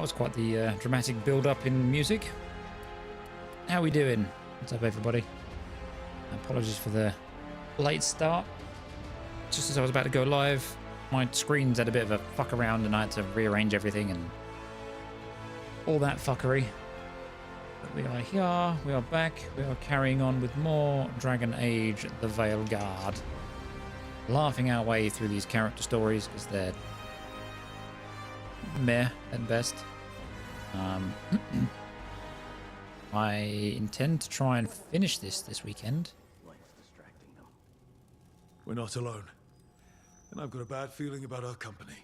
was quite the dramatic build-up in music. How we doing? What's up, everybody? Apologies for the late start. Just as I was about to go live, my screens had a bit of a fuck around and I had to rearrange everything and all that fuckery. But we are here, we are back, we are carrying on with more Dragon Age the Veilguard. Laughing our way through these character stories because they're meh at best. I intend to try and finish this weekend. We're not alone. And I've got a bad feeling about our company.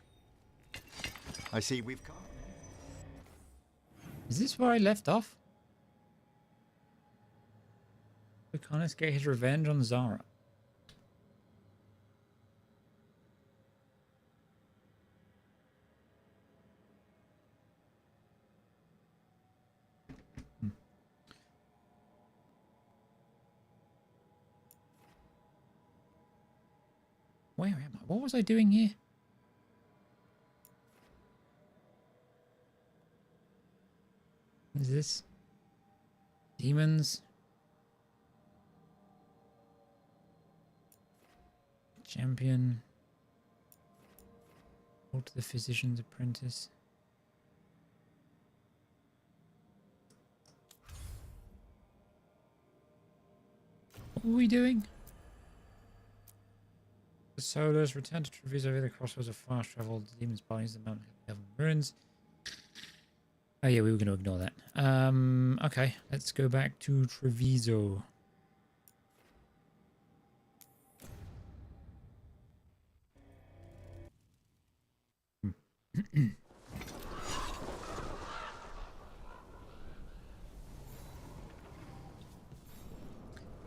I see we've come. Is this where I left off? Lucanus get his revenge on Zara. Where am I? What was I doing here? What is this? Demons? Champion. Go to the physician's apprentice. What were we doing? The Solos return to Treviso over the crossroads of fast travel. The demons bodies, the mountain of ruins. Oh yeah, we were going to ignore that. Okay, let's go back to Treviso.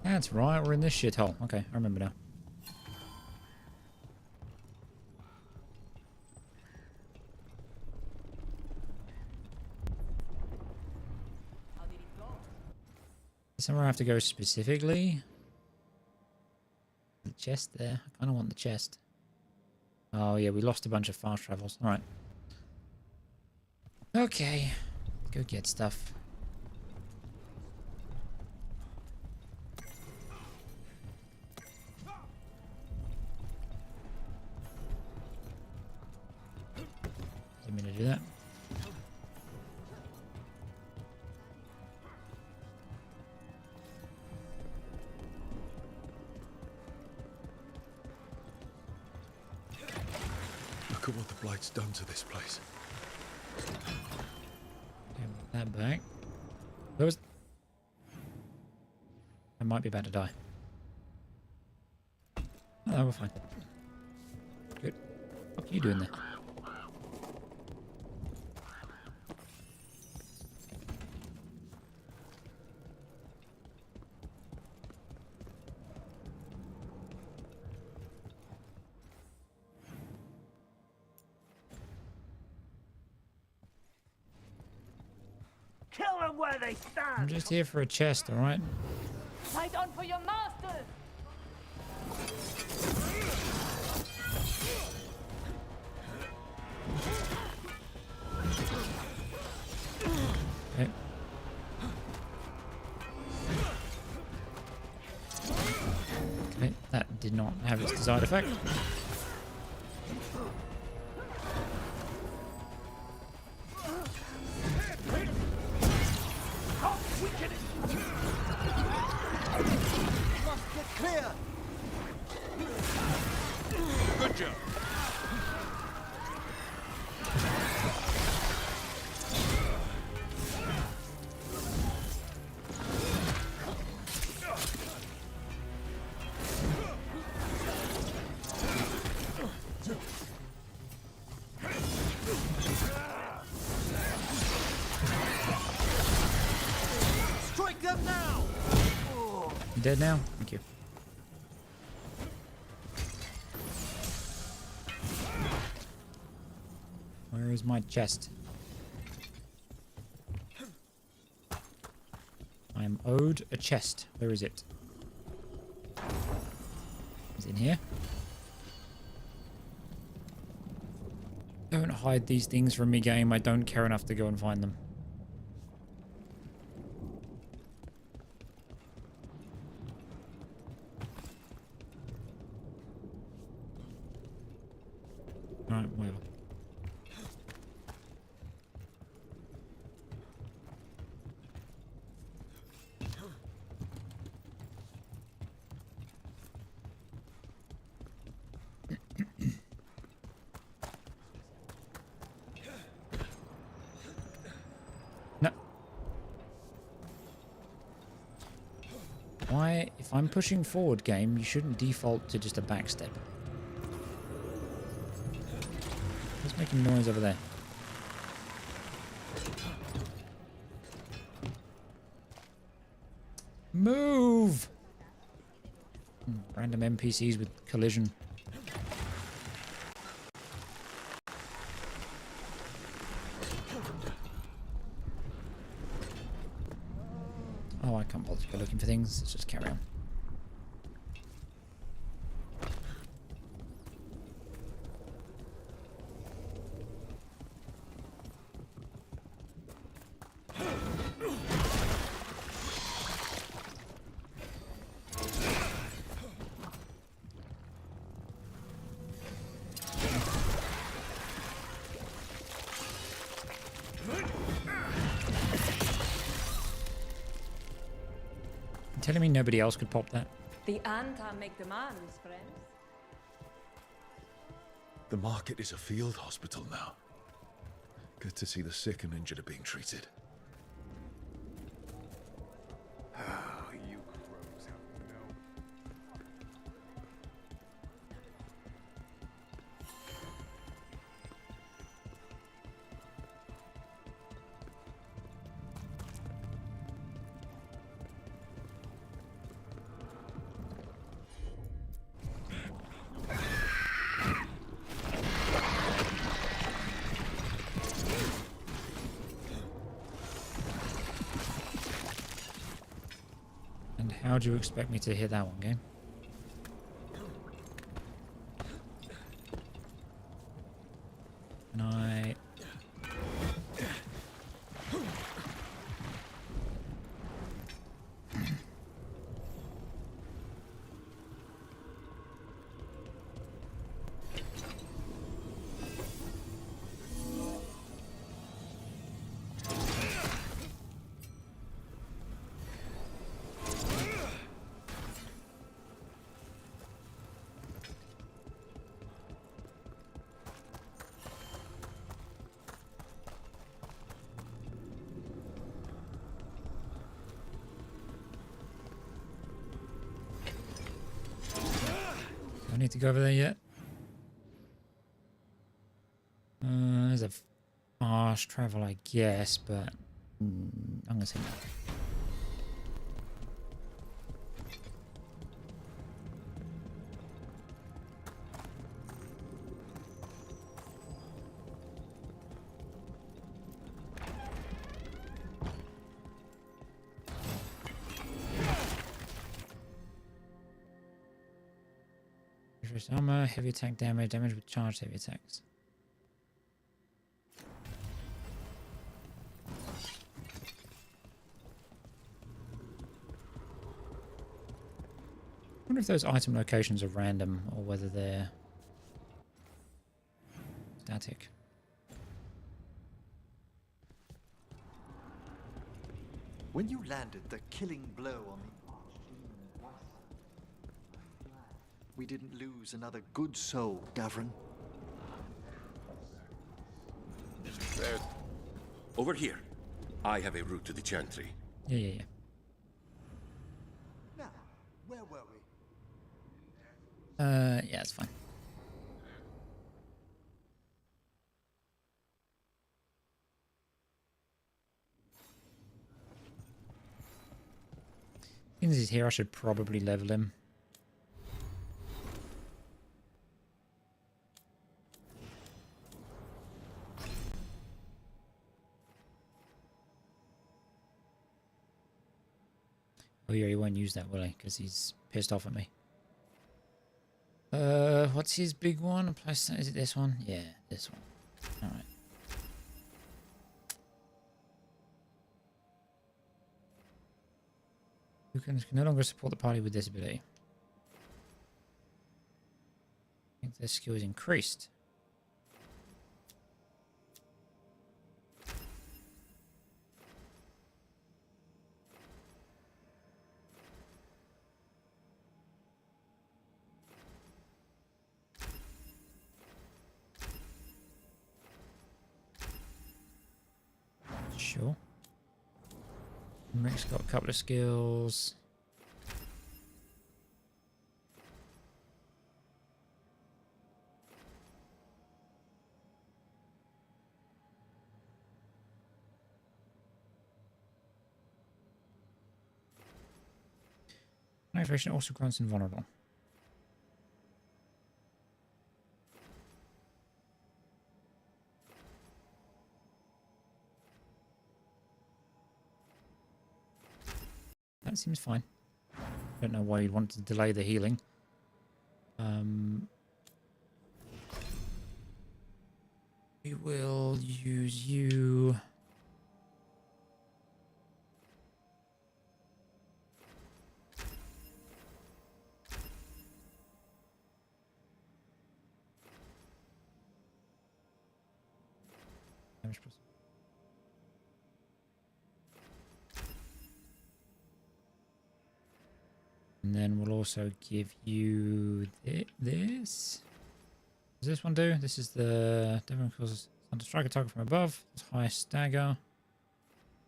That's right, we're in this shithole. Okay, I remember now. Somewhere I have to go specifically. The chest there. I kind of want the chest. Oh yeah, we lost a bunch of fast travels. All right. Okay. Go get stuff. Didn't mean to do that. Look at what the Blight's done to this place. Get that back. Those. I might be about to die. Oh, we're fine. Good. What are you doing there? Kill them where they stand! I'm just here for a chest, alright? Fight on for your masters! Okay. Okay, that did not have its desired effect. Clear! Good job. Strike them now! You dead now? Thank you. Where is my chest? I am owed a chest. Where is it? It's in here. Don't hide these things from me, game. I don't care enough to go and find them. Alright, whatever. No. Why, if I'm pushing forward, game, you shouldn't default to just a backstep. What's making noise over there? Move! Random NPCs with collision. Oh, I can't bother to go looking for things. Let's just carry on. Telling me nobody else could pop that? The Anta make demands, friends. The market is a field hospital now. Good to see the sick and injured are being treated. You crows have no. And how do you expect me to hit that one, game? Can I... I need to go over there yet? There's a fast travel, I guess, but I'm gonna say no. Increased armor, heavy attack damage, damage with charged heavy attacks. I wonder if those item locations are random or whether they're static. When you landed the killing blow on the archdemon Weiss, we didn't lose another good soul, Gavrin. Over here. I have a route to the Chantry. Yeah. Now, where were we? Yeah, it's fine. Since he's here, I should probably level him. Oh yeah, he won't use that, will he? Because he's pissed off at me. What's his big one? Is it this one? Yeah, this one. All right. You can no longer support the party with this ability. I think their skill is increased. Sure. Rick's got a couple of skills. Activation also grants invulnerable. That seems fine. Don't know why you'd want to delay the healing. We will use you. Damage plus. And then we'll also give you this. Does this one do? This is the Devon causes time to strike a target from above. It's high stagger.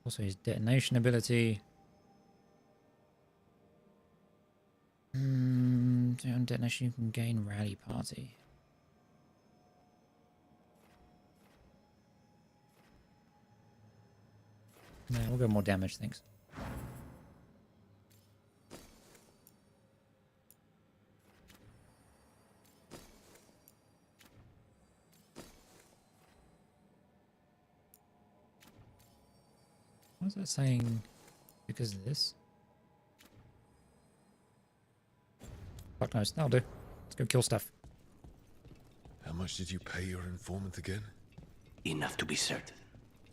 Also his detonation ability. On detonation you can gain rally party. No, we'll go more damage, thanks. What was that saying? Because of this? Fuck knows. That'll do. Let's go kill stuff. How much did you pay your informant again? Enough to be certain.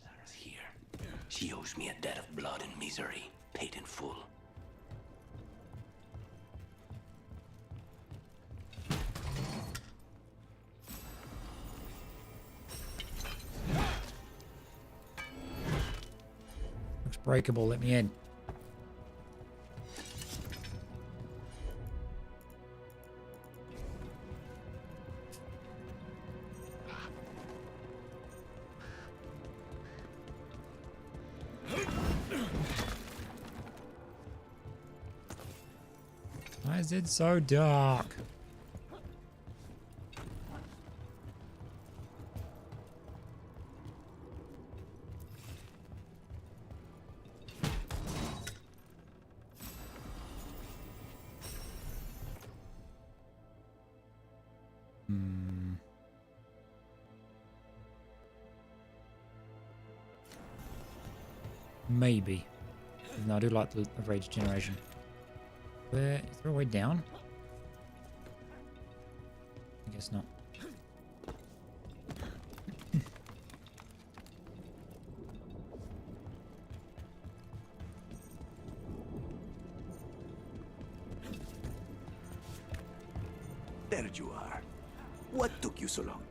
Sarah's here. She owes me a debt of blood and misery, paid in full. Looks breakable. Let me in. Why is it so dark? Maybe. No, I do like the rage generation. Where is there a way down? I guess not. There you are. What took you so long?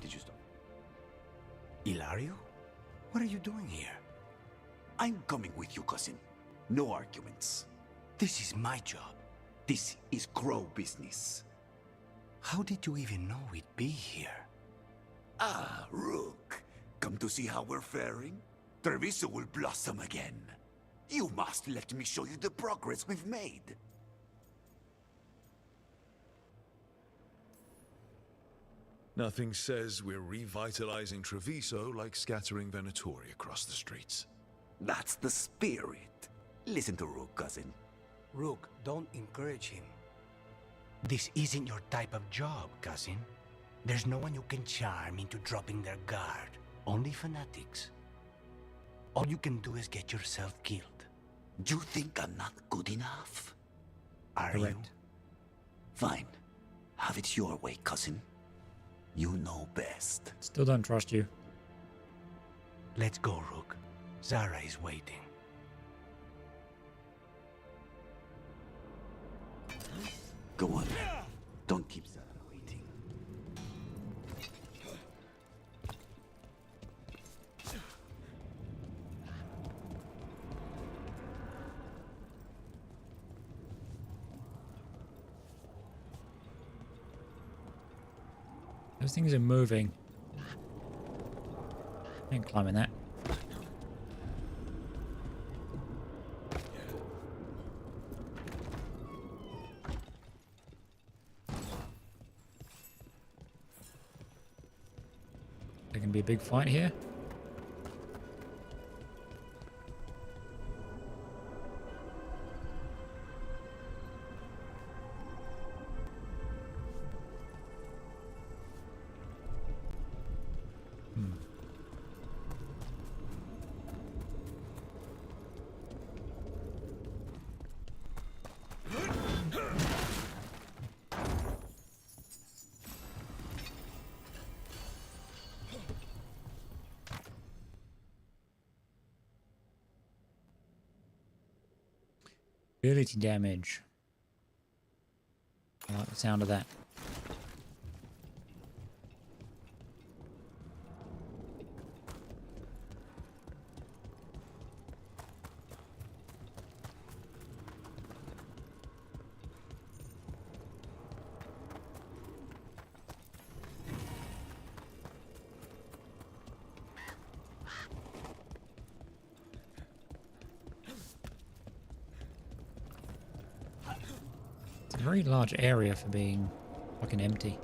Did you stop? Ilario? What are you doing here? I'm coming with you, cousin. No arguments. This is my job. This is Crow business. How did you even know we'd be here? Ah, Rook. Come to see how we're faring? Treviso will blossom again. You must let me show you the progress we've made. Nothing says we're revitalizing Treviso like scattering Venatori across the streets. That's the spirit. Listen to Rook, cousin. Rook, don't encourage him. This isn't your type of job, cousin. There's no one you can charm into dropping their guard. Only fanatics. All you can do is get yourself killed. You think I'm not good enough? Are you? Fine. Have it your way, cousin. You know best. Still don't trust you. Let's go, Rook. Zara is waiting. Go on. Don't keep Zara waiting. Those things are moving. I ain't climbing that. There can be a big fight here. Ability damage. I like the sound of that. It's a very large area for being fucking empty.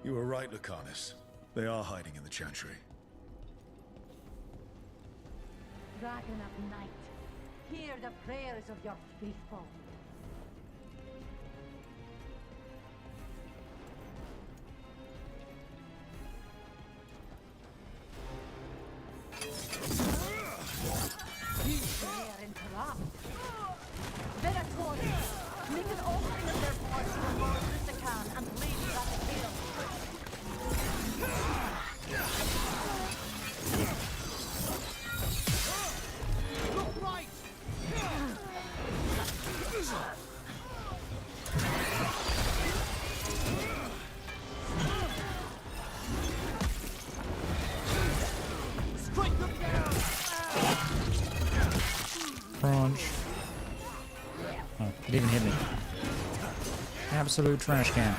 You were right, Lucanus. They are hiding in the Chantry. Dragon of night, hear the prayers of your faithful. Dare interrupt. Venator, make an offering of their parts to the Lord Lucican and Lady Raphael. Look right! Strike them down! Crunch. Oh, it didn't even hit me. Absolute trash can.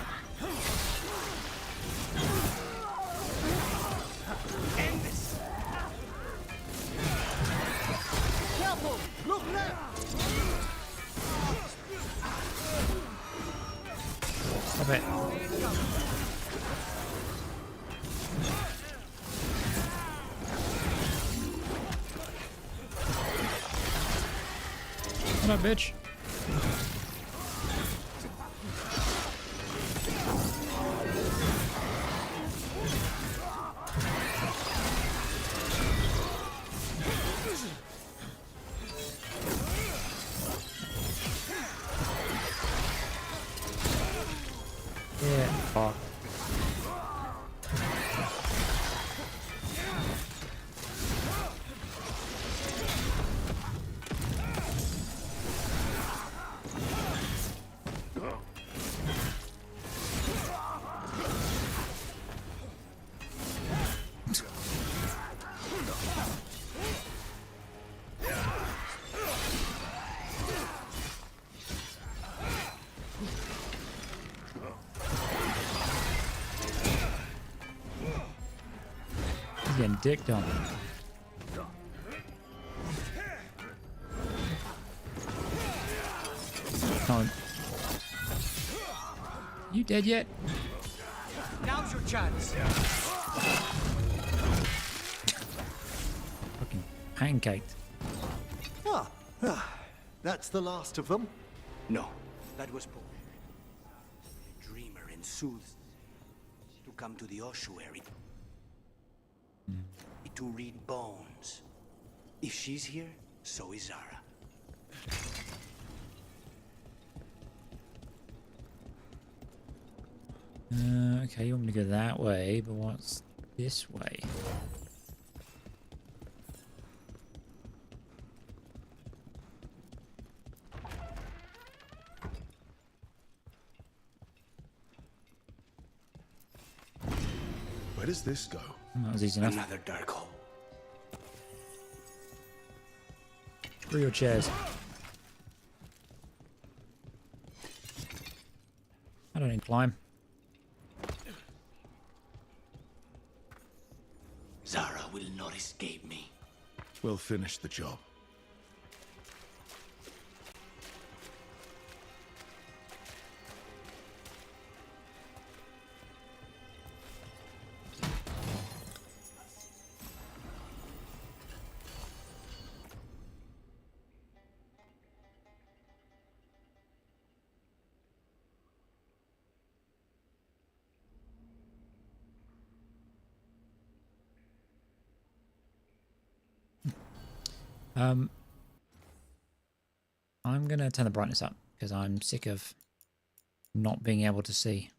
Careful! Look left! Stop it. What up, bitch? Yeah, fuck. He's getting dicked on. Oh. You dead yet? Now's your chance. Fucking pancaked. That's the last of them. No, that was Paul. A dreamer and sooth to come to the ossuary. To read bones. If she's here, so is Zara. Okay, you want me to go that way, but what's this way? Where does this go? That was easy enough. Another dark hole. Screw your chairs. I don't need to climb. Zara will not escape me. We'll finish the job. I'm gonna turn the brightness up because I'm sick of not being able to see.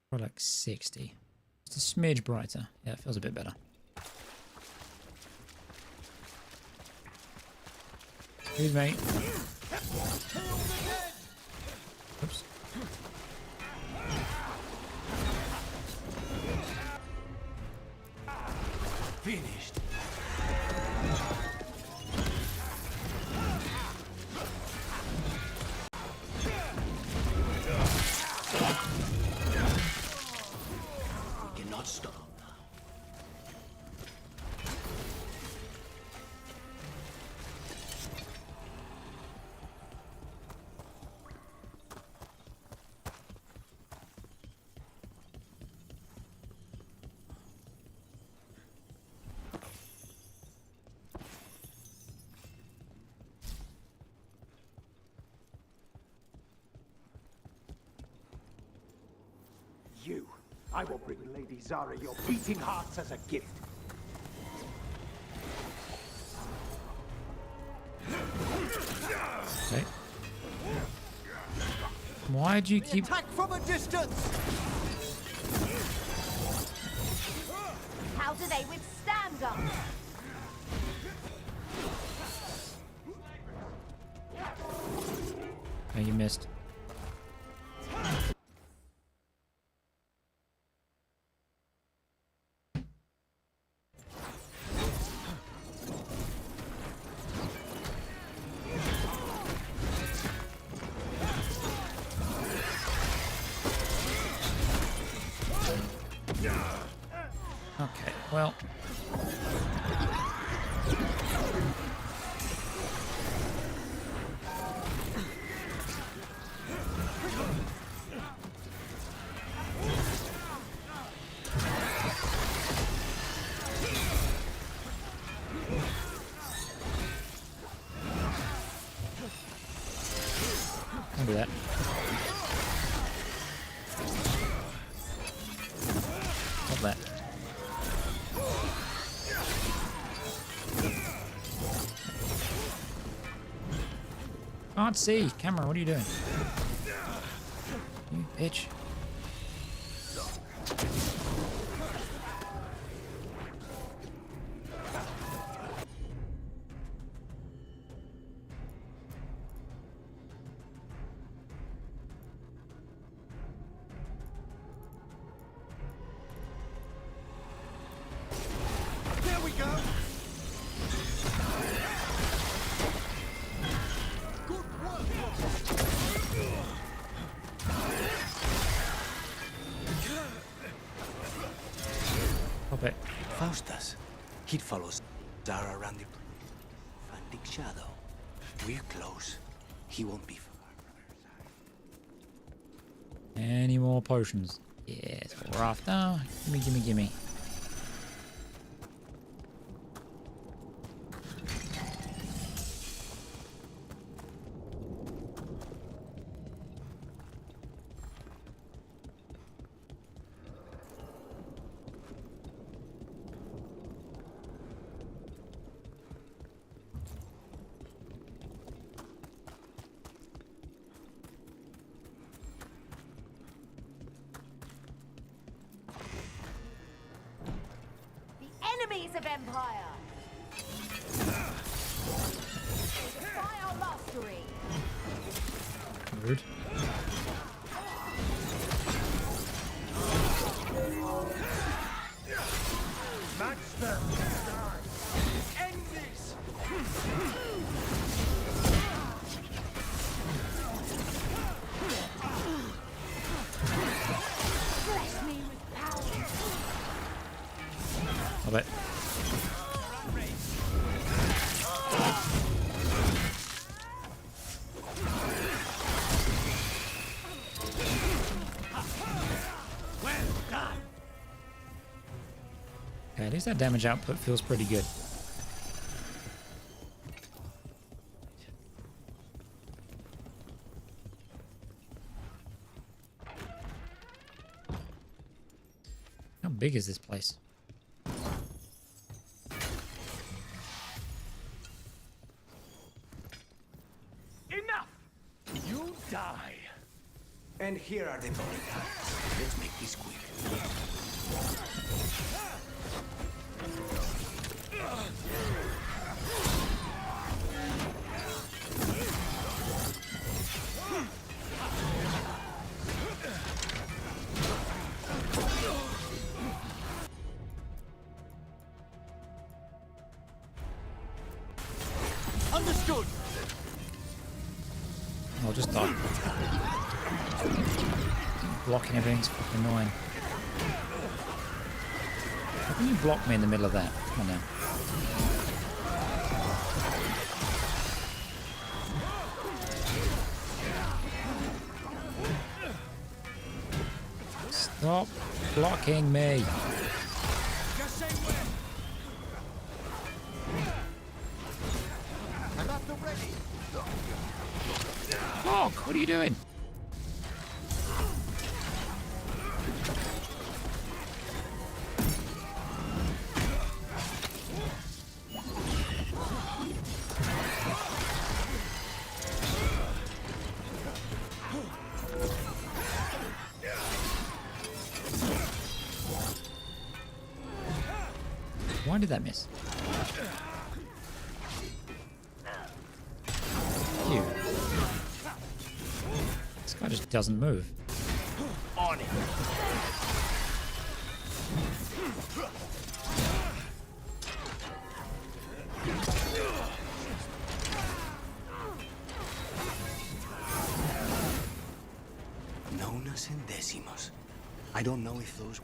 Probably like 60. It's a smidge brighter. Yeah, it feels a bit better. Excuse me. Oops. Finished. We cannot stop. You. I will bring Lady Zara your beating hearts as a gift. Okay. Why do you keep... Attack from a distance! How do they withstand us? Oh, you missed. Okay, well... I'll do that. Stop that. Can't see. Camera, what are you doing? You bitch. There we go! Good work! Stop it. Faustus. He'd follow Zara around the frantic shadow. We're close. He won't be far from her Any more potions? Yes, what we're after. Gimme, gimme, gimme. Enemies of Empire! Fire mastery! Rude. Match them! End this! Bless me with power! Love it. Okay, at least that damage output feels pretty good. How big is this place? Enough! You die! And here are the bodyguards. Let's make this quick. Understood! I'll just die. Blocking everything's fucking annoying. How can you block me in the middle of that? Come on now. Stop blocking me. I'm at the ready! Block! What are you doing? Why did that miss? Phew. This guy just doesn't move. On it! Nonas and decimos. I don't know if those...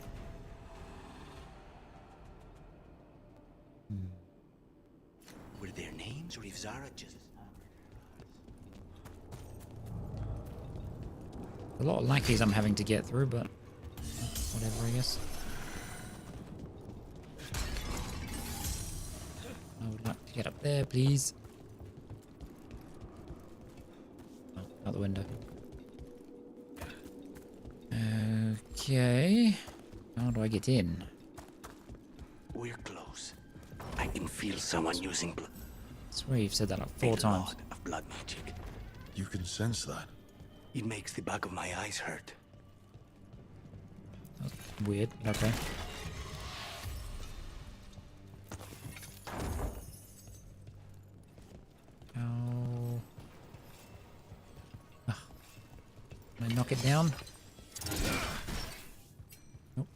were their names or if Zara just... A lot of lackeys I'm having to get through, but whatever, I guess. I would like to get up there, please. Oh, out the window. Okay. How do I get in? We're close. I can feel someone using blood. I swear you've said that like 4 times. Of blood magic. You can sense that. It makes the back of my eyes hurt. That's weird, but okay. Oh. Ah. Can I knock it down? Nope.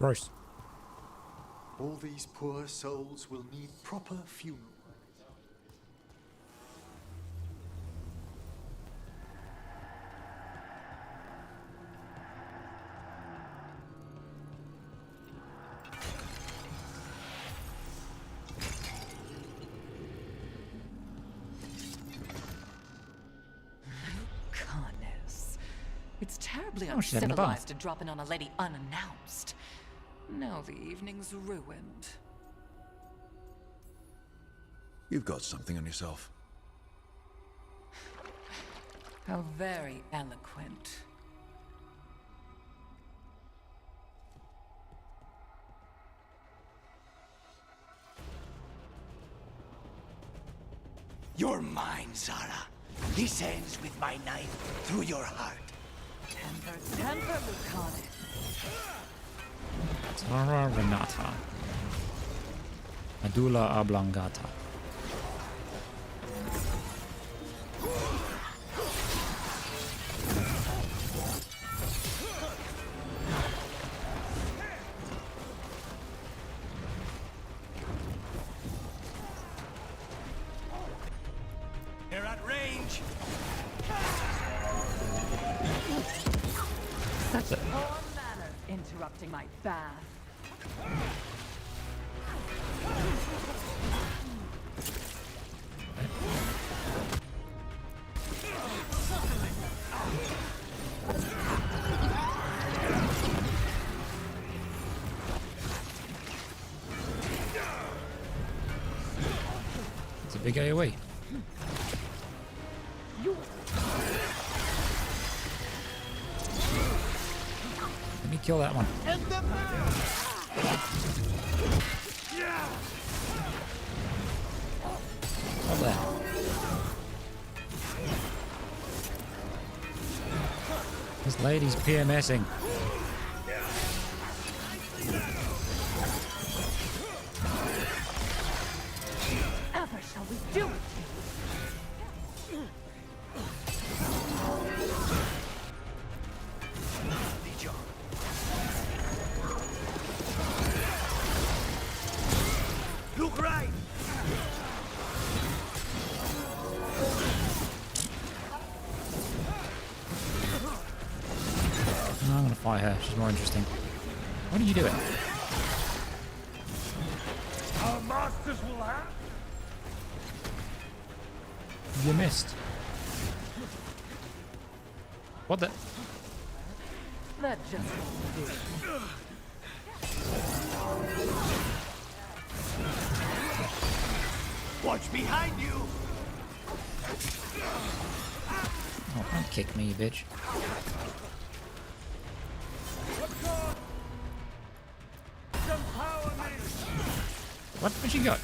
Gross. All these poor souls will need proper funeral. It's terribly Oh, she's having a bath. uncivilized to drop in on a lady unannounced. Now the evening's ruined. You've got something on yourself. How very eloquent. You're mine, Zara. This ends with my knife through your heart. Temper, Lucane. Tara Renata. Medulla oblongata. They're at range. Such poor manners interrupting my bath. It's a big AoE. Let me kill that one. Up there. This lady's PMSing. Ever shall we do it? Look right. No, I'm gonna fight her. She's more interesting. What are you doing? Our masters will have. You missed. What the? That just won't do. Watch behind you. Oh, don't kick me, you bitch. What? What's she got?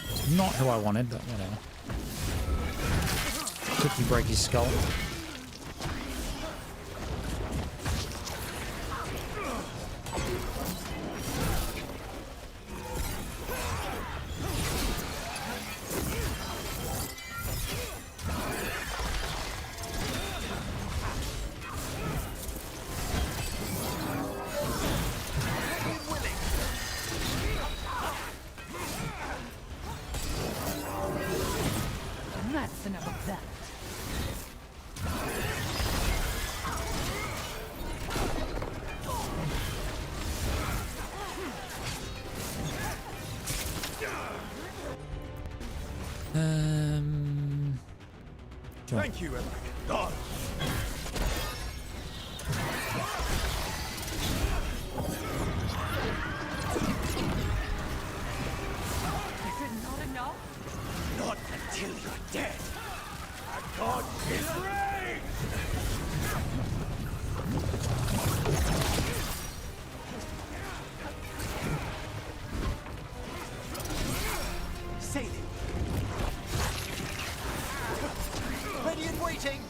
It's not who I wanted, but whatever. Quickly break his skull. That's enough of that. Sure. Thank you, Eric. God. Is it not enough? Not until you're dead. God is reign! Save him. Ready and waiting.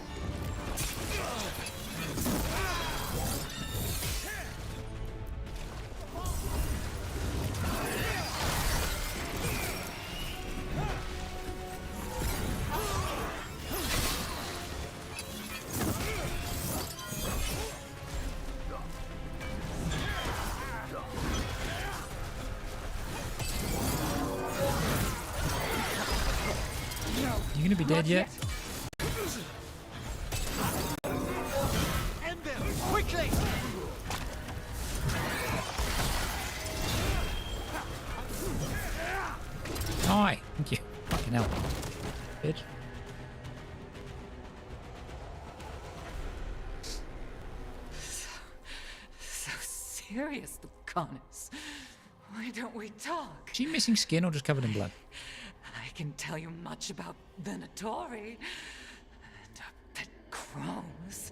You gonna be dead yet? End them! Quickly! Die! Thank you. Fucking hell. Bitch. So serious, Lucanus. Why don't we talk? Is she missing skin or just covered in blood? I can tell you much about Venatori and our pet crows.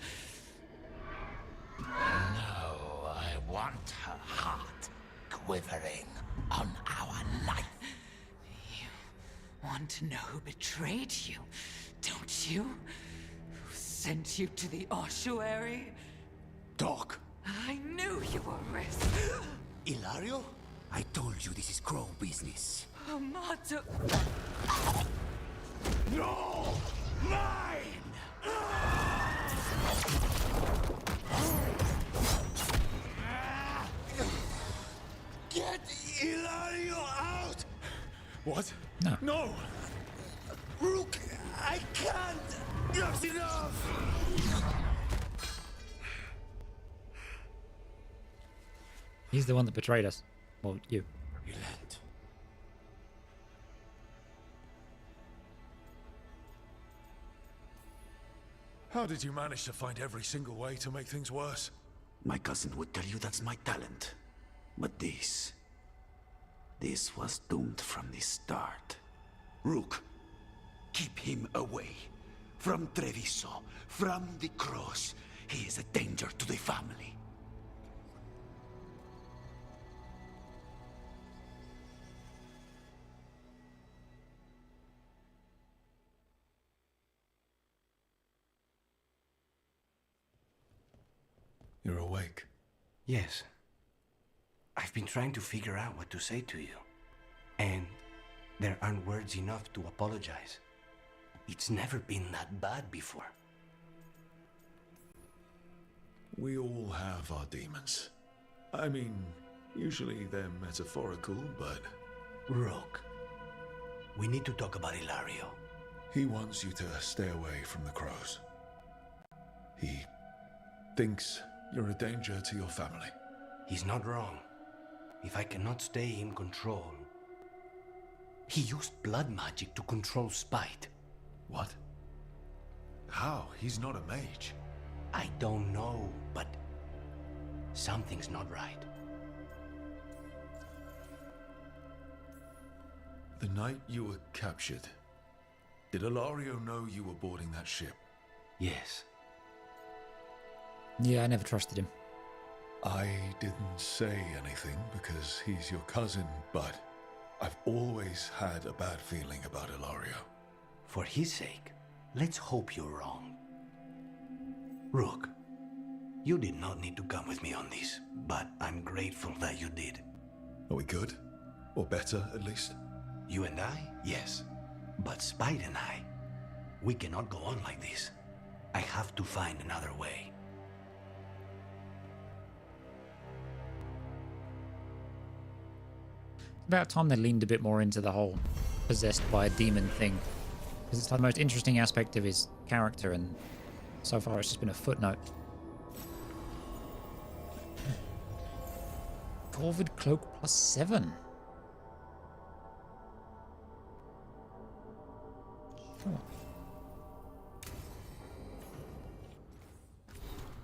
No, I want her heart quivering on our knife. You want to know who betrayed you, don't you? Who sent you to the ossuary? Talk. I knew you were risk. Ilario? I told you this is crow business. Amato. No! Mine! Get Ilario out! What? No. No! Rook, I can't! That's enough! He's the one that betrayed us. Well, you. Relent. How did you manage to find every single way to make things worse? My cousin would tell you that's my talent. But this was doomed from the start. Rook, keep him away. From Treviso, from the cross. He is a danger to the family. You're awake. Yes. I've been trying to figure out what to say to you. And there aren't words enough to apologize. It's never been that bad before. We all have our demons. I mean, usually they're metaphorical, but... Rook, we need to talk about Ilario. He wants you to stay away from the crows. He thinks you're a danger to your family. He's not wrong. If I cannot stay in control... He used blood magic to control Spite. What? How? He's not a mage. I don't know, but something's not right. The night you were captured, did Ilario know you were boarding that ship? Yes. Yeah, I never trusted him. I didn't say anything because he's your cousin, but I've always had a bad feeling about Ilario. For his sake, let's hope you're wrong. Rook, you did not need to come with me on this, but I'm grateful that you did. Are we good? Or better, at least? You and I? Yes. But Spite and I, we cannot go on like this. I have to find another way. About time they leaned a bit more into the whole possessed by a demon thing. Because it's like the most interesting aspect of his character, and so far it's just been a footnote. Corvid Cloak +7. Sure.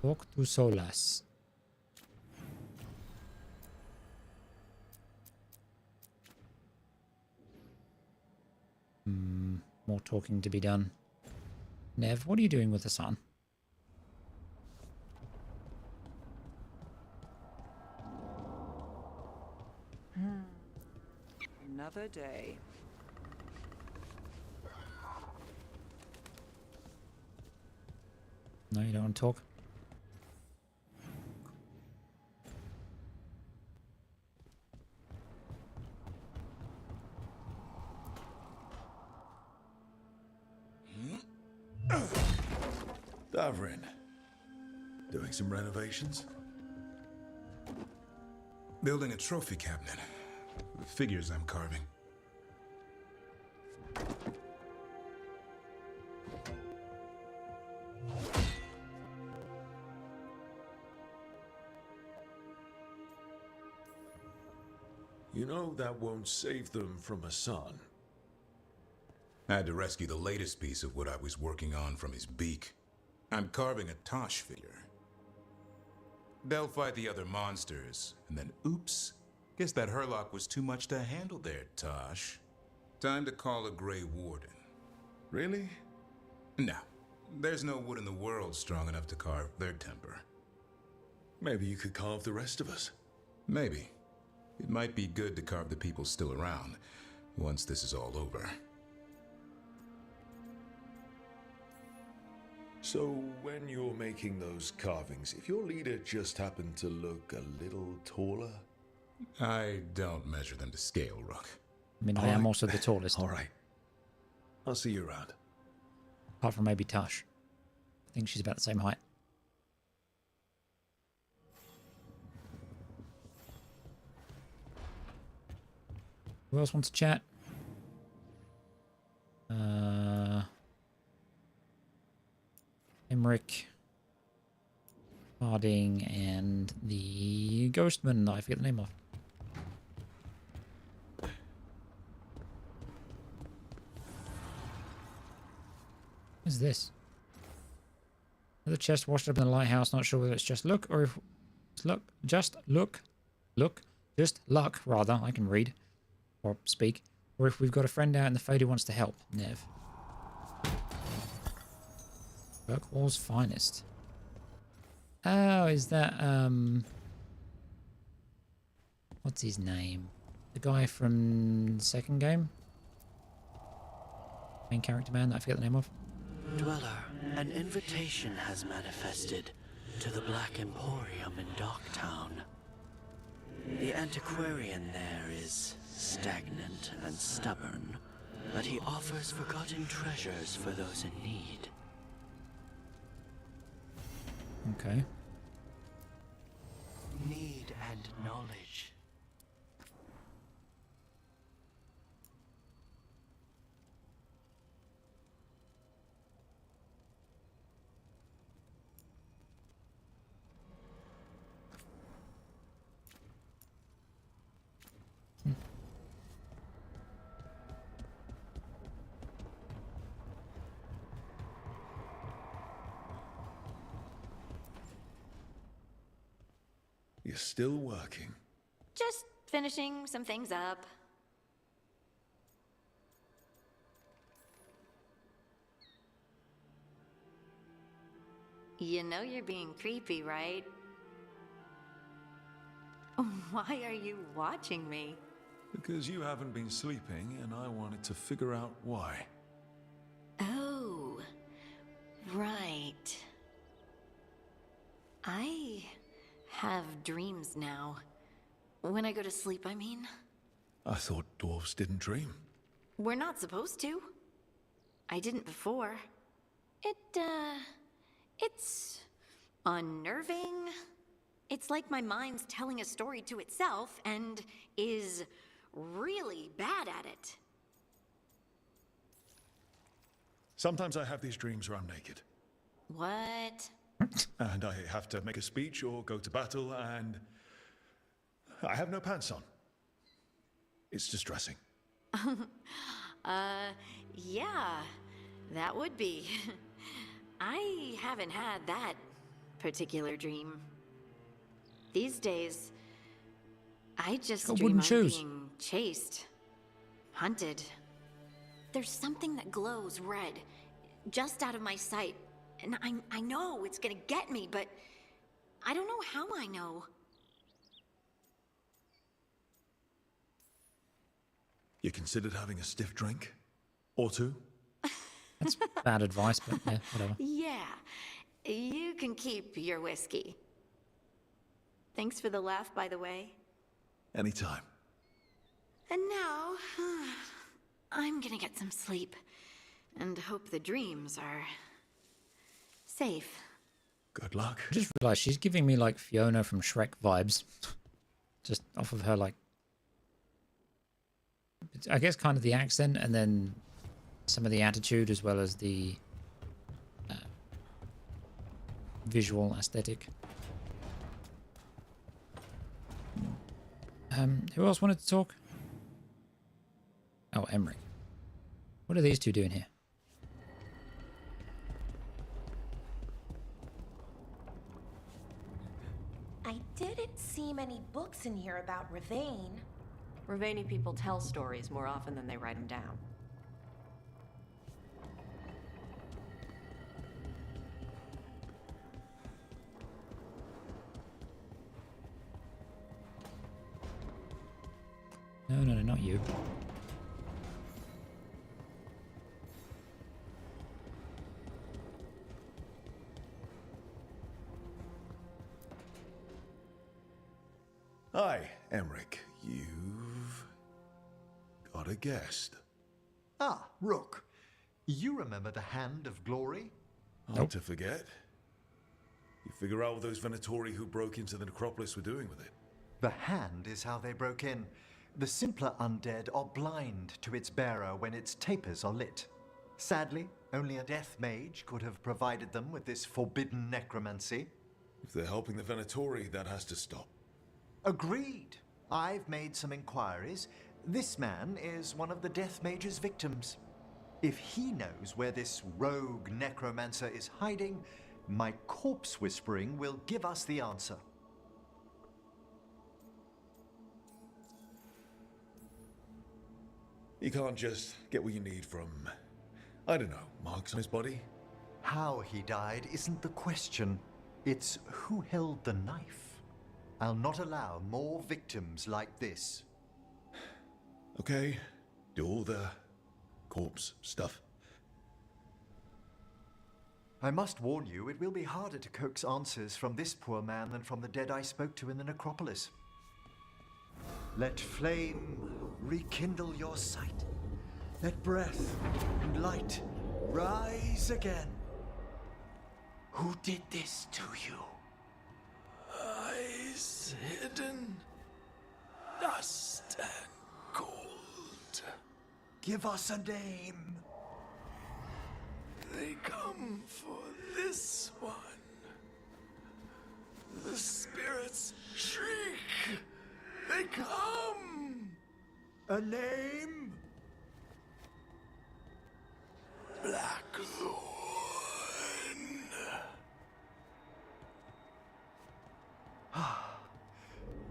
Talk to Solas. More talking to be done. Nev, what are you doing with the sun? Another day. No, you don't want to talk? Davrin. Doing some renovations? Building a trophy cabinet. Figures I'm carving. You know that won't save them from a son. I had to rescue the latest piece of what I was working on from his beak. I'm carving a Tosh figure. They'll fight the other monsters, and then oops, guess that Herlock was too much to handle there, Tosh. Time to call a Grey Warden. Really? No, there's no wood in the world strong enough to carve their temper. Maybe you could carve the rest of us. Maybe. It might be good to carve the people still around, once this is all over. So, when you're making those carvings, if your leader just happened to look a little taller? I don't measure them to scale, Rook. I mean, I am also the tallest. All right. I'll see you around. Apart from maybe Tash. I think she's about the same height. Who else wants to chat? Emmerich, Harding, and the Ghostman that I forget the name of. What is this? Another chest washed up in the lighthouse. Not sure whether it's just luck or if it's luck. Just luck, rather. I can read or speak. Or if we've got a friend out in the fade who wants to help. Nev. Kirkwall's finest. Oh, is that what's his name? The guy from the second game? Main character man that I forget the name of. Dweller, an invitation has manifested to the Black Emporium in Docktown. The antiquarian there is stagnant and stubborn, but he offers forgotten treasures for those in need. Okay. Need and knowledge. You're still working. Just finishing some things up. You know you're being creepy, right? Why are you watching me? Because you haven't been sleeping, and I wanted to figure out why. Oh, right. I have dreams now. When I go to sleep, I mean. I thought dwarves didn't dream. We're not supposed to. I didn't before. It's unnerving. It's like my mind's telling a story to itself and is really bad at it. Sometimes I have these dreams where I'm naked. What? And I have to make a speech or go to battle, and I have no pants on. It's distressing. Yeah, that would be. I haven't had that particular dream. These days, I just dream I'm being chased, hunted. There's something that glows red, just out of my sight. And I know it's gonna get me, but I don't know how I know. You considered having a stiff drink? Or two? That's bad advice, but yeah, whatever. Yeah, you can keep your whiskey. Thanks for the laugh, by the way. Anytime. And now, I'm gonna get some sleep. And hope the dreams are safe. Good luck. I just realized she's giving me like Fiona from Shrek vibes. Just off of her like, I guess kind of the accent and then some of the attitude as well as the visual aesthetic. Who else wanted to talk? Oh, Emmerich. What are these two doing here? I didn't see many books in here about Ravane. Ravani people tell stories more often than they write them down. No, no, no, not you. Hi, Emmerich. You've got a guest. Ah, Rook. You remember the Hand of Glory? Hard to forget. You figure out what those Venatori who broke into the necropolis were doing with it? The Hand is how they broke in. The simpler undead are blind to its bearer when its tapers are lit. Sadly, only a death mage could have provided them with this forbidden necromancy. If they're helping the Venatori, that has to stop. Agreed. I've made some inquiries. This man is one of the death mage's victims. If he knows where this rogue necromancer is hiding, my corpse whispering will give us the answer. You can't just get what you need from, I don't know, marks on his body? How he died isn't the question. It's who held the knife. I'll not allow more victims like this. Okay, do all the corpse stuff. I must warn you, it will be harder to coax answers from this poor man than from the dead I spoke to in the necropolis. Let flame rekindle your sight. Let breath and light rise again. Who did this to you? Eyes hidden, dust and cold. Give us a name. They come for this one. The spirits shriek. They come. A name? Blackthorn.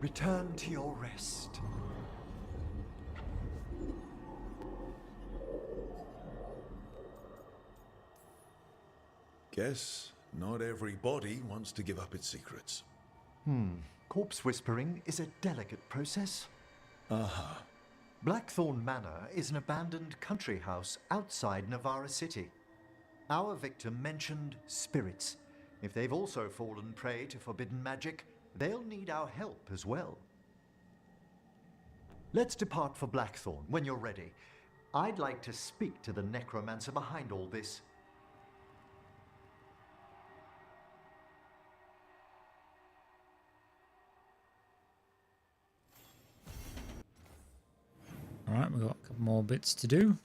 Return to your rest. Guess not every body wants to give up its secrets. Corpse whispering is a delicate process. Aha. Blackthorn Manor is an abandoned country house outside Navarra City. Our victim mentioned spirits. If they've also fallen prey to forbidden magic, they'll need our help as well. Let's depart for Blackthorn when you're ready. I'd like to speak to the necromancer behind all this. Alright, we've got a couple more bits to do.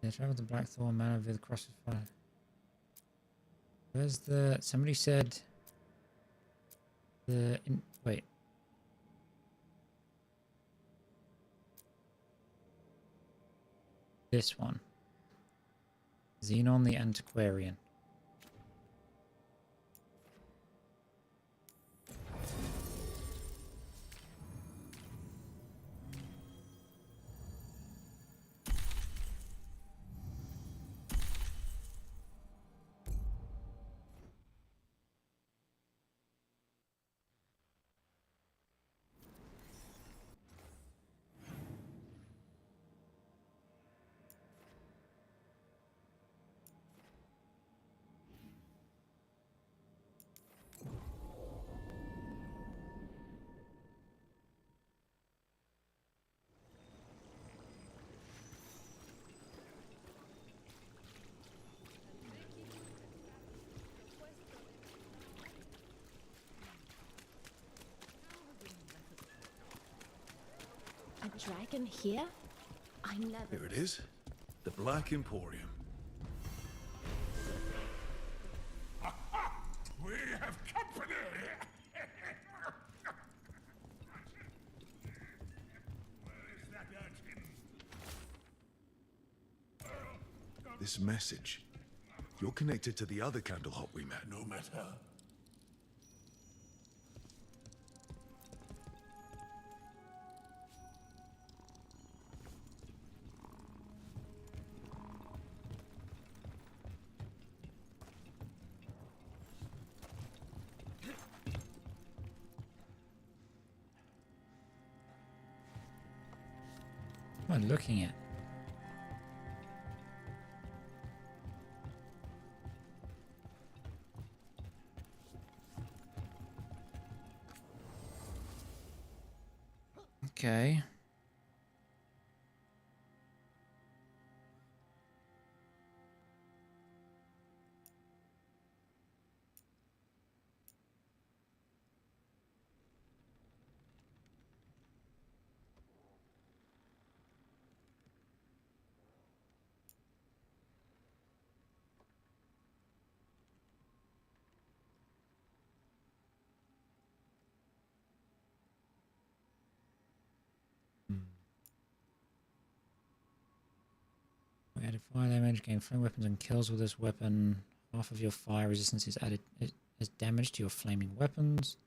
Yeah, travel to Blackthorn Manor via the Cross of Fire. Where's the... Somebody said... Wait. This one. Xenon the Antiquarian. A dragon here? I never... Here it is. The Black Emporium. This message. You're connected to the other Candlehop we met. No matter. What am I looking at? Okay. We added fire damage, gain flame weapons and kills with this weapon. Half of your fire resistance is added as damage to your flaming weapons.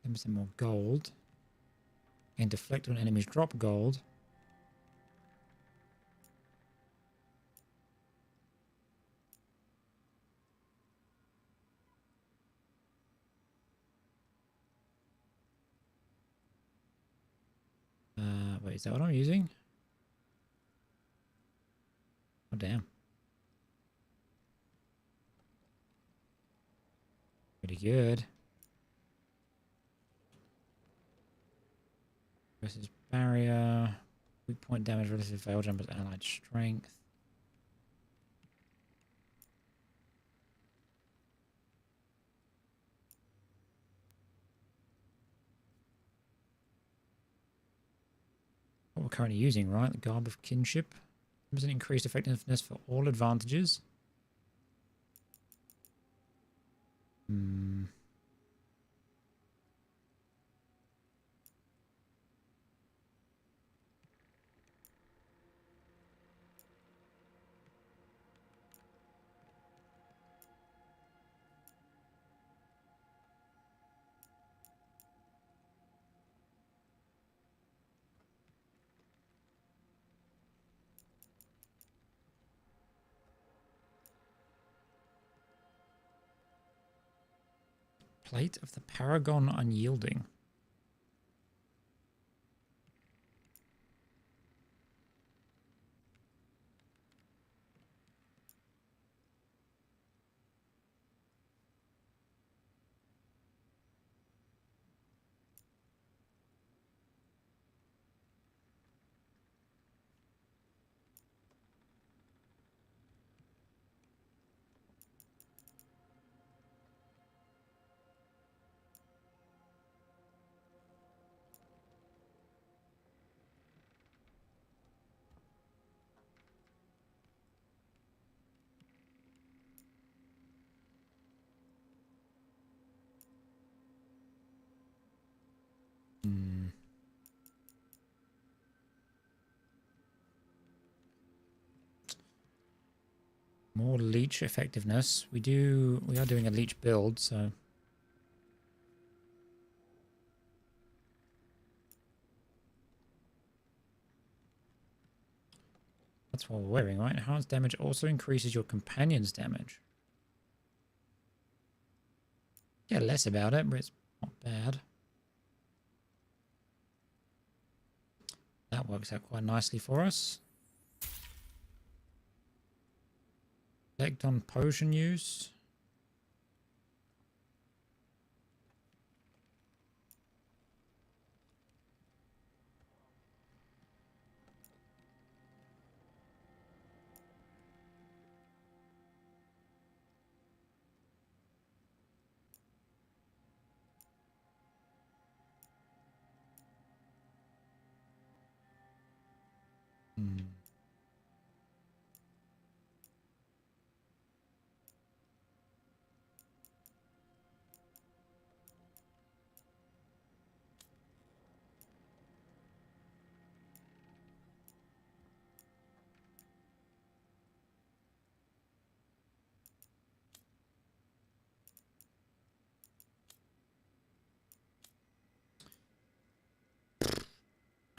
Give me some more gold. And deflect when enemies drop gold. Wait, is that what I'm using? Oh, damn. Pretty good. Versus barrier. Weak point damage relative to veil jumper's allied strength. What we're currently using, right? The Garb of Kinship. There's an increased effectiveness for all advantages. Plate of the Paragon Unyielding. More leech effectiveness. We are doing a leech build, so that's what we're wearing, right? Enhanced damage also increases your companion's damage. Yeah, less about it, but it's not bad. That works out quite nicely for us. Effect on potion use.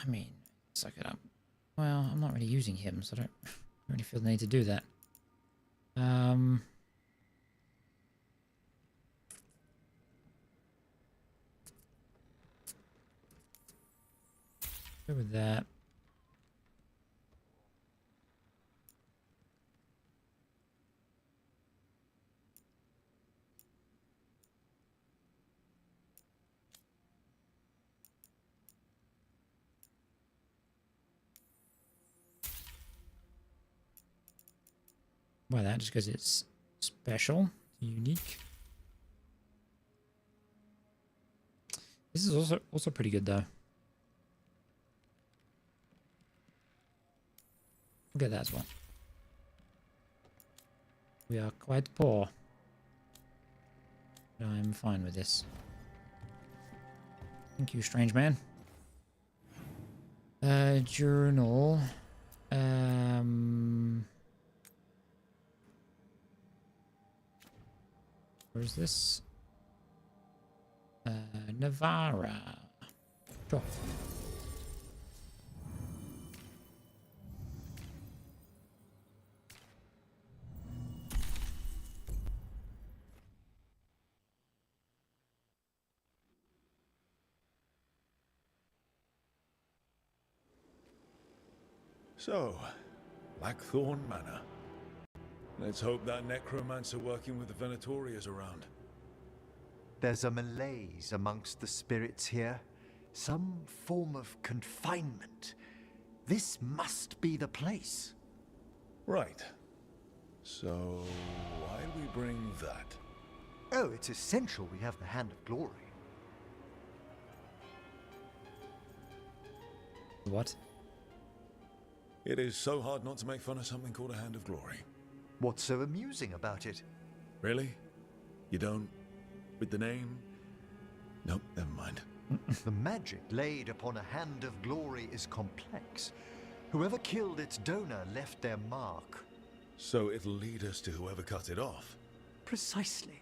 I mean, suck it up. Well, I'm not really using him, so I don't really feel the need to do that. Go with that. Why that? Just because it's special, unique. This is also pretty good though. We'll get that as well. We are quite poor. But I'm fine with this. Thank you, strange man. Journal. Where is this? Navarra. Sure. So, Blackthorn Manor. Let's hope that necromancer working with the Venatori is around. There's a malaise amongst the spirits here. Some form of confinement. This must be the place. Right. So, why do we bring that? Oh, it's essential we have the Hand of Glory. What? It is so hard not to make fun of something called a Hand of Glory. What's so amusing about it? Really? You don't? With the name? Nope, never mind. The magic laid upon a Hand of Glory is complex. Whoever killed its donor left their mark. So it'll lead us to whoever cut it off? Precisely.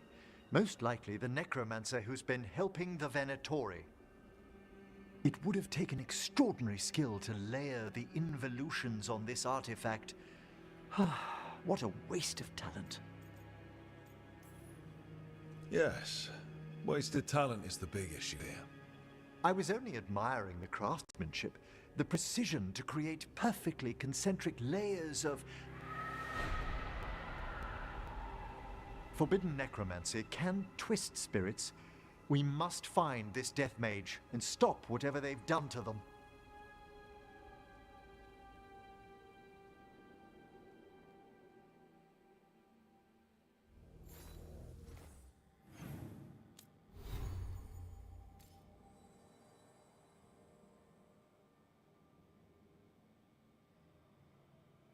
Most likely the necromancer who's been helping the Venatori. It would have taken extraordinary skill to layer the involutions on this artifact. What a waste of talent. Yes. Wasted talent is the big issue here. I was only admiring the craftsmanship, the precision to create perfectly concentric layers of... Forbidden necromancy can twist spirits. We must find this death mage and stop whatever they've done to them.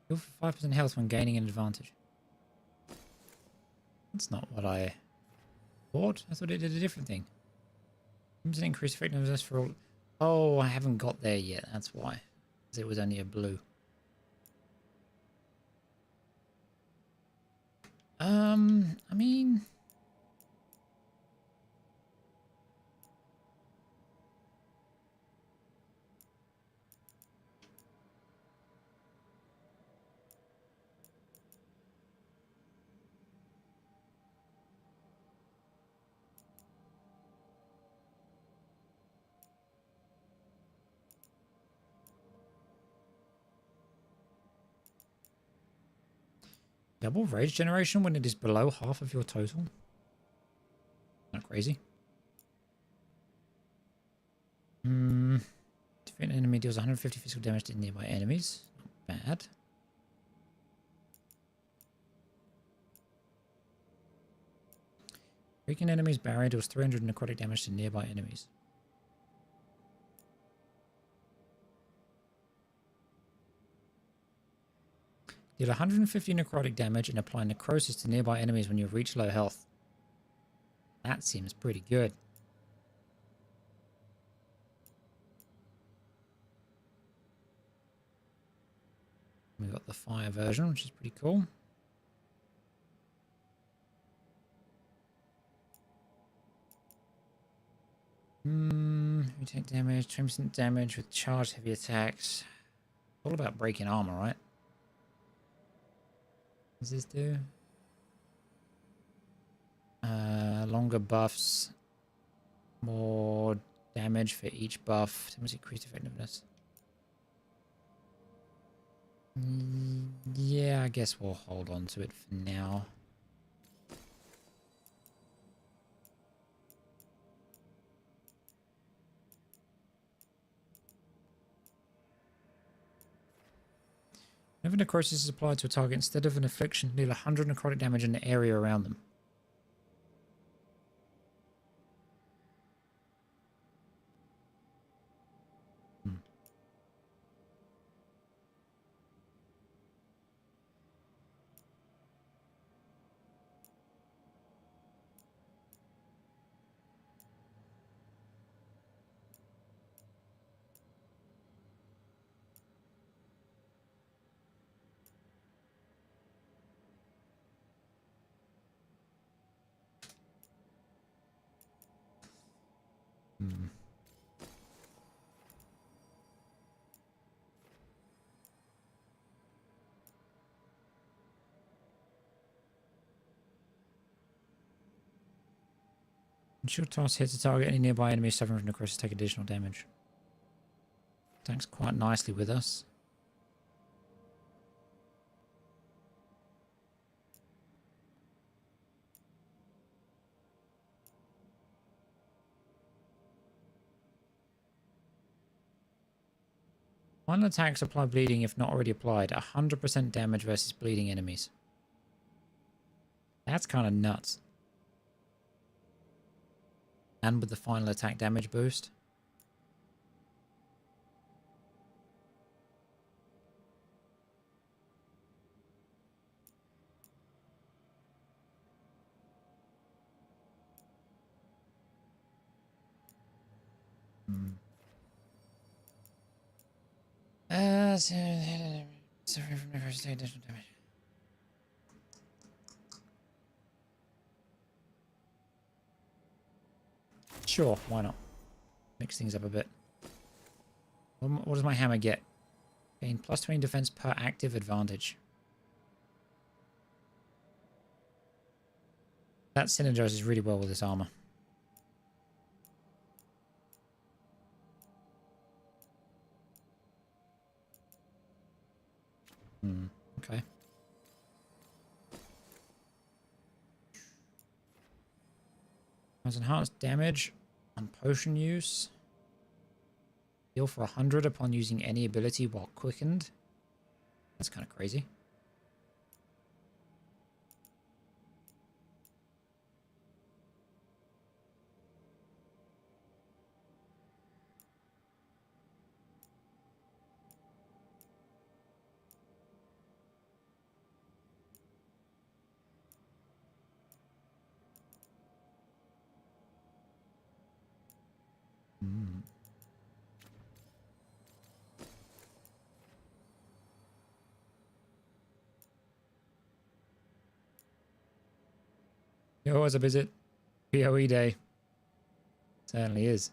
Heal for 5% health when gaining an advantage. That's not what I thought. I thought it did a different thing. An increased effectiveness for all. Oh, I haven't got there yet. That's why. Because it was only a blue. I mean, double rage generation when it is below half of your total. Not crazy. Defeat an enemy deals 150 physical damage to nearby enemies. Not bad. Breaking enemy's barrier deals 300 necrotic damage to nearby enemies. Deal 150 necrotic damage and apply necrosis to nearby enemies when you reach low health. That seems pretty good. We've got the fire version, which is pretty cool. You take damage, 20% damage with charged heavy attacks. All about breaking armor, right? What does this do? Longer buffs. More damage for each buff. Damage increased effectiveness. Yeah, I guess we'll hold on to it for now. Whenever necrosis is applied to a target, instead of an affliction, deal 100 necrotic damage in the area around them. Ensure toss hits a target, any nearby enemy suffering from necrosis take additional damage. Tanks quite nicely with us. Final attacks apply bleeding if not already applied. 100% damage versus bleeding enemies. That's kind of nuts. And with the final attack damage boost. Suffering from necrosis take additional damage. Sure, why not? Mix things up a bit. What does my hammer get? Gain plus 20 defense per active advantage. That synergizes really well with this armor. Okay. Has enhanced damage on potion use. Heal for 100 upon using any ability while quickened. That's kind of crazy. It was a visit. PoE day. Certainly is.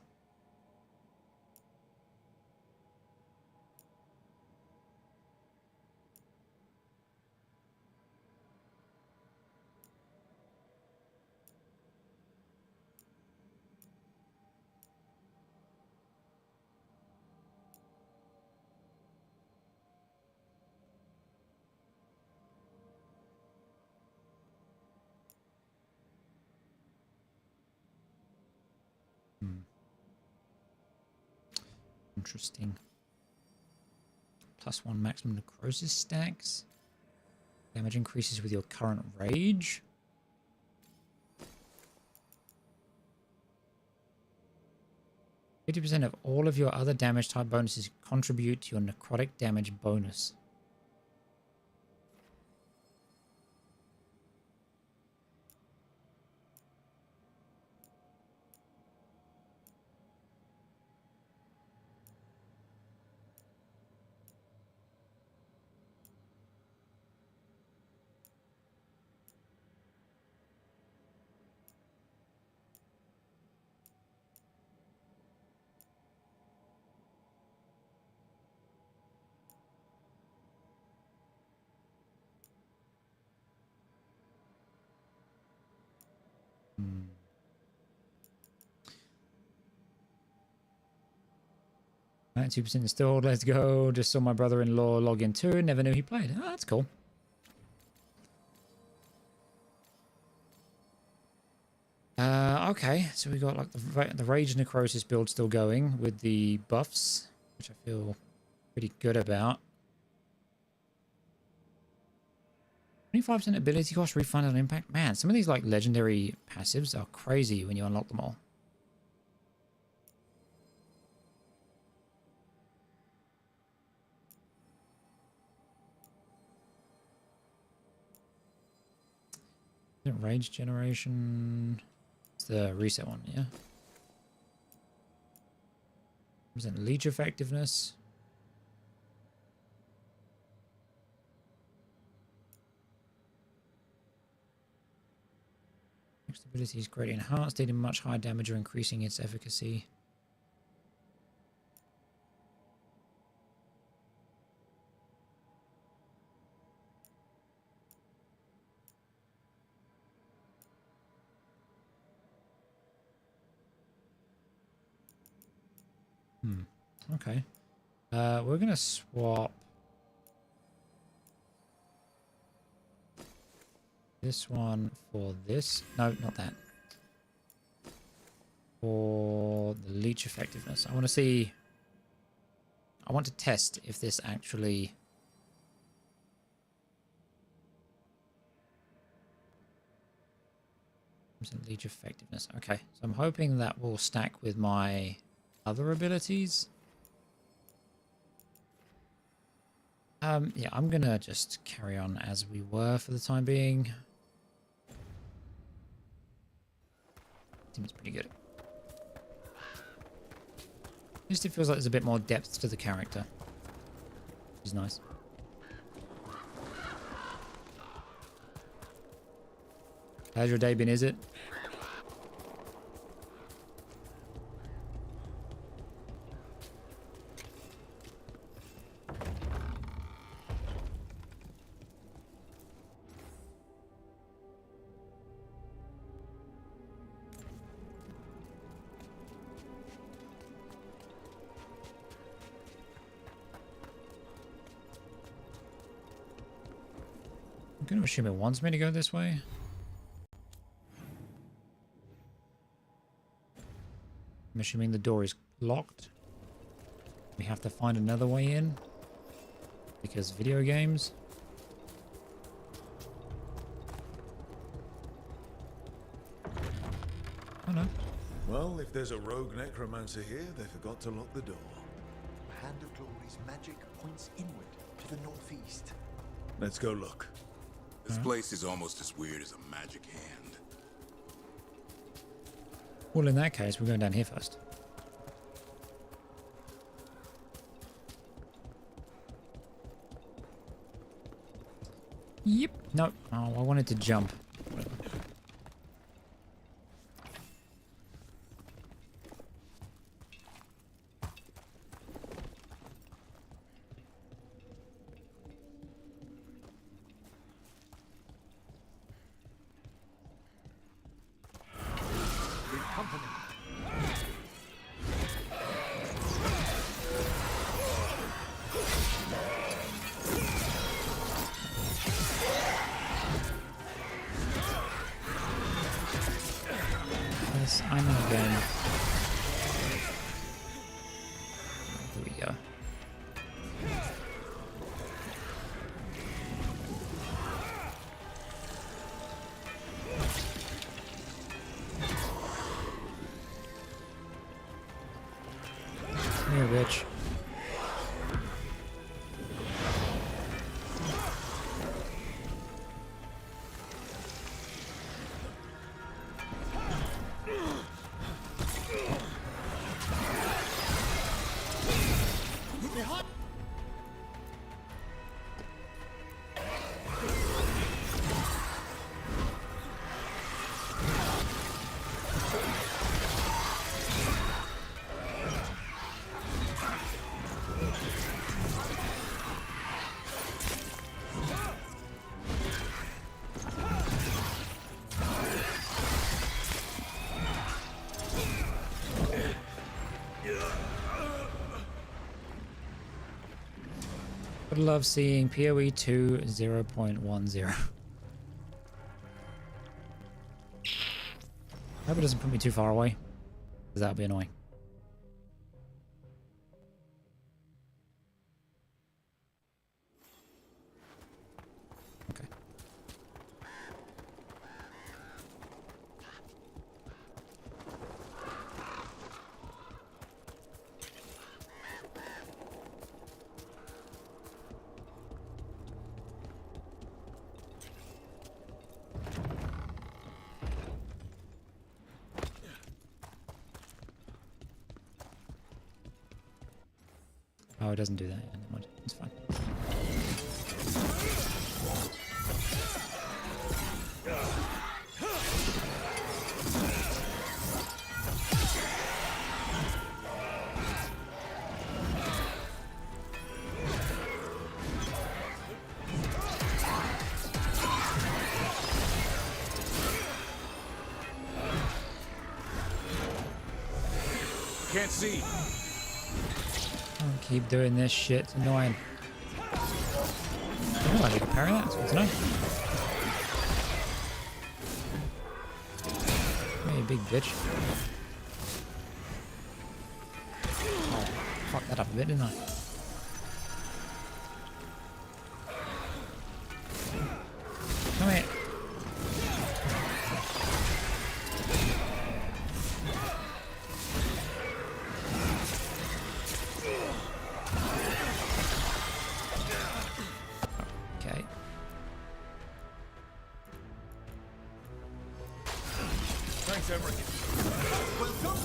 Interesting. +1 maximum necrosis stacks. Damage increases with your current rage. %50 of all of your other damage type bonuses contribute to your necrotic damage bonus. $92% installed. Let's go. Just saw my brother-in-law log in too. Never knew he played. Oh, that's cool. Okay, so we got like the Rage Necrosis build still going with the buffs, which I feel pretty good about. 25% ability cost refund on impact. Man, some of these like legendary passives are crazy when you unlock them all. Rage generation. It's the reset one, yeah. Percent leech effectiveness. Next ability is greatly enhanced, dealing much higher damage or increasing its efficacy. Okay. We're gonna swap this one for this. No, not that. For the leech effectiveness. I want to see. I want to test if this actually. Leech effectiveness. Okay, so I'm hoping that will stack with my other abilities. Yeah, I'm gonna just carry on as we were for the time being. Seems pretty good. At least it feels like there's a bit more depth to the character, which is nice. How's your day been, is it? I'm going to assume it wants me to go this way. I'm assuming the door is locked. We have to find another way in. Because video games. Oh no. Well, if there's a rogue necromancer here, they forgot to lock the door. The Hand of Glory's magic points inward to the northeast. Let's go look. This place is almost as weird as a magic hand. Well, in that case, we're going down here first. Yep. No. Oh, I wanted to jump. Yes, I know again. There we go. Come here, bitch. Would love seeing PoE 2 0.10. Hope it doesn't put me too far away, because that would be annoying. Okay. Oh, it doesn't do that. Yeah, never mind. It's fine. Can't see. I'll keep doing this shit. It's annoying. Oh, I did a parry that. That's good to know. Hey, big bitch. Oh, fucked that up a bit, didn't I? Come here. Okay. Thanks, Emery. Welcome.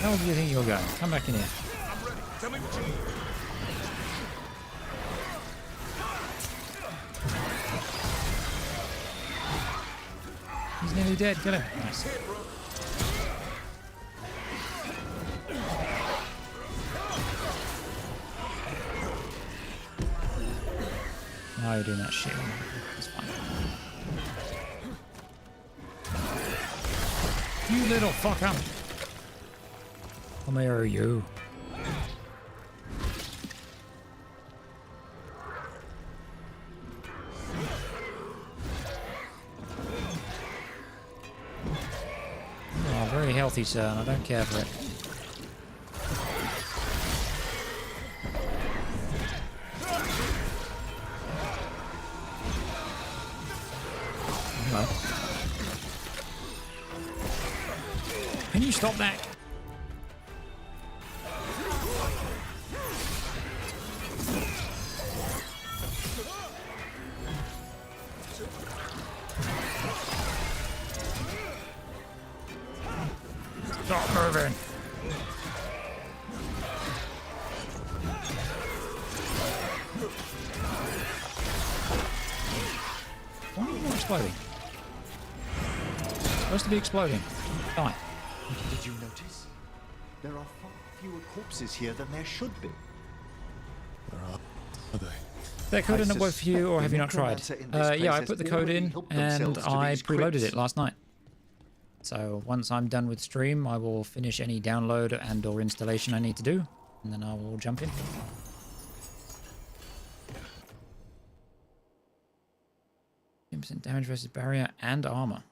How do you think you're going? Come back in here. I'm ready. Tell me what you need. He's nearly dead. Get him. Nice. Now you're doing that shit. It's fine. You little fucker. Come here, you. Oh, very healthy, sir, and I don't care for it. Hello. Can you stop that? Stop moving. Why are you not exploding? It's supposed to be exploding. Die. Did you notice? There are far fewer corpses here than there should be. Are they? That code didn't work for you, or have you not tried? necromancer in this Yeah, place I has put the code already in, helped and themselves to I these preloaded crypts. it last night. So once I'm done with stream, I will finish any download and or installation I need to do, and then I will jump in. % damage versus barrier and armor.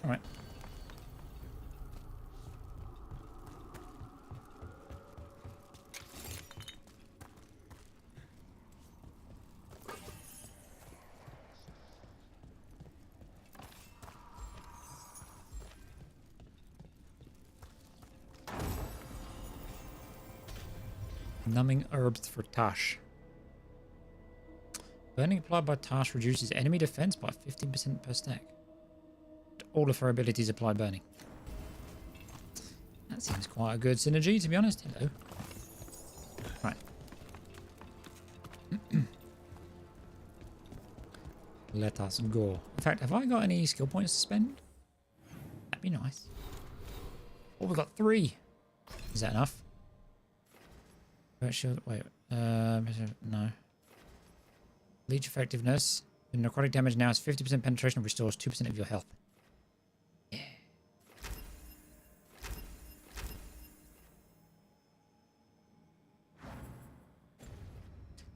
All right. Numbing herbs for Tash. Burning applied by Tash reduces enemy defense by 15% per stack. All of her abilities apply burning. That seems quite a good synergy, to be honest. Hello. Right. Let us go. In fact, have I got any skill points to spend? That'd be nice. Oh, we've got 3. Is that enough? Wait. No. Leech effectiveness. Necrotic damage now has 50% penetration and restores 2% of your health. Yeah.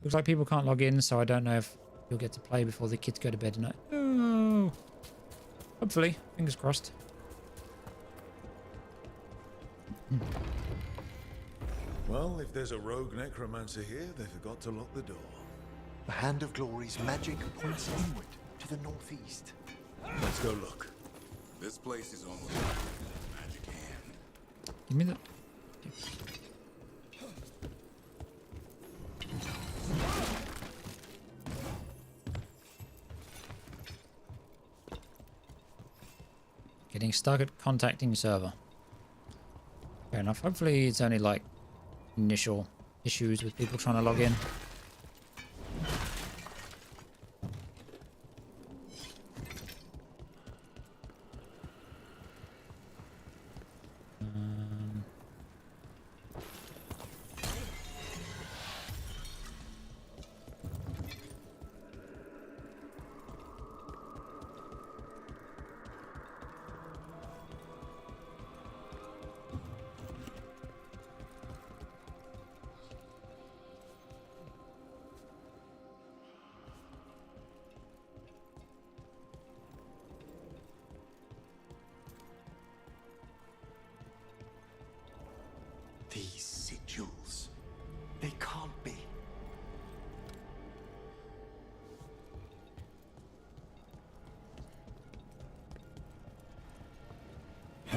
Looks like people can't log in, so I don't know if you'll get to play before the kids go to bed tonight. Oh. Hopefully. Fingers crossed. Well, if there's a rogue necromancer here, they forgot to lock the door. The Hand of Glory's magic points inward to the northeast. Let's go look. This place is almost like a magic hand. Give me the... Getting stuck at contacting server. Fair enough. Hopefully it's only like initial issues with people trying to log in. These sigils, they can't be.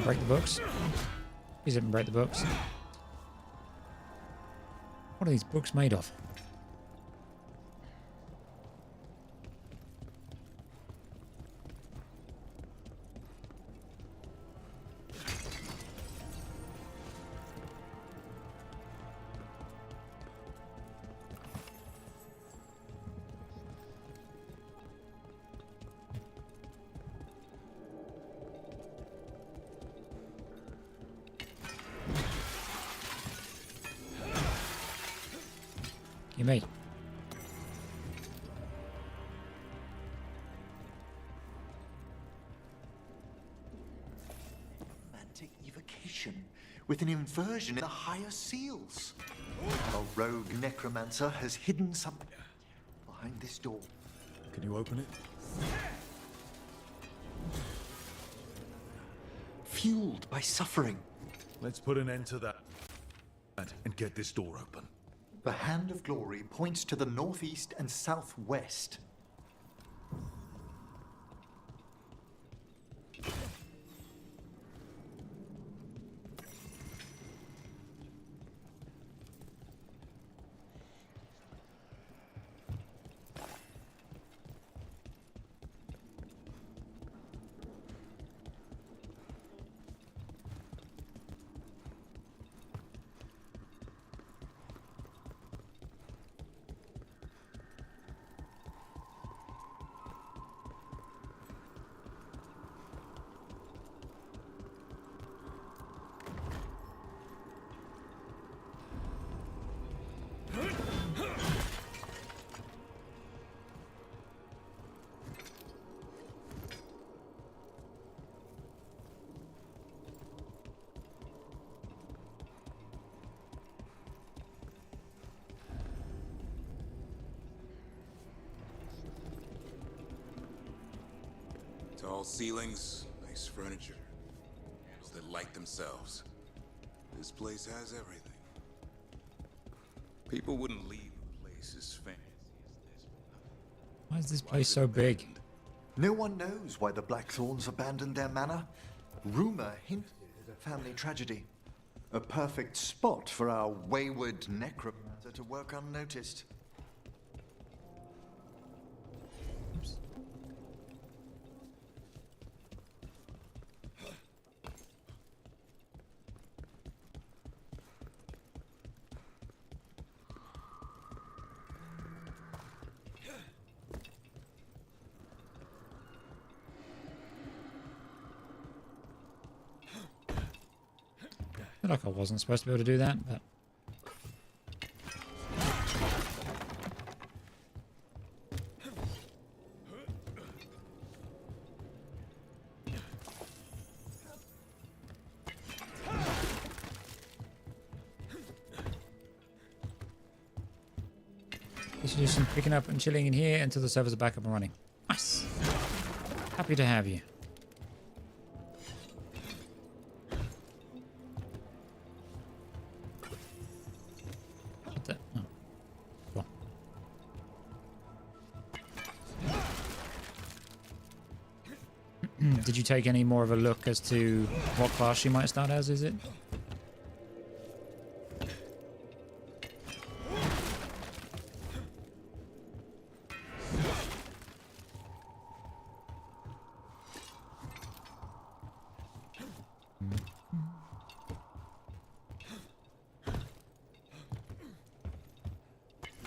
Break the books. Please don't break the books. What are these books made of? You may. Romantic evocation with an inversion in the higher seals. A rogue necromancer has hidden something behind this door. Can you open it? Fueled by suffering. Let's put an end to that and get this door open. The Hand of Glory points to the northeast and southwest. Tall ceilings, nice furniture, candles that light themselves. This place has everything. People wouldn't leave a place as fancy as this. Why is this place so big? No one knows why the Blackthorns abandoned their manor. Rumor hinted at a family tragedy. A perfect spot for our wayward necromancer to work unnoticed. Oops. feel like I wasn't supposed to be able to do that, but... Let's do some picking up and chilling in here until the servers are back up and running. Nice. Happy to have you. What the? Oh. Cool. Did you take any more of a look as to what class she might start as, is it?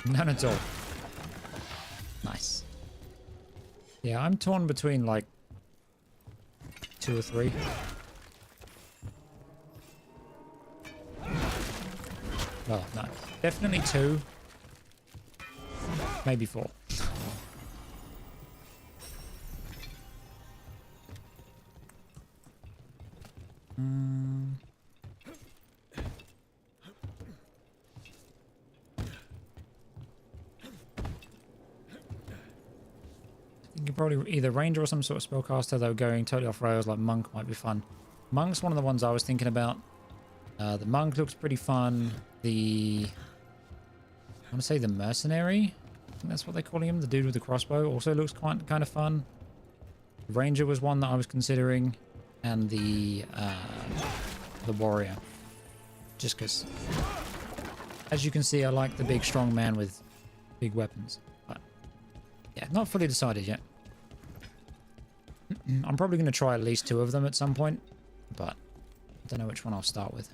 None at all. Nice. Yeah, I'm torn between like 2 or 3. Well, no. Definitely 2. Maybe 4. You probably either ranger or some sort of spellcaster, though going totally off rails like monk might be fun. Monk's one of the ones I was thinking about. The monk looks pretty fun. I want to say the mercenary. I think that's what they're calling him. The dude with the crossbow also looks kind of fun. Ranger was one that I was considering, and the warrior. Just because, as you can see, I like the big strong man with big weapons. But yeah, not fully decided yet. I'm probably going to try at least 2 of them at some point, but I don't know which one I'll start with.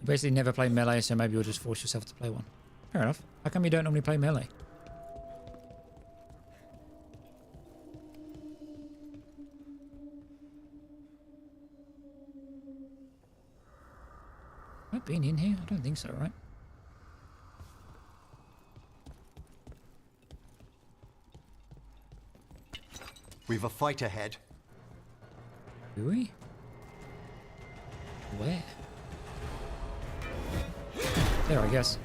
You basically never play melee, so maybe you'll just force yourself to play one. Fair enough. How come you don't normally play melee? Have I been in here? I don't think so, right? We've a fight ahead. Do we? Where? There, I guess.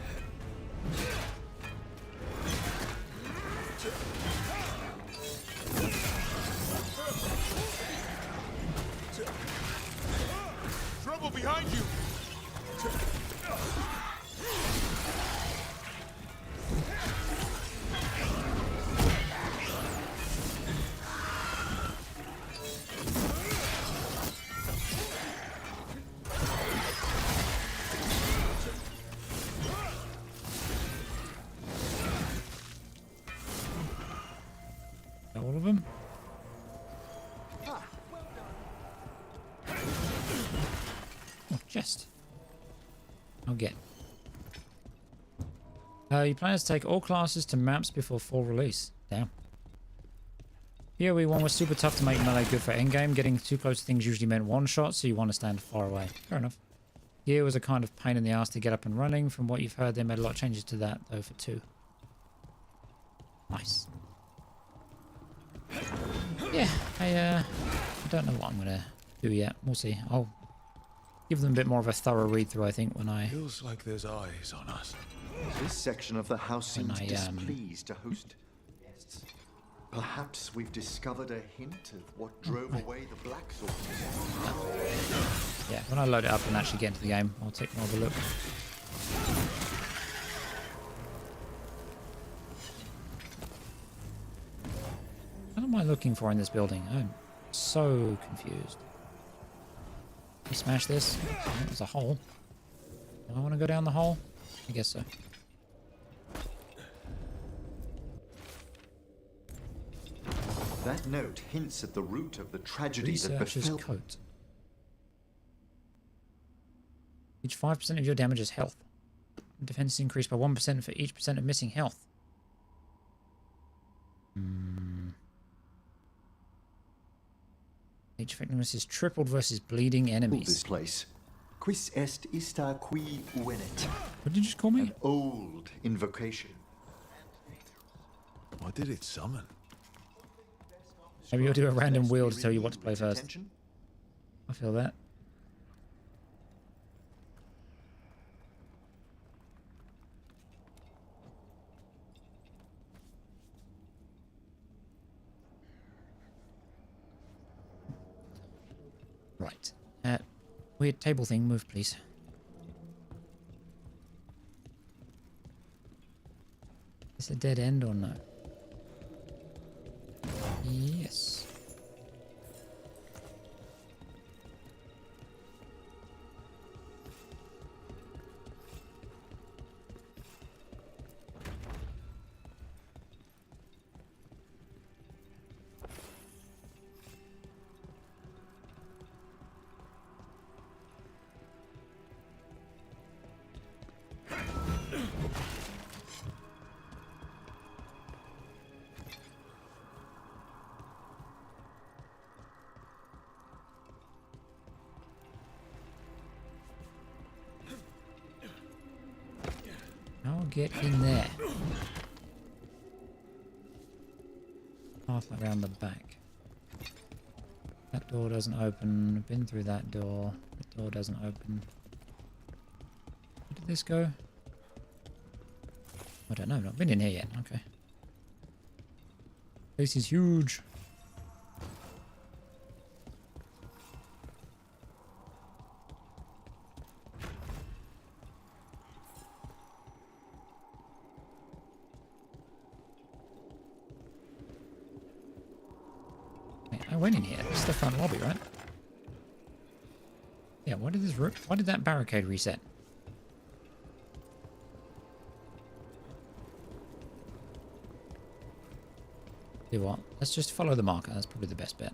Trouble behind you! All of them? Oh, chest. I'll get. You plan to take all classes to maps before full release. Damn. PoE1 was super tough to make melee good for endgame. Getting too close to things usually meant one shot, so you want to stand far away. Fair enough. Gear was a kind of pain in the ass to get up and running. From what you've heard, they made a lot of changes to that, though, for 2. Nice. Yeah, I don't know what I'm gonna do yet. We'll see. I'll give them a bit more of a thorough read through, I think, when I... Feels like there's eyes on us. This section of the house seems displeased to host guests. Perhaps we've discovered a hint of what drove away the Black Swords. Yeah, when I load it up and actually get into the game, I'll take more of a look. What am I looking for in this building? I'm so confused. Can you smash this? Oh, there's a hole. Do I want to go down the hole? I guess so. That note hints at the root of the tragedy that Researcher's befell. coat. Each 5% of your damage is health. Defense is increased by 1% for each % of missing health. effectiveness is tripled versus bleeding enemies. This place. Quis est ista qui venet? What did you just call me? An old invocation. What did it summon? Maybe you'll do a random wheel to tell you what to play first. I feel that. Right. Weird table thing, move please. Is it a dead end or no? Yes. I'll get in there. Half around the back. That door doesn't open. I've been through that door. The door doesn't open. Where did this go? I don't know. I've not been in here yet. Okay. Place is huge. I went in here. This is the front lobby, right? Yeah, why did that barricade reset? Do what? Let's just follow the marker. That's probably the best bet.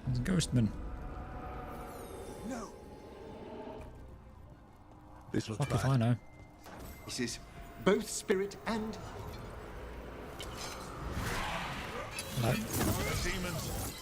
There's a ghostman. No. This looks Fuck bad. if I know. This is both spirit and... No. Demons.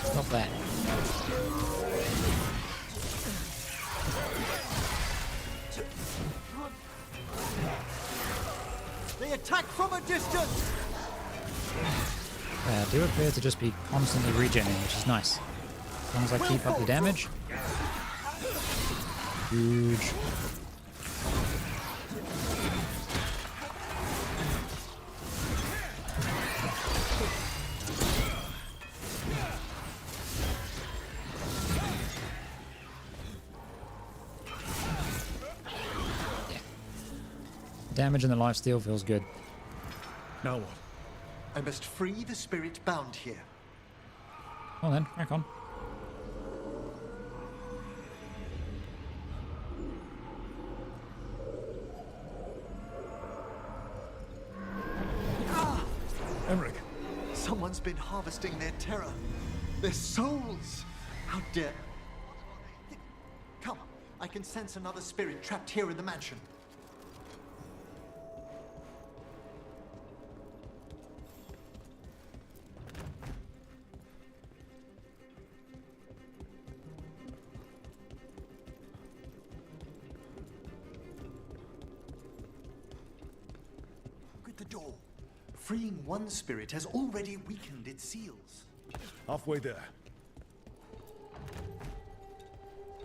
Stop that. They attack from a distance! They do appear to just be constantly regenerating, which is nice. As long as I keep up the damage. Huge. Damage and the lifesteal feels good. Now what? I must free the spirit bound here. Well then, crack on. Emmerich, someone's been harvesting their terror. Their souls! How dare... Come, I can sense another spirit trapped here in the mansion. Look at the door. Freeing one spirit has already weakened its seals. Halfway there.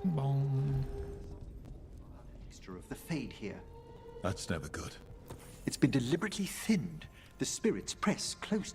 Bong. Mixture of the fade here. That's never good. It's been deliberately thinned The spirits press close.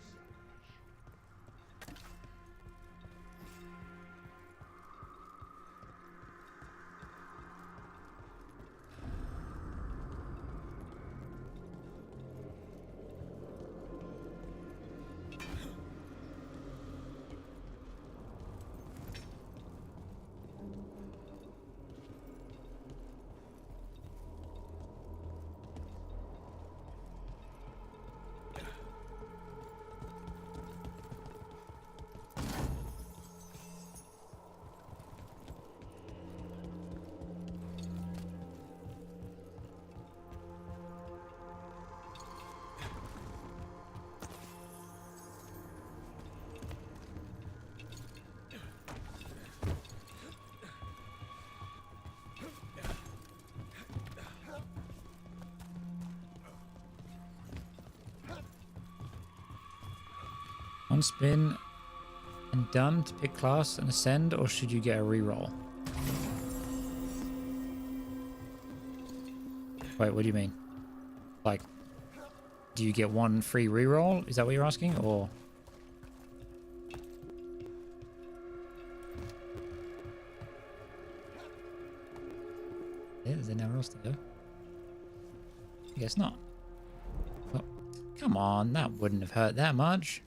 One spin and done to pick class and ascend, or should you get a reroll? Wait, what do you mean? Like, do you get one free reroll? Is that what you're asking, or? Yeah, is there nowhere else to go? I guess not. Well, come on, that wouldn't have hurt that much.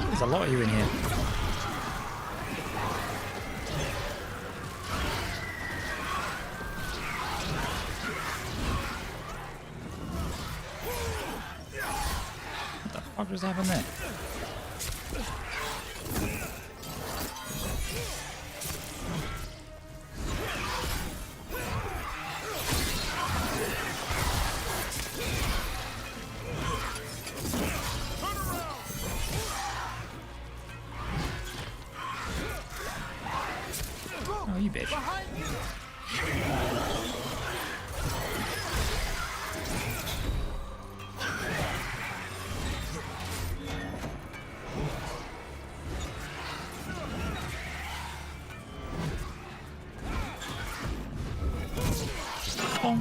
There's a lot of you in here. What the fuck just happened there? Oh, you bitch. Bonk.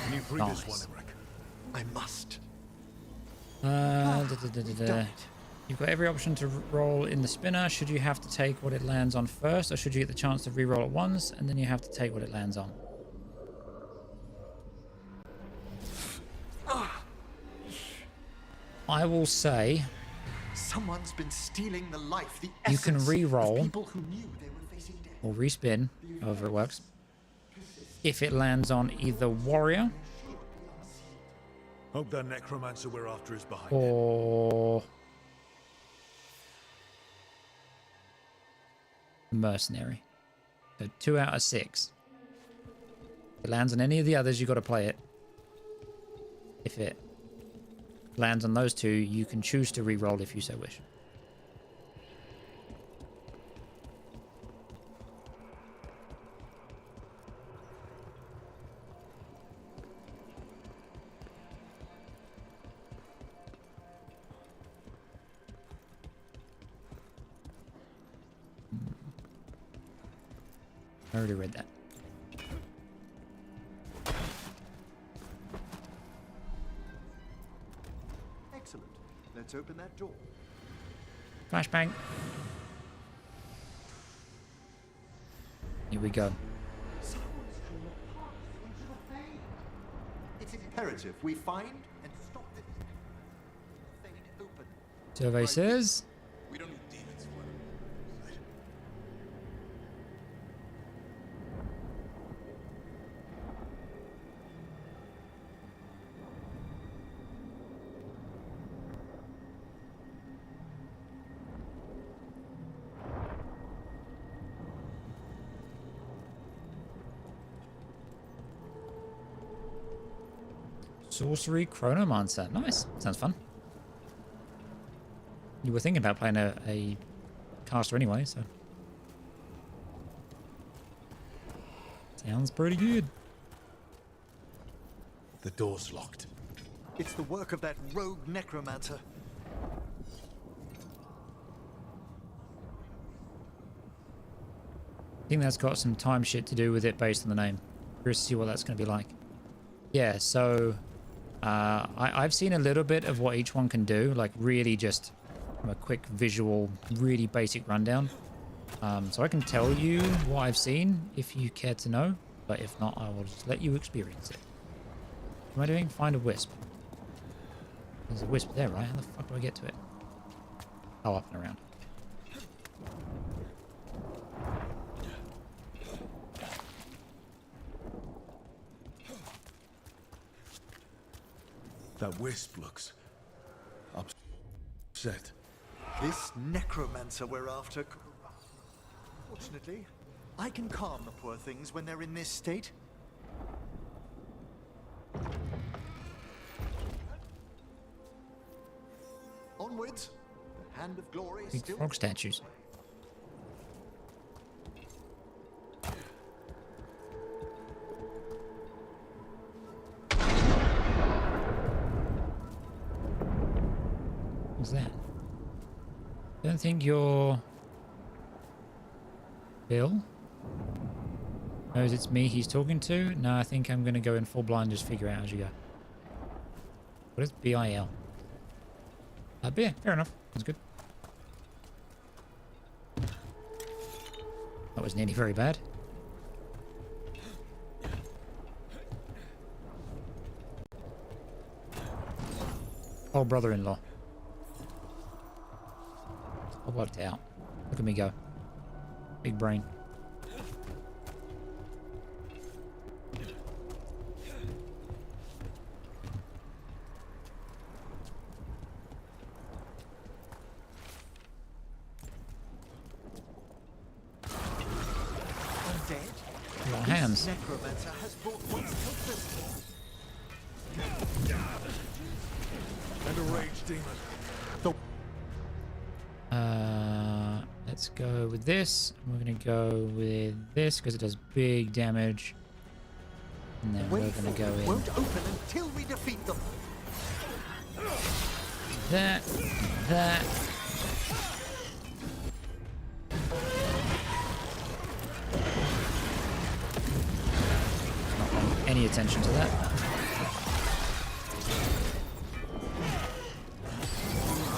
Can you free this one, Nice. Emmerich? I must. You've got every option to roll in the spinner. Should you have to take what it lands on first, or should you get the chance to re-roll it once and then you have to take what it lands on? I will say Someone's been stealing the life, the you can essence re-roll of people who knew they were facing death. or respin, however it works, if it lands on either warrior Hope that necromancer we're after is behind or mercenary. So 2 out of 6. If it lands on any of the others, you got to play it. If it lands on those 2, you can choose to re-roll if you so wish. I already read that. Excellent. Let's open that door. Flashbang. Here we go. It's imperative we find and stop this. Fade open. Survey says We don't need demons for it. Sorcery Chronomancer. Nice. Sounds fun. You were thinking about playing a caster anyway, so. Sounds pretty good. The door's locked. It's the work of that rogue necromancer. I think that's got some time shit to do with it based on the name. Curious to see what that's going to be like. Yeah, so I've seen a little bit of what each one can do, like really just from a quick visual, really basic rundown. So I can tell you what I've seen if you care to know, but if not, I will just let you experience it. What am I doing? Find a wisp. There's a wisp there, right? How the fuck do I get to it? Oh, up and around. That wisp looks upset. This necromancer we're after. Fortunately, I can calm the poor things when they're in this state. Onwards. The hand of glory Big still. frog statues. What's that? Don't think you're Bill knows it's me he's talking to. No, I think I'm gonna go in full blind, just figure it out as you go. What is BIL? But yeah, fair enough. That's good. That was nearly very bad. Oh, brother-in-law. I worked out. Look at me go. Big brain. Your hands. Necromancer has brought what's helpless. And a rage demon. Let's go with this. We're gonna go with this because it does big damage. And then we're gonna go in. Won't open until we defeat them. That. Not paying any attention to that.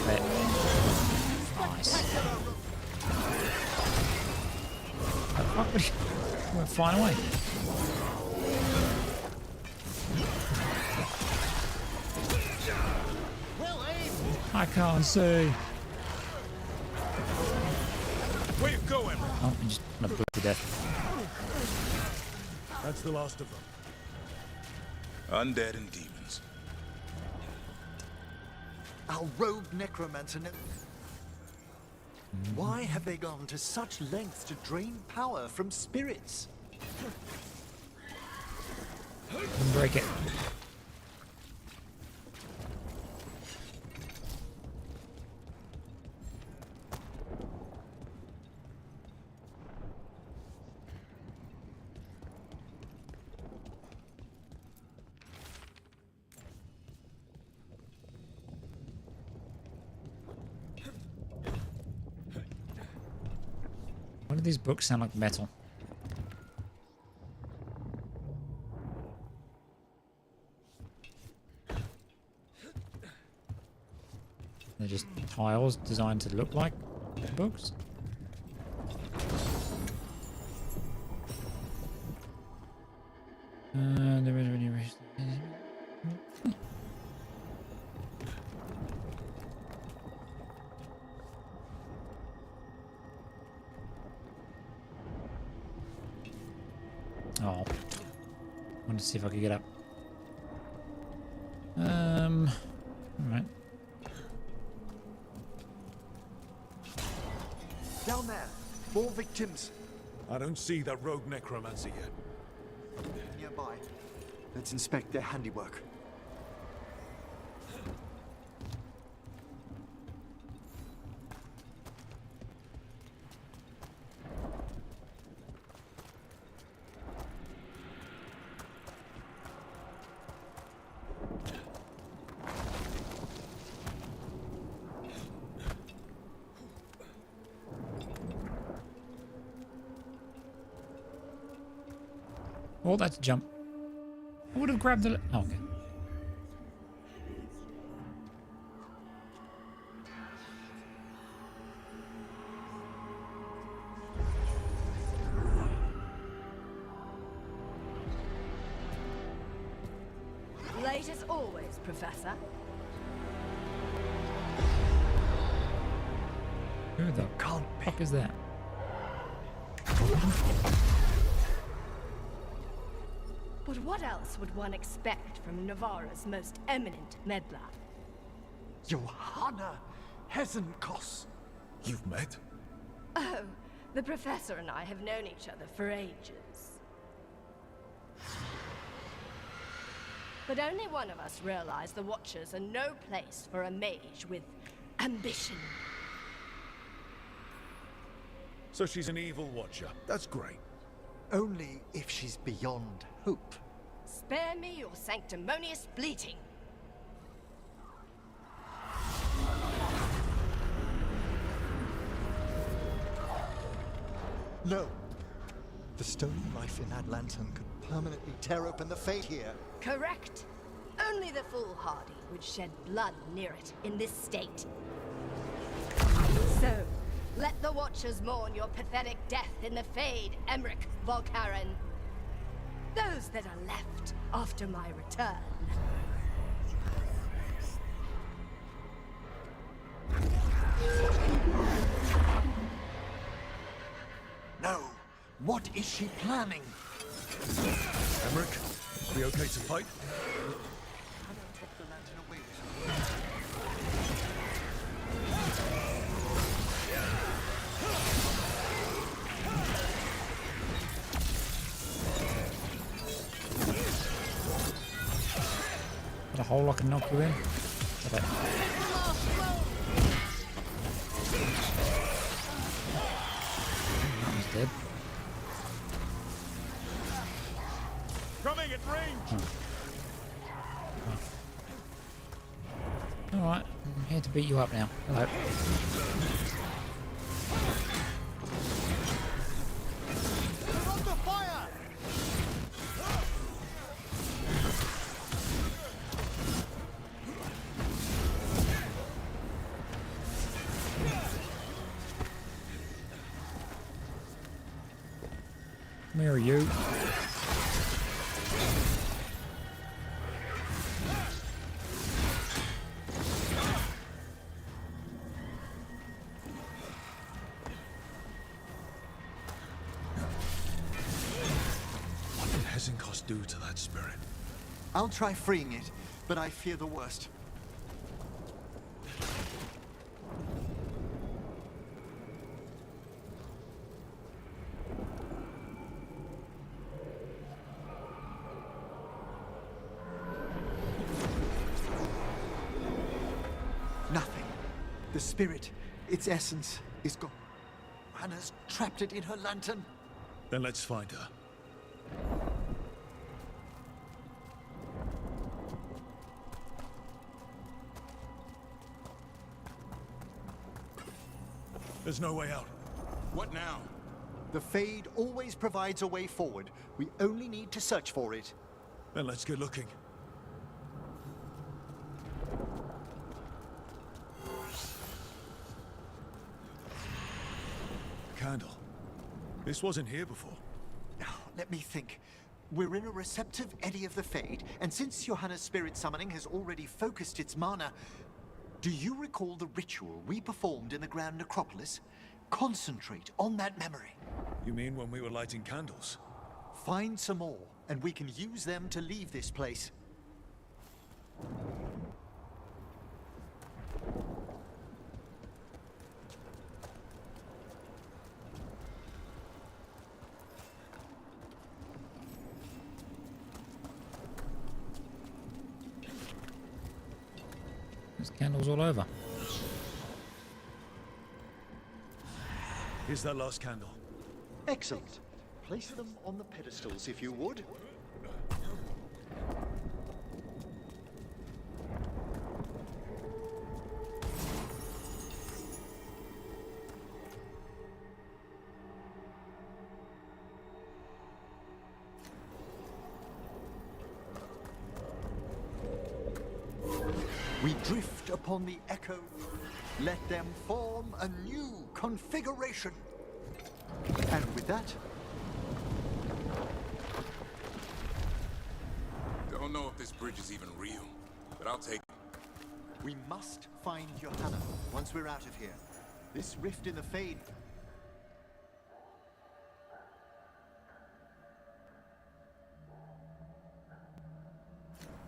But nice. What would you went flying away? I can't see. Where you going? Oh, I'm just gonna bleed to death. That's the last of them. Undead and demons. Our rogue necromancer. Why have they gone to such lengths to drain power from spirits? Break it. Why do these books sound like metal? They're just tiles designed to look like books. Oh, wanted to see if I could get up. All right. Down there, more victims. I don't see that rogue necromancer yet. Nearby. Let's inspect their handiwork. Oh, that's a jump. I would have grabbed the... Oh, okay. Late as always, Professor. Who the fuck is that? But what else would one expect from Navarra's most eminent meddler? Johanna Hesenkos. You've met? Oh, the Professor and I have known each other for ages. But only one of us realized the Watchers are no place for a mage with ambition. So she's an evil watcher. That's great. Only if she's beyond hope. Spare me your sanctimonious bleating. No. The stony life in that lantern could permanently tear open the fate here. Correct. Only the foolhardy would shed blood near it in this state. So, let the Watchers mourn your pathetic death in the Fade, Emmerich Volkaren. Those that are left after my return. No. What is she planning? Emmerich, we okay to fight? Take the lantern away. Got a hole I can knock you in. Okay. That was dead. Coming at range! Alright, I'm here to beat you up now. Hello. Under fire! Come here, you. What did Hesenkos do to that spirit? I'll try freeing it, but I fear the worst. Nothing. The spirit, its essence, is gone. Hannah's trapped it in her lantern. Then let's find her. There's no way out. What now? The Fade always provides a way forward. We only need to search for it. Then let's get looking. Candle. This wasn't here before. Now, let me think. We're in a receptive eddy of the Fade, and since Johanna's spirit summoning has already focused its mana, do you recall the ritual we performed in the Grand Necropolis? Concentrate on that memory. You mean when we were lighting candles? Find some more, and we can use them to leave this place. There's candles all over. Here's that last candle. Excellent. Place them on the pedestals, if you would. We drift upon the echoes. Let them form a new configuration. And with that, Don't know if this bridge is even real, but I'll take it. we must find Johanna once we're out of here. This rift in the Fade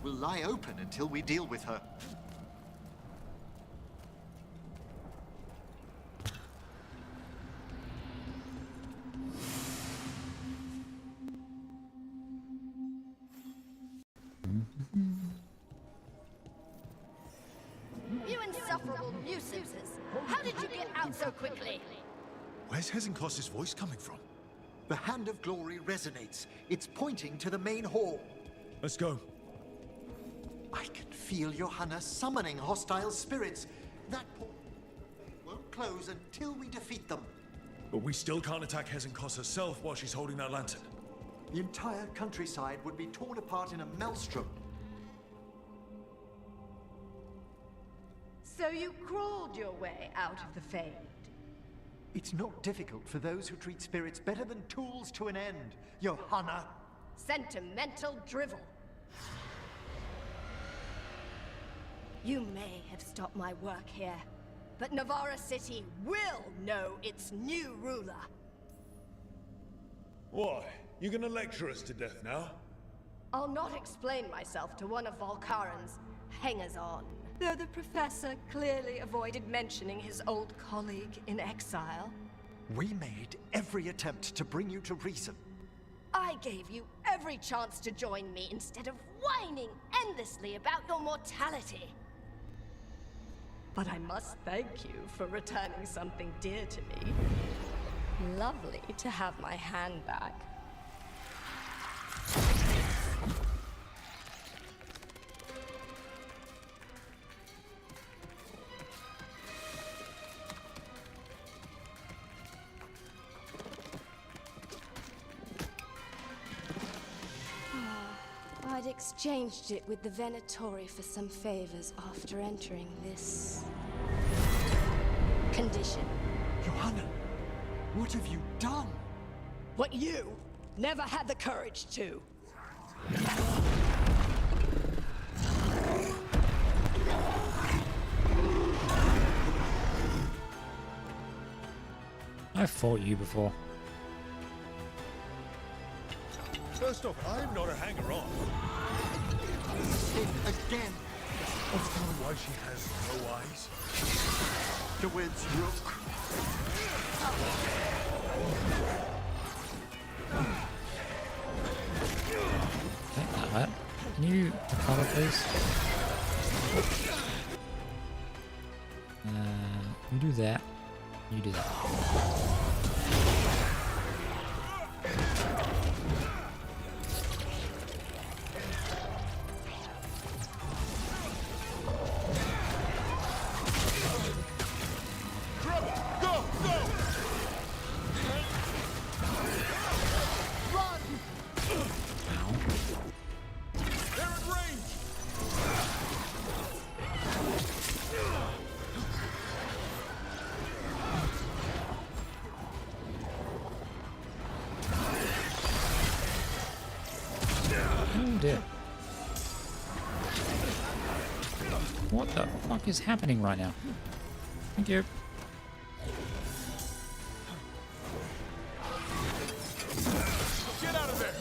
will lie open until we deal with her. You insufferable nuisances! How did you get out so quickly? Where's Hezenkos's voice coming from? The Hand of Glory resonates. It's pointing to the main hall. Let's go. I can feel Johanna summoning hostile spirits. That portal won't close until we defeat them. But we still can't attack Hezenkos herself while she's holding that lantern. The entire countryside would be torn apart in a maelstrom. So you crawled your way out of the Fade? It's not difficult for those who treat spirits better than tools to an end, Johanna. Sentimental drivel. You may have stopped my work here, but Navarra City will know its new ruler. Why? You gonna lecture us to death now? I'll not explain myself to one of Volkaren's hangers-on. Though the professor clearly avoided mentioning his old colleague in exile. We made every attempt to bring you to reason. I gave you every chance to join me instead of whining endlessly about your mortality. But I must thank you for returning something dear to me. Lovely to have my hand back. I'd exchanged it with the Venatori for some favors after entering this condition. Johanna, what have you done? What you never had the courage to. I've fought you before. First off, I'm not a hanger-on. Again. What's why she has no eyes? Towards Rook. That. Can you recover, please? You do that. You do that. What the fuck is happening right now? Thank you. Get out of there!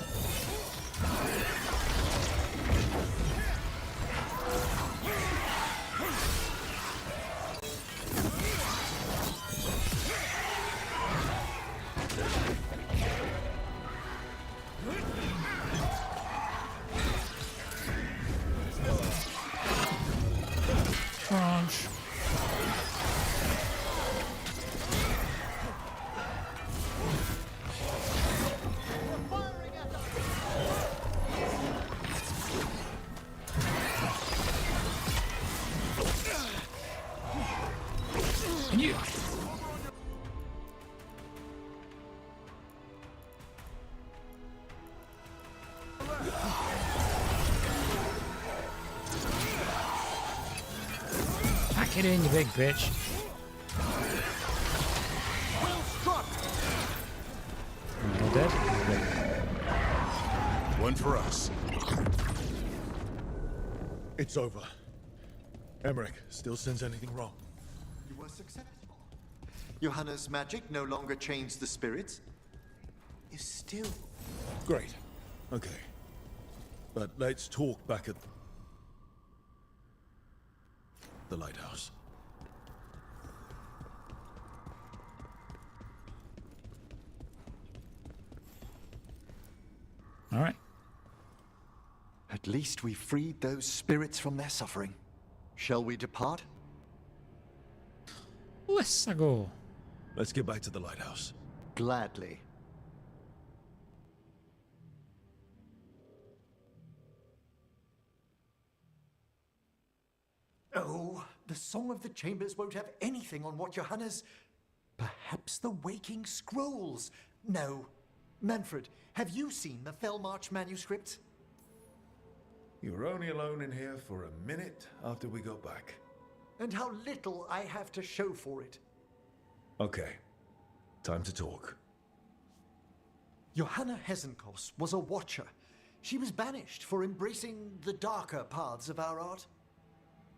Crunch. Can you? Get in, you big bitch. Well struck. All dead? Good. One for us. It's over. Emmerich still sense anything wrong? You were successful. Johanna's magic no longer changed the spirits. You still... Great. Okay. But let's talk back at the lighthouse. All right. At least we freed those spirits from their suffering. Shall we depart? Let's go. Let's get back to the lighthouse. Gladly. Oh, the Song of the Chambers won't have anything on what Johanna's... Perhaps the Waking Scrolls? No. Manfred, have you seen the Fellmarch manuscript? You were only alone in here for a minute after we got back. And how little I have to show for it. Okay. Time to talk. Johanna Hesenkos was a watcher. She was banished for embracing the darker paths of our art.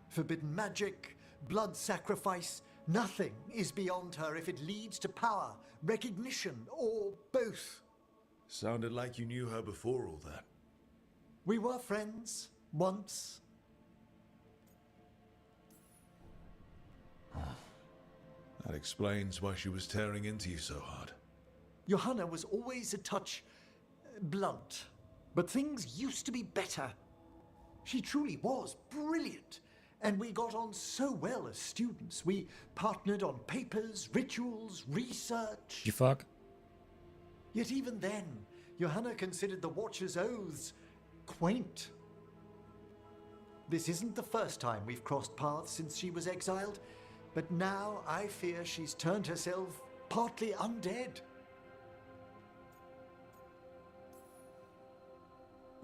Forbidden magic, blood sacrifice, nothing is beyond her if it leads to power, recognition, or both. Sounded like you knew her before all that. We were friends, once. That explains why she was tearing into you so hard. Johanna was always a touch blunt, but things used to be better. She truly was brilliant, and we got on so well as students. We partnered on papers, rituals, research. You fuck? Yet even then, Johanna considered the Watcher's oaths quaint. This isn't the first time we've crossed paths since she was exiled, but now I fear she's turned herself partly undead.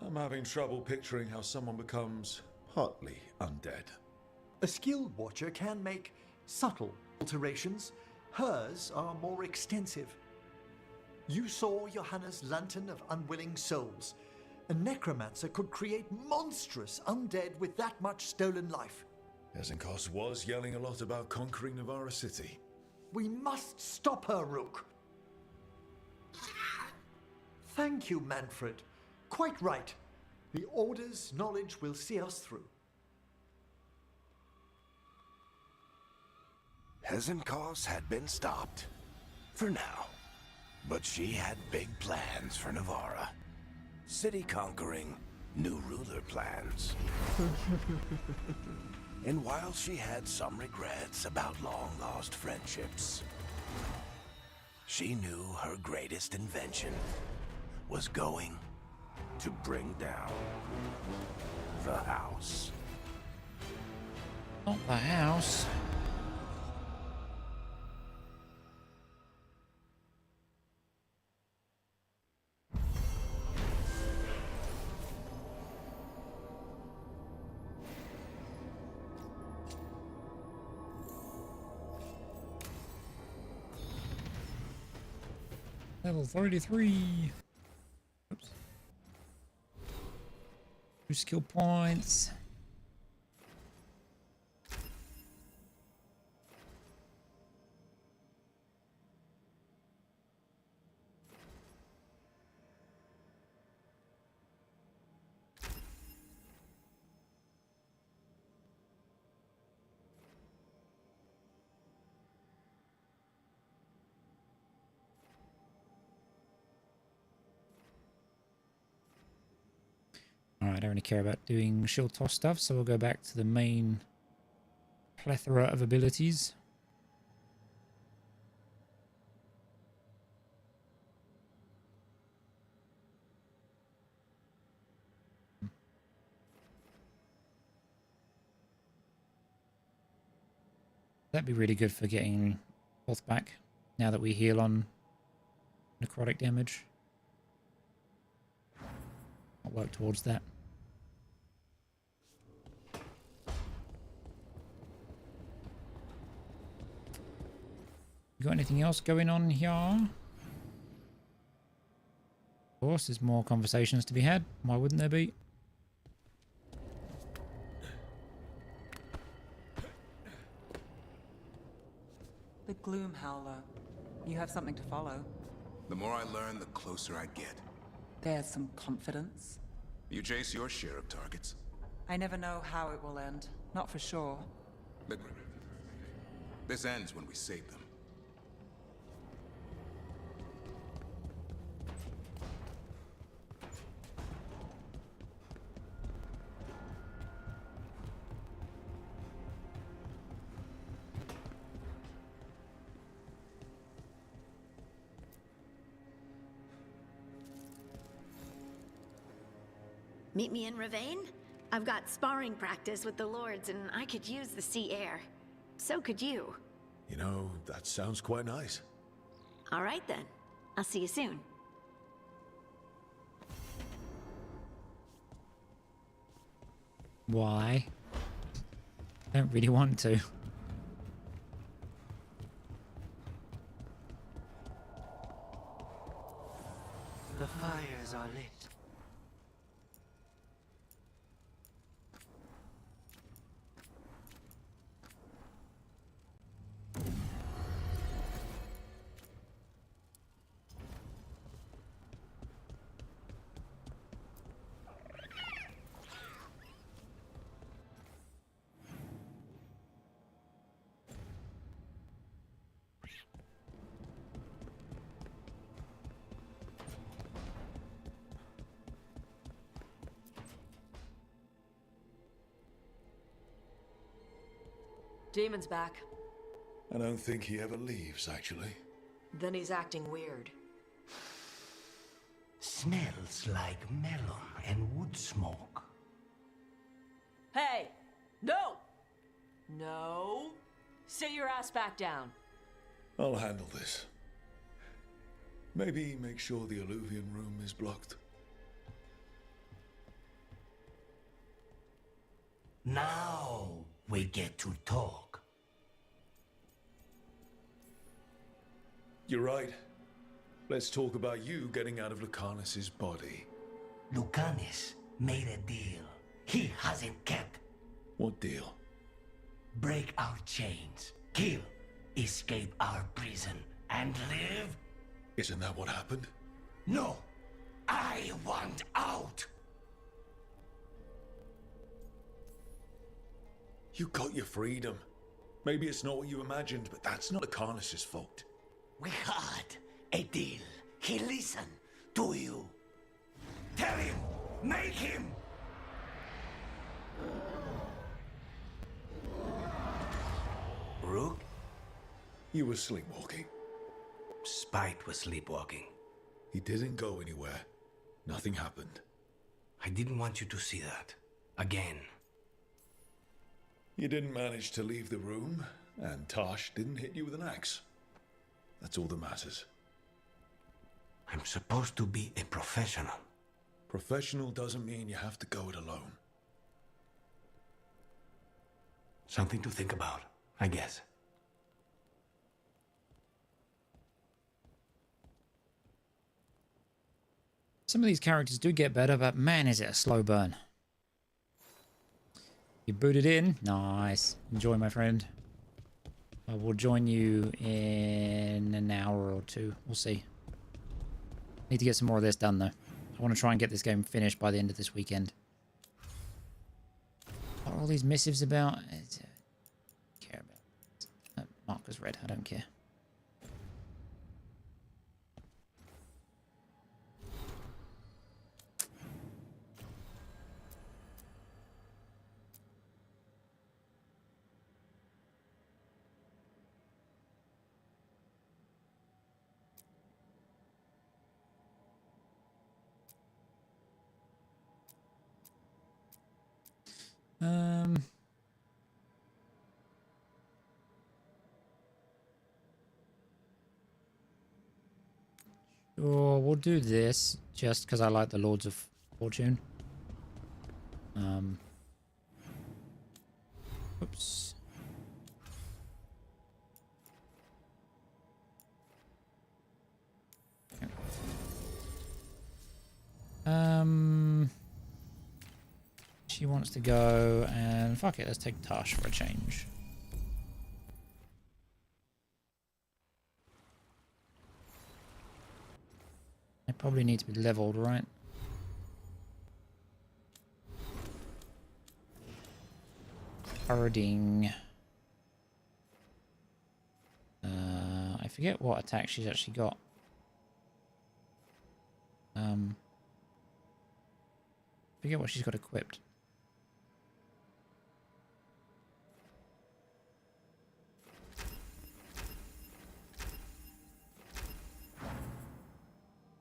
I'm having trouble picturing how someone becomes partly undead. A skilled Watcher can make subtle alterations. Hers are more extensive. You saw Johanna's Lantern of Unwilling Souls. A necromancer could create monstrous undead with that much stolen life. Hesenkos was yelling a lot about conquering Navarra City. We must stop her, Rook. Thank you, Manfred. Quite right. The Order's knowledge will see us through. Hesenkos had been stopped. For now. But she had big plans for Navarra. City conquering, new ruler plans. And while she had some regrets about long-lost friendships, she knew her greatest invention was going to bring down the house. Not the house. Level 33. Oops. 2 skill points. Alright, I don't really care about doing shield toss stuff, so we'll go back to the main plethora of abilities. That'd be really good for getting health back now that we heal on necrotic damage. I'll work towards that. got anything else going on here? Of course, there's more conversations to be had. Why wouldn't there be? The Gloom Howler. You have something to follow. The more I learn, the closer I get. There's some confidence. You chase your share of targets. I never know how it will end. Not for sure. This ends when we save them. Meet me in Ravane? I've got sparring practice with the Lords, and I could use the sea air. So could you. You know, that sounds quite nice. All right, then. I'll see you soon. Why? Don't really want to. The fires are lit. Demon's back. I don't think he ever leaves, actually. Then he's acting weird. Smells like melon and wood smoke. Hey! No! No! Sit your ass back down. I'll handle this. Maybe make sure the alluvian room is blocked. Now we get to talk. You're right. Let's talk about you getting out of Lucanus's body. Lucanus made a deal he hasn't kept. What deal? Break our chains, kill, escape our prison, and live? Isn't that what happened? No! I want out! You got your freedom. Maybe it's not what you imagined, but that's not Lucanus's fault. We had a deal. He listened to you. Tell him! Make him! Rook? You were sleepwalking. Spite was sleepwalking. He didn't go anywhere. Nothing happened. I didn't want you to see that. Again. You didn't manage to leave the room, and Tosh didn't hit you with an axe. That's all that matters. I'm supposed to be a professional. Professional doesn't mean you have to go it alone. Something to think about, I guess. Some of these characters do get better, but man, is it a slow burn. You booted in? Nice. Enjoy, my friend. I will join you in an hour or two. We'll see. Need to get some more of this done, though. I want to try and get this game finished by the end of this weekend. What are all these missives about? I don't care about that marker's red. I don't care. Sure, we'll do this just because I like the Lords of Fortune. Oops. She wants to go, and fuck it, let's take Tash for a change. They probably need to be leveled, right? Herding. I forget what attack she's actually got. Forget what she's got equipped.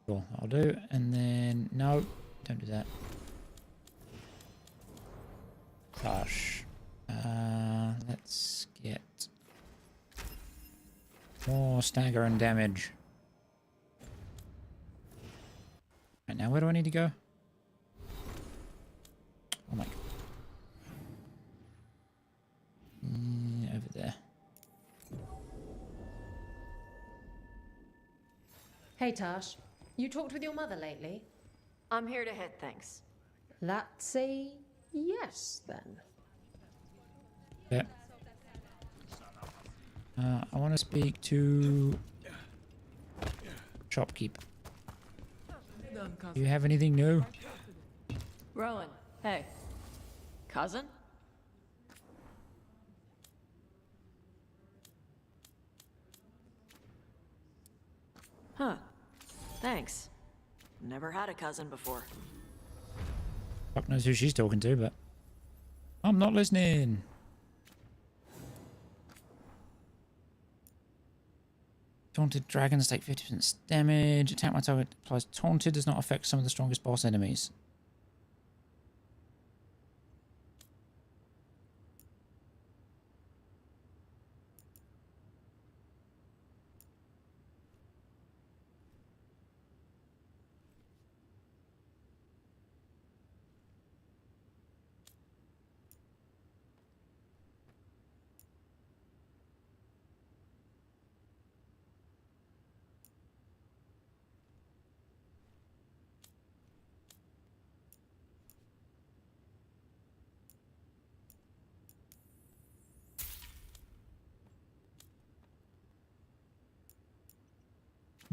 Cool, I'll do. And then, no, don't do that. Gosh. Let's get more stagger and damage. Right, now where do I need to go? Oh my god. Over there. Hey Tash, you talked with your mother lately? I'm here to hit things. That's a yes, then. Yeah. I want to speak to Shopkeep. Do you have anything new? Rowan, hey. Cousin? Huh. Thanks. Never had a cousin before. Fuck knows who she's talking to, but I'm not listening. Taunted dragons take 50% damage. Attack my target applies taunted, does not affect some of the strongest boss enemies.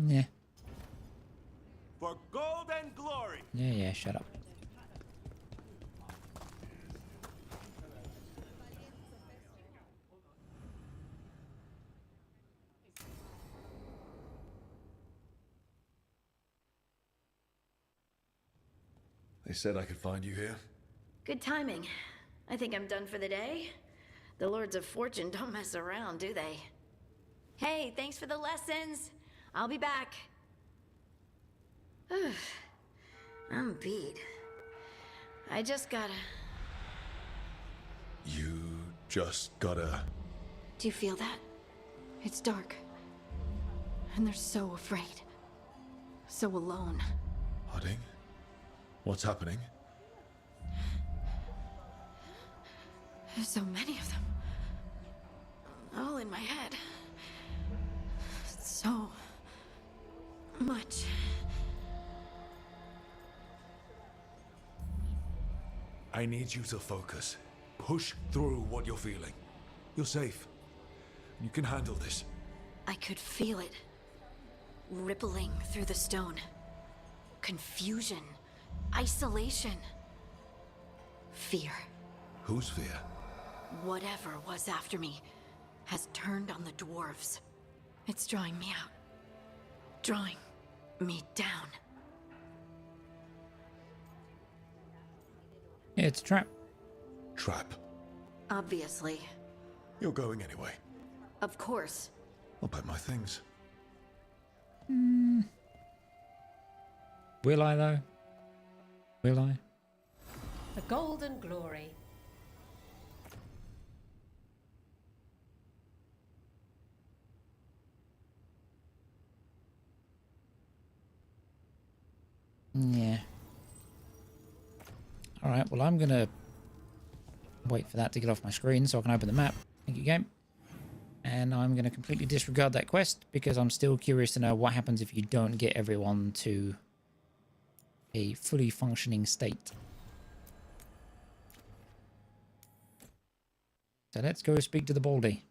Yeah. For gold and glory. Yeah, shut up. They said I could find you here. Good timing. I think I'm done for the day. The Lords of Fortune don't mess around, do they? Hey, thanks for the lessons. I'll be back. I'm beat. I just gotta... You just gotta... Do you feel that? It's dark. And they're so afraid. So alone. Harding? What's happening? There's so many of them. All in my head. So much. I need you to focus. Push through what you're feeling. You're safe. You can handle this. I could feel it. Rippling through the stone. Confusion. Isolation. Fear. Whose fear? Whatever was after me has turned on the dwarves. It's drawing me out. Drawing me down. Yeah, it's a trap. Trap. Obviously. You're going anyway. Of course. I'll pack my things. Will I, though? Will I? The golden glory. Yeah. Alright, well I'm gonna wait for that to get off my screen so I can open the map. Thank you, game. And I'm gonna completely disregard that quest because I'm still curious to know what happens if you don't get everyone to a fully functioning state. So let's go speak to the Baldy.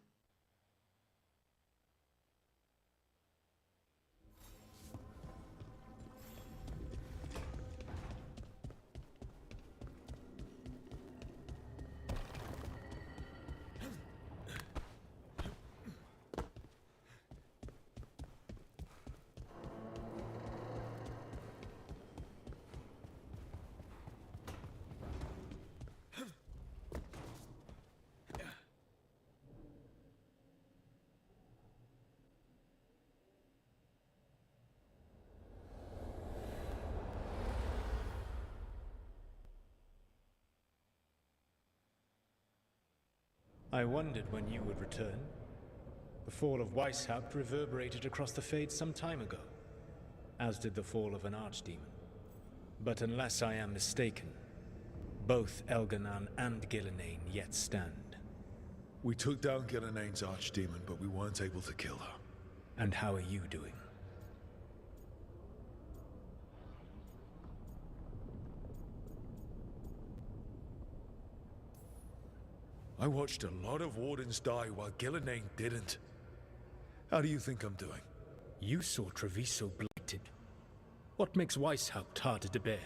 I wondered when you would return. The fall of Weishaupt reverberated across the Fades some time ago, as did the fall of an archdemon. But unless I am mistaken, both Elganan and Gillenane yet stand. We took down Gillenane's archdemon, but we weren't able to kill her. And how are you doing? I watched a lot of Wardens die while Gillenane didn't. How do you think I'm doing? You saw Treviso blighted. What makes Weishaupt harder to bear?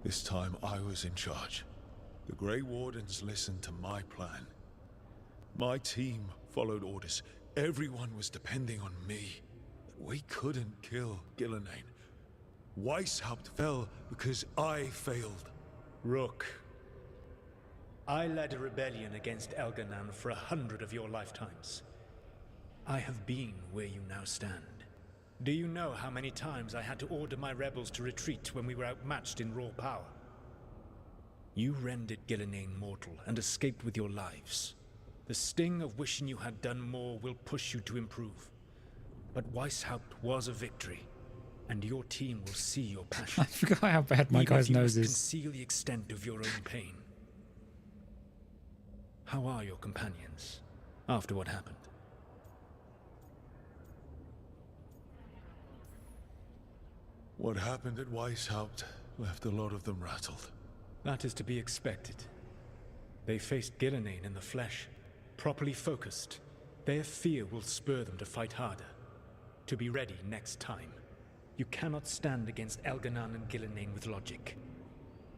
This time I was in charge. The Grey Wardens listened to my plan. My team followed orders. Everyone was depending on me. But we couldn't kill Gillenane. Weishaupt fell because I failed. Rook, I led a rebellion against Elganan for 100 of your lifetimes. I have been where you now stand. Do you know how many times I had to order my rebels to retreat when we were outmatched in raw power? You rendered Gillenane mortal and escaped with your lives. The sting of wishing you had done more will push you to improve. But Weishaupt was a victory. And your team will see your passion. I forgot how bad my guy's nose is. Conceal the extent of your own pain. How are your companions after what happened? What happened at Weishaupt left a lot of them rattled. That is to be expected. They faced Gillenane in the flesh, properly focused. Their fear will spur them to fight harder, to be ready next time. You cannot stand against Elganan and Gillenane with logic.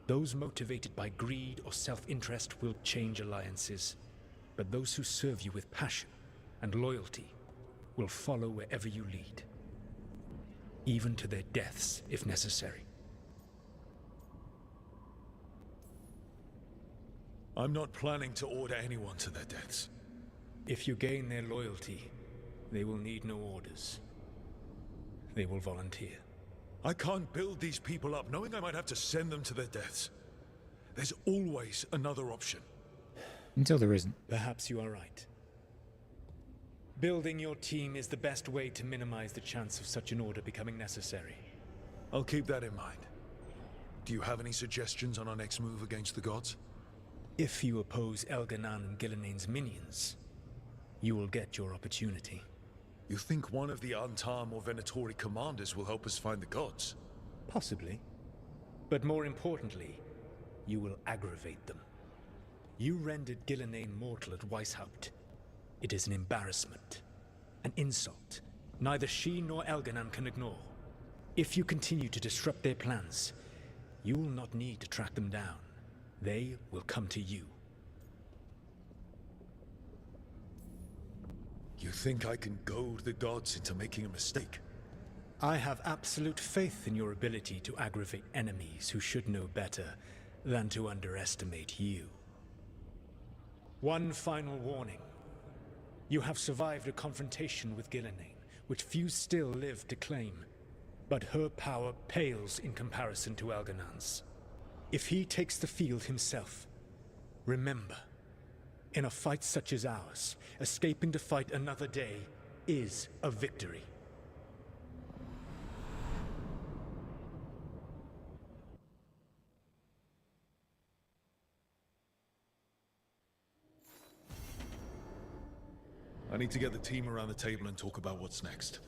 Those motivated by greed or self-interest will change alliances, but those who serve you with passion and loyalty will follow wherever you lead, even to their deaths if necessary. I'm not planning to order anyone to their deaths. If you gain their loyalty, they will need no orders. They will volunteer. I can't build these people up knowing I might have to send them to their deaths. There's always another option. Until there isn't. Perhaps you are right. Building your team is the best way to minimize the chance of such an order becoming necessary. I'll keep that in mind. Do you have any suggestions on our next move against the gods? If you oppose Elganan and Gillenane's minions, you will get your opportunity. You think one of the Antam or Venatori commanders will help us find the gods? Possibly. But more importantly, you will aggravate them. You rendered Gillenane mortal at Weishaupt. It is an embarrassment, an insult, neither she nor Elganan can ignore. If you continue to disrupt their plans, you will not need to track them down. They will come to you. You think I can goad the gods into making a mistake? I have absolute faith in your ability to aggravate enemies who should know better than to underestimate you. One final warning. You have survived a confrontation with Gillenane, which few still live to claim. But her power pales in comparison to Elganan's. If he takes the field himself, remember, in a fight such as ours, escaping to fight another day is a victory. I need to get the team around the table and talk about what's next.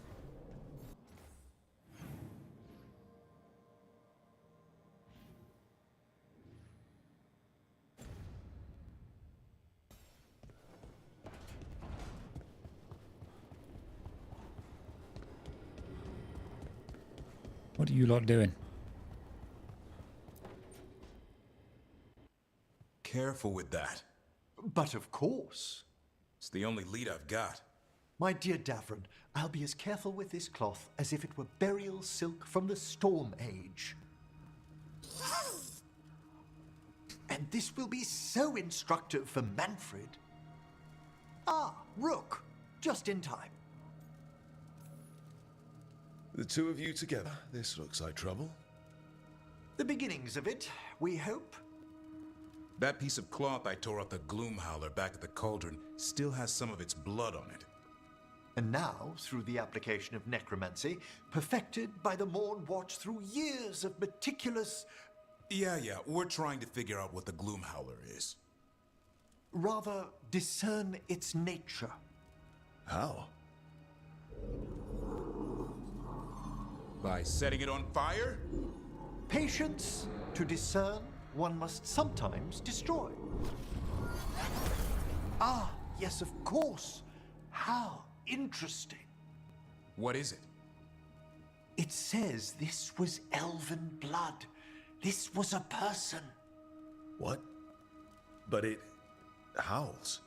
What are you lot doing? Careful with that. But of course. It's the only lead I've got. My dear Davron, I'll be as careful with this cloth as if it were burial silk from the Storm Age. And this will be so instructive for Manfred. Ah, Rook, just in time. The two of you together. This looks like trouble. The beginnings of it, we hope. That piece of cloth I tore off the Gloomhowler back at the cauldron still has some of its blood on it. And now, through the application of necromancy, perfected by the Morn Watch through years of meticulous... Yeah, we're trying to figure out what the Gloomhowler is. Rather, discern its nature. How? By setting it on fire? Patience. To discern, one must sometimes destroy. Ah, yes, of course. How interesting. What is it? It says this was elven blood. This was a person. What? But it howls.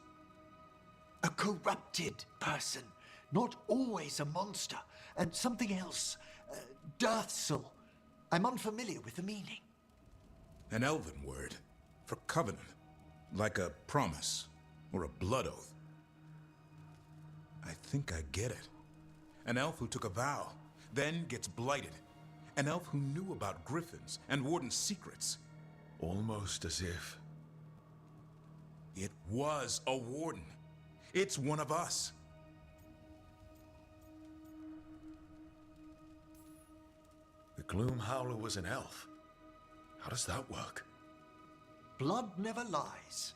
A corrupted person. Not always a monster. And something else. Deathsel. I'm unfamiliar with the meaning. An elven word for covenant. Like a promise or a blood oath. I think I get it. An elf who took a vow, then gets blighted. An elf who knew about griffins and warden's secrets. Almost as if... It was a warden. It's one of us. The Gloomhowler was an elf. How does that work? Blood never lies.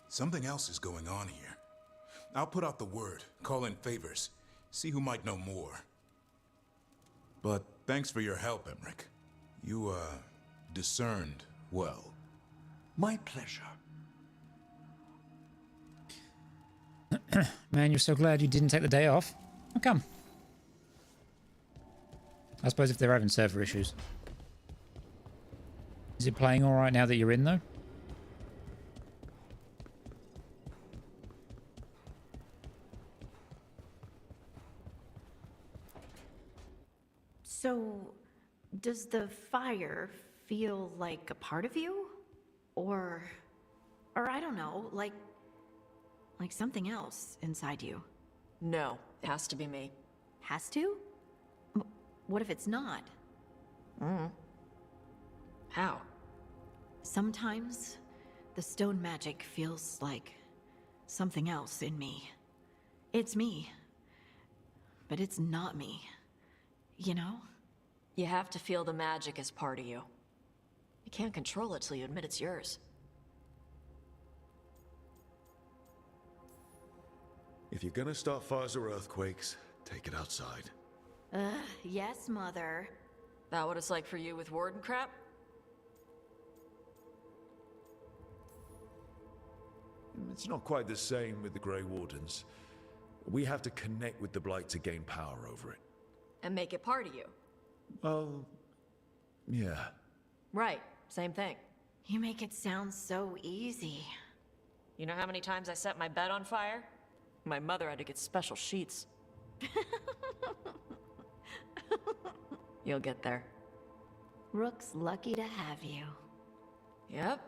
Something else is going on here. I'll put out the word, call in favors, see who might know more. But thanks for your help, Emmerich. You, discerned well. My pleasure. Man, you're so glad you didn't take the day off. How come? I suppose if they're having server issues. Is it playing all right now that you're in, though? So, does the fire feel like a part of you? Or I don't know, like something else inside you? No, it has to be me. Has to? What if it's not? How? Sometimes the stone magic feels like something else in me. It's me, but it's not me. You know? You have to feel the magic as part of you. You can't control it till you admit it's yours. If you're gonna start fires or earthquakes, take it outside. Yes, Mother. That what it's like for you with warden crap? It's not quite the same with the Grey Wardens. We have to connect with the Blight to gain power over it. And make it part of you. Well, yeah. Right, same thing. You make it sound so easy. You know how many times I set my bed on fire? My mother had to get special sheets. You'll get there. Rook's lucky to have you. Yep.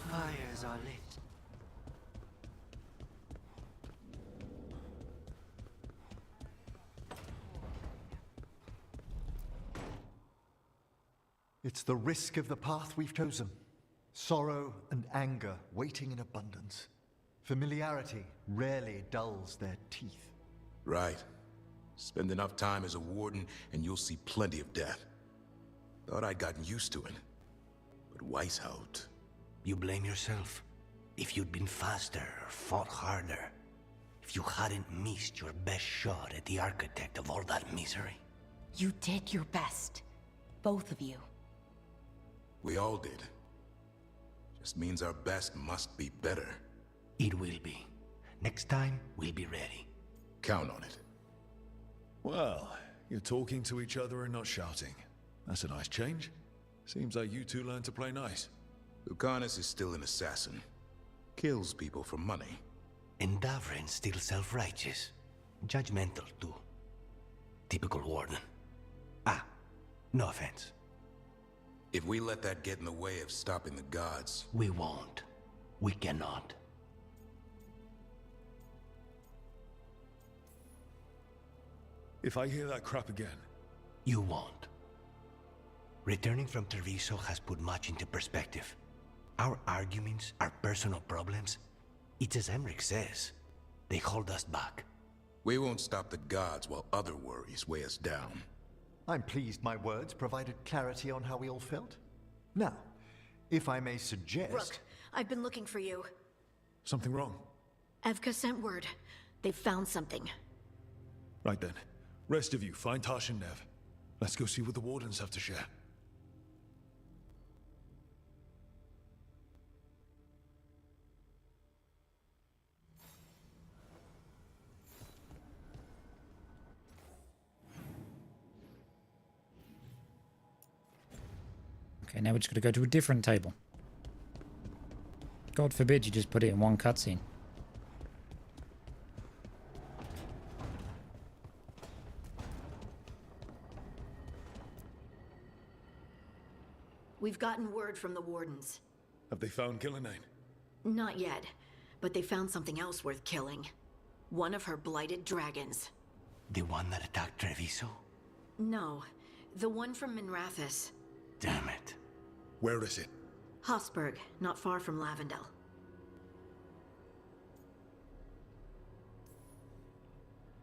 fires are lit. It's the risk of the path we've chosen. Sorrow and anger waiting in abundance. Familiarity rarely dulls their teeth. Right. Spend enough time as a warden and you'll see plenty of death. Thought I'd gotten used to it. But Weishaupt... You blame yourself. If you'd been faster or fought harder. If you hadn't missed your best shot at the architect of all that misery. You did your best. Both of you. We all did. Just means our best must be better. It will be. Next time, we'll be ready. Count on it. Well, you're talking to each other and not shouting. That's a nice change. Seems like you two learned to play nice. Lucanus is still an assassin. Kills people for money. And Davrin's still self-righteous. Judgmental, too. Typical warden. Ah, no offense. If we let that get in the way of stopping the gods... We won't. We cannot. If I hear that crap again... You won't. Returning from Treviso has put much into perspective. Our arguments, our personal problems, it's as Emmerich says. They hold us back. We won't stop the gods while other worries weigh us down. I'm pleased my words provided clarity on how we all felt. Now, if I may suggest... Rook, I've been looking for you. Something wrong? Evka sent word. They found something. Right then. Rest of you, find Tash and Nev. Let's go see what the Wardens have to share. Okay, now we're just going to go to a different table. God forbid you just put it in one cutscene. We've gotten word from the Wardens. Have they found Killinane? Not yet, but they found something else worth killing. One of her blighted dragons. The one that attacked Treviso? No, the one from Minrathous. Damn it. Where is it? Hosberg, not far from Lavendel.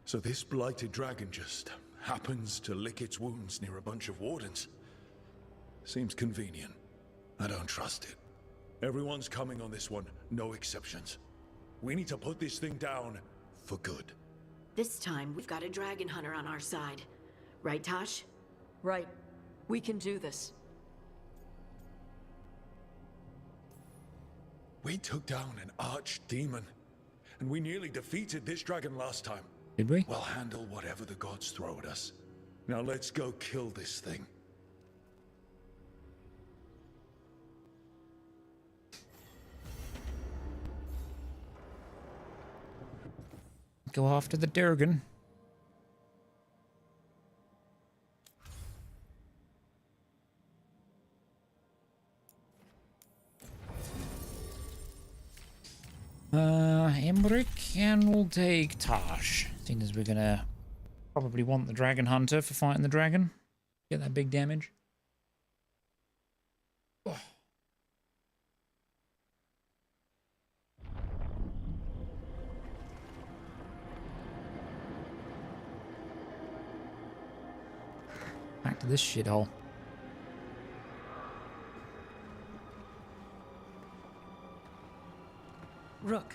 So this blighted dragon just happens to lick its wounds near a bunch of Wardens. Seems convenient. I don't trust it. Everyone's coming on this one, no exceptions. We need to put this thing down for good. This time, we've got a dragon hunter on our side. Right, Tosh? Right. We can do this. We took down an archdemon, and we nearly defeated this dragon last time. Did we? We'll handle whatever the gods throw at us. Now let's go kill this thing. Go after the Durgan. Emmerich, and we'll take Tosh. Seeing as we're gonna probably want the Dragon Hunter for fighting the dragon. Get that big damage. Oh. Back to this shithole. Rook,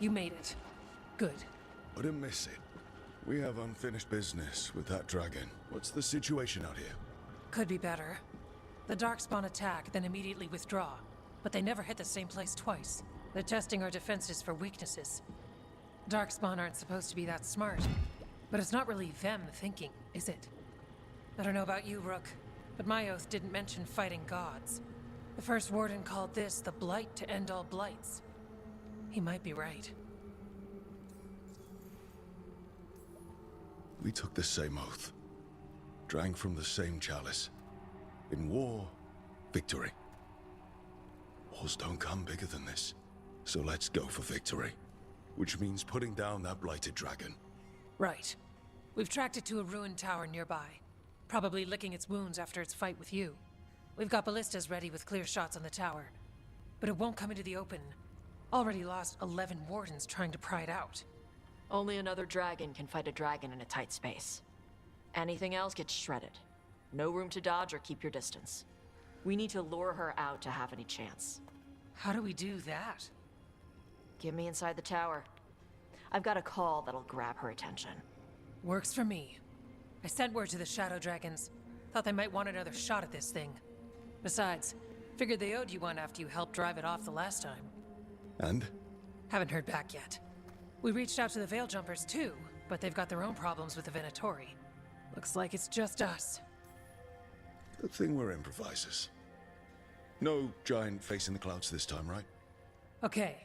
you made it. Good. Wouldn't miss it. We have unfinished business with that dragon. What's the situation out here? Could be better. The Darkspawn attack, then immediately withdraw. But they never hit the same place twice. They're testing our defenses for weaknesses. Darkspawn aren't supposed to be that smart. But it's not really them thinking, is it? I don't know about you, Rook, but my oath didn't mention fighting gods. The first warden called this the blight to end all blights. He might be right. We took the same oath. Drank from the same chalice. In war, victory. wars don't come bigger than this. So let's go for victory. Which means putting down that blighted dragon. Right. We've tracked it to a ruined tower nearby. Probably licking its wounds after its fight with you. We've got ballistas ready with clear shots on the tower. But it won't come into the open. Already lost 11 wardens trying to pry it out. Only another dragon can fight a dragon in a tight space. Anything else gets shredded. No room to dodge or keep your distance. We need to lure her out to have any chance. How do we do that? Get me inside the tower. I've got a call that'll grab her attention. Works for me. I sent word to the Shadow Dragons. Thought they might want another shot at this thing. Besides, figured they owed you one after you helped drive it off the last time. And? Haven't heard back yet. We reached out to the Veil Jumpers too, but they've got their own problems with the Venatori. Looks like it's just us. Good thing we're improvisers. No giant face in the clouds this time, right? Okay,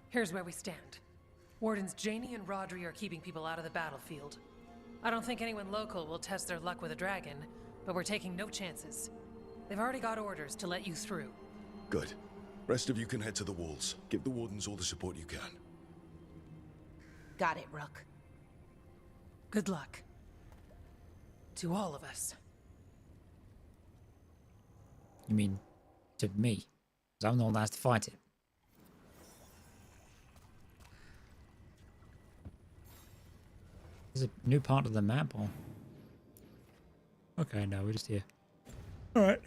here's where we stand. Wardens Janie and Rodri are keeping people out of the battlefield. I don't think anyone local will test their luck with a dragon, but we're taking no chances. They've already got orders to let you through. Good. Rest of you can head to the walls. Give the wardens all the support you can. Got it, Rook. Good luck. To all of us. You mean to me? Because I'm the one that has to fight it. Is it a new part of the map or? Okay, no, we're just here. Alright.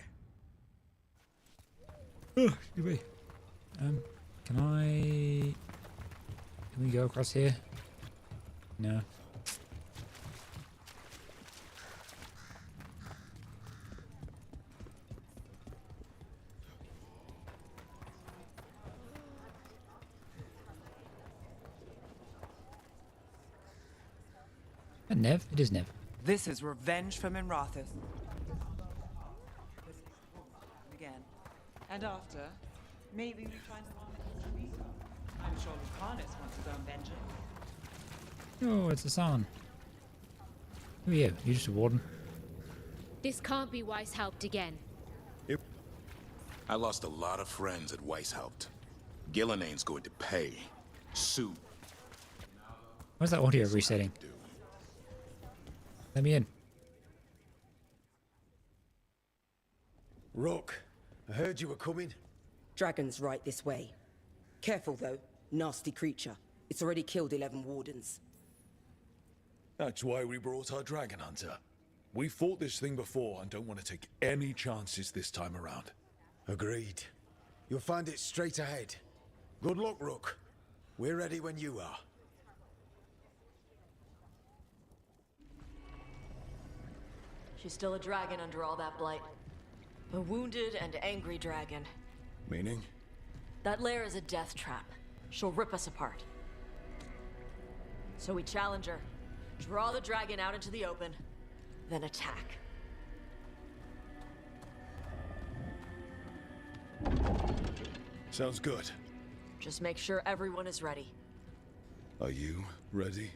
Oh, excuse me. Can we go across here? No. Nev? It is Nev. This is revenge from Enrathis. Again. And after, maybe we find someone. I'm sure Lucanus wants his own vengeance. Oh, it's Hassan. Who are you? You just a warden? This can't be Weishaupt again. I lost a lot of friends at Weishaupt. Gillenane's going to pay. Soon. Where's that audio resetting? Let me in. Rook, I heard you were coming. Dragon's right this way. Careful though, nasty creature. It's already killed 11 wardens. That's why we brought our dragon hunter. We fought this thing before and don't want to take any chances this time around. Agreed. You'll find it straight ahead. Good luck, Rook. We're ready when you are. She's still a dragon under all that blight. A wounded and angry dragon. Meaning? That lair is a death trap. She'll rip us apart. So we challenge her, draw the dragon out into the open, then attack. Sounds good. Just make sure everyone is ready. Are you ready?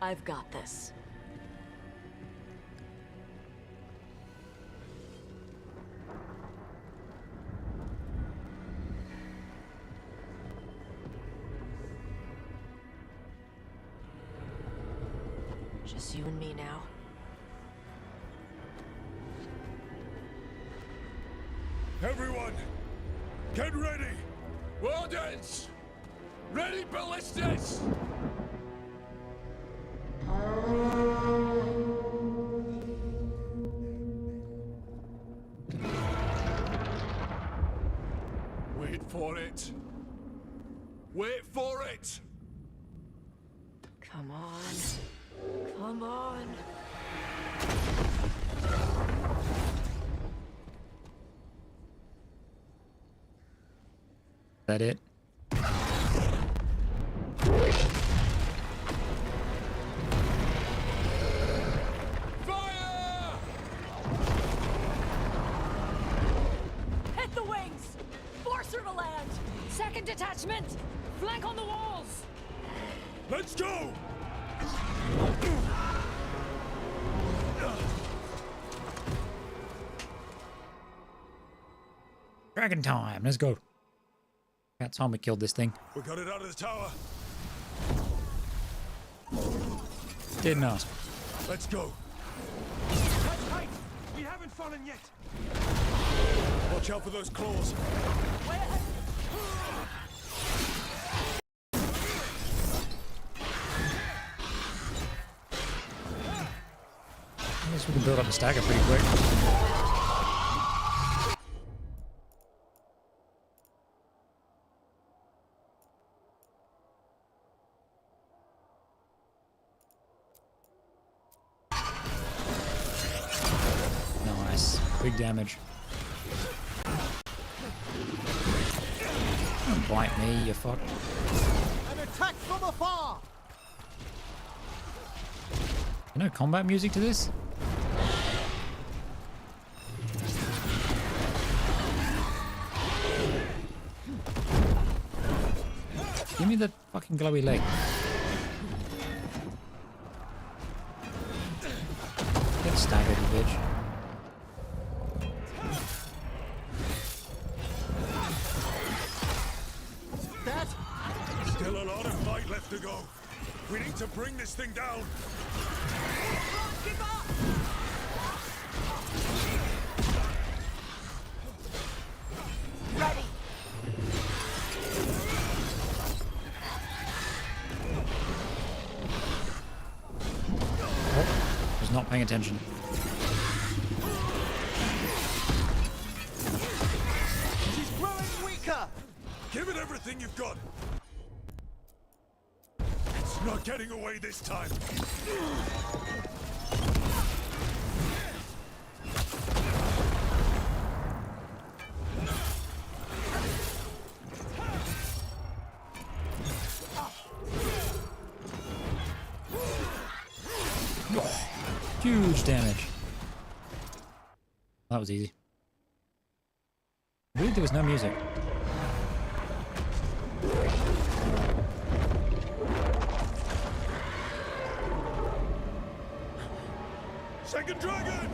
I've got this. Just you and me now. Everyone, get ready! Wardens! Ready ballistas! Wait for it. Wait for it! Come on. Come on. Is that it? Hit the wings! Force her to land! Second detachment! Flank on the walls! Let's go! Dragon time, let's go. About time we killed this thing. We got it out of the tower. Didn't ask. Let's go. That's tight. We haven't fallen yet. Watch out for those claws. I guess we can build up the stagger pretty quick. Nice. Big damage. Don't bite me, you fuck. An attack from afar. You know combat music to this? Give me the fucking glowy leg. Get staggered, you bitch. Still a lot of fight left to go. We need to bring this thing down. Ready. Oh, was not paying attention. She's growing weaker. Give it everything you've got. It's not getting away this time. Huge damage. That was easy. Really, there was no music. Second dragon!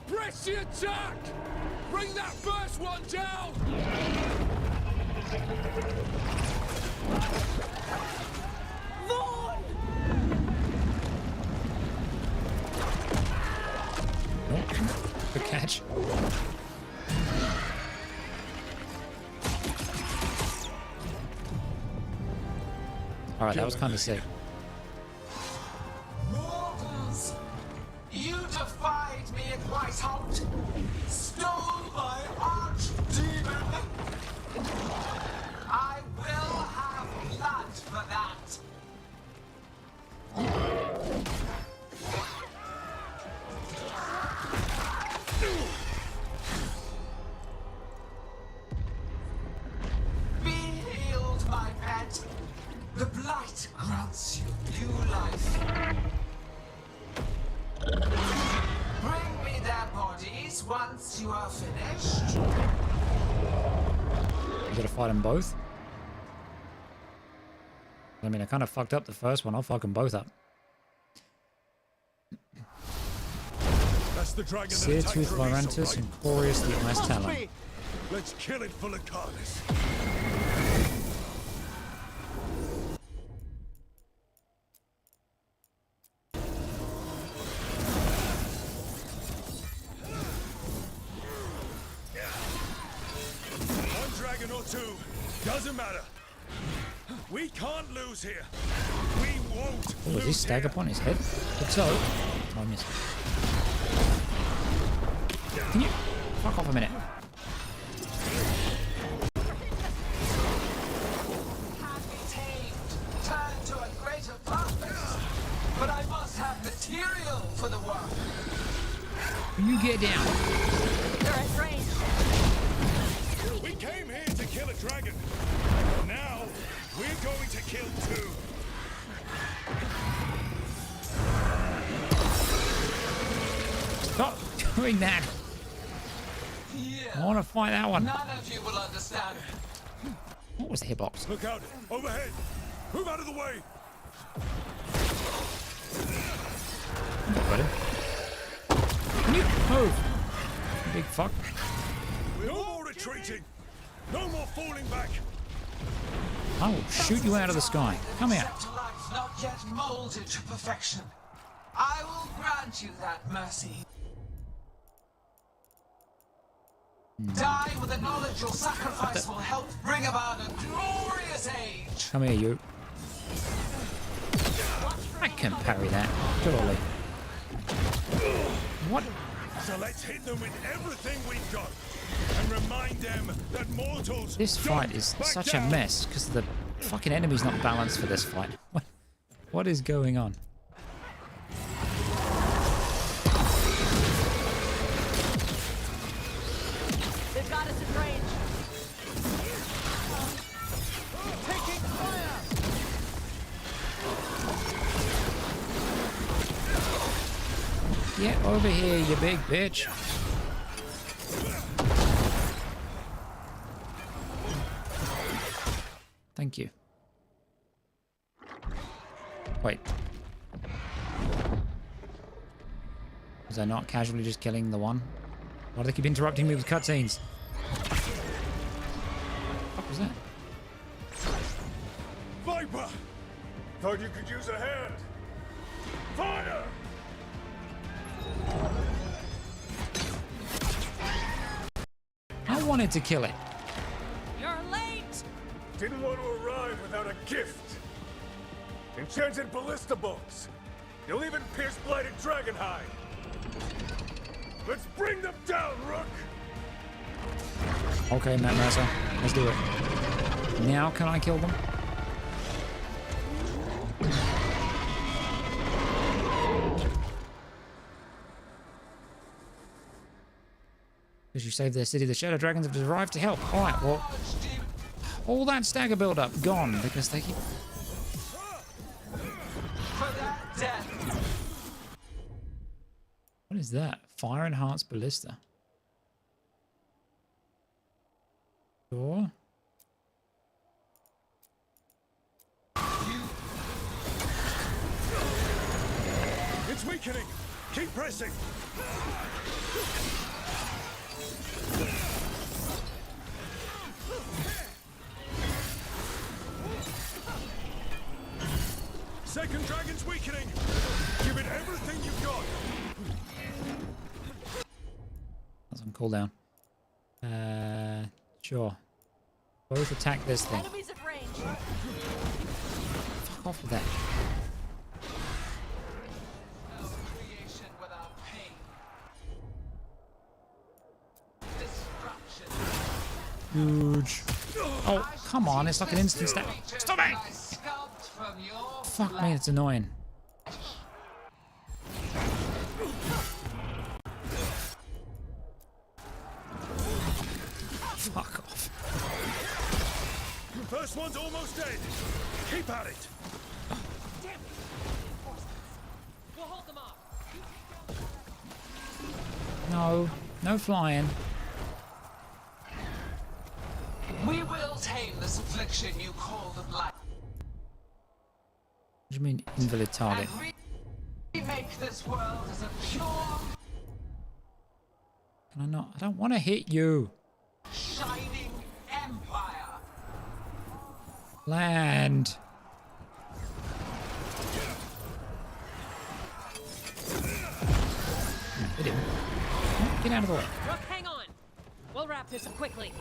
Press the attack! Bring that first one down! Vaughn! Oh, good catch. Alright, that was kind of sick. Mortals! You defied me at Whiteholt! Stole my archdemon! I will have blood for that! Be healed, my pet! The blight grants you new life. Bring me their bodies once you are finished. You gotta fight them both? I mean, I kind of fucked up the first one. I'll fuck them both up. That's the dragon. Seartooth Virantus and Corius the Ice Talon. Let's kill it full of carnage. One dragon or two, doesn't matter. We can't lose here. We won't. Oh, was he stag up on his head? If so, oh, I missed. Can you fuck off a minute? Turn to a greater purpose. But I must have material for the work. You get down. They're at range. We came here to kill a dragon. Now, we're going to kill two. Stop doing that. I want to fight that one. None of you will understand. What was the hitbox? Look out! Overhead! Move out of the way! Got him. Can you move? Big fuck. No more retreating! No more falling back! I will shoot you out of the sky. Come here. Life not yet molded to perfection. I will grant you that mercy. Die with the knowledge your sacrifice will help bring about a glorious age. Come here, you. I can parry that, surely. What? So let's hit them with everything we've got and remind them that mortals. This fight is such a mess because the fucking enemy's not balanced for this fight. What is going on? They've got us in range. Taking fire. Get over here, you big bitch. Thank you. Wait. Was I not casually just killing the one? Why do they keep interrupting me with cutscenes? What was that? Viper! Thought you could use a hand. Fire! I wanted to kill it. You're late. Didn't want to arrive without a gift. Enchanted ballista bolts. You'll even pierce blighted dragonhide. Let's bring them down, Rook! Okay, Matt Mercer, let's do it. Now can I kill them? Because you saved their city, the Shadow Dragons have arrived to help. Alright, well, all that stagger build-up gone because they keep... What is that? Fire enhanced ballista. Sure. It's weakening. Keep pressing. Second dragon's weakening. Give it everything you've got. That's on cooldown. Sure. Both attack this thing. Enemies at range. Fuck off with that. No creation without pain. Destruction. Huge. Oh, come on. It's like an instant stab. Stop it! Fuck me, it's annoying. Fuck off. First one's almost dead. Keep at it. We'll hold them off. No, no flying. We will tame this affliction you call the blight. What do you mean, invalid target? We make this world as a pure, Can I not? I don't want to hit you. shining empire. Land. Hit him. Get out of the way. Rook, hang on. We'll wrap this up quickly.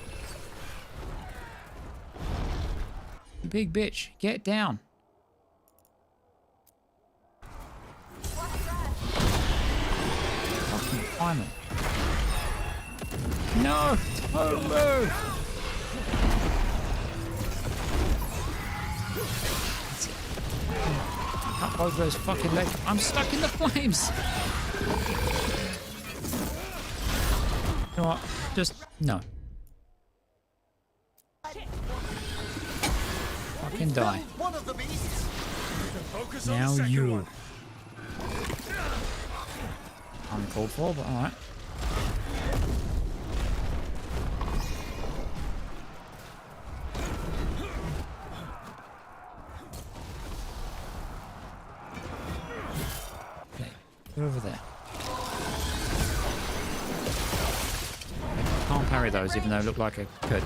You big bitch. Get down. Fucking climb it. No! Don't move! That's it. Cut both those fucking legs. I'm stuck in the flames! You know what? Just... no. Fucking die. One of the beasts. Focus on Now the second you. one. Uncalled for, but alright. Okay, go over there. parry those, even though it looked like I could.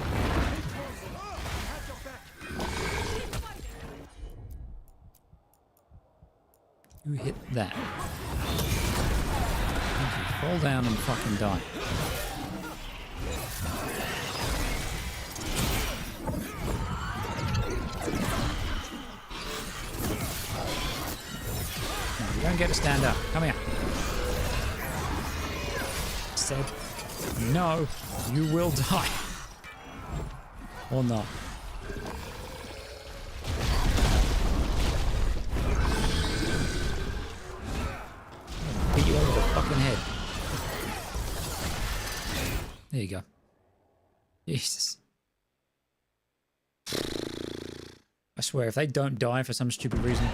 You hit that. Thank you. Fall down and fucking die. No, you don't get to stand up. Come here. Said, no, you will die. Or not. Beat you over the fucking head. There you go. Jesus. I swear, if they don't die for some stupid reason.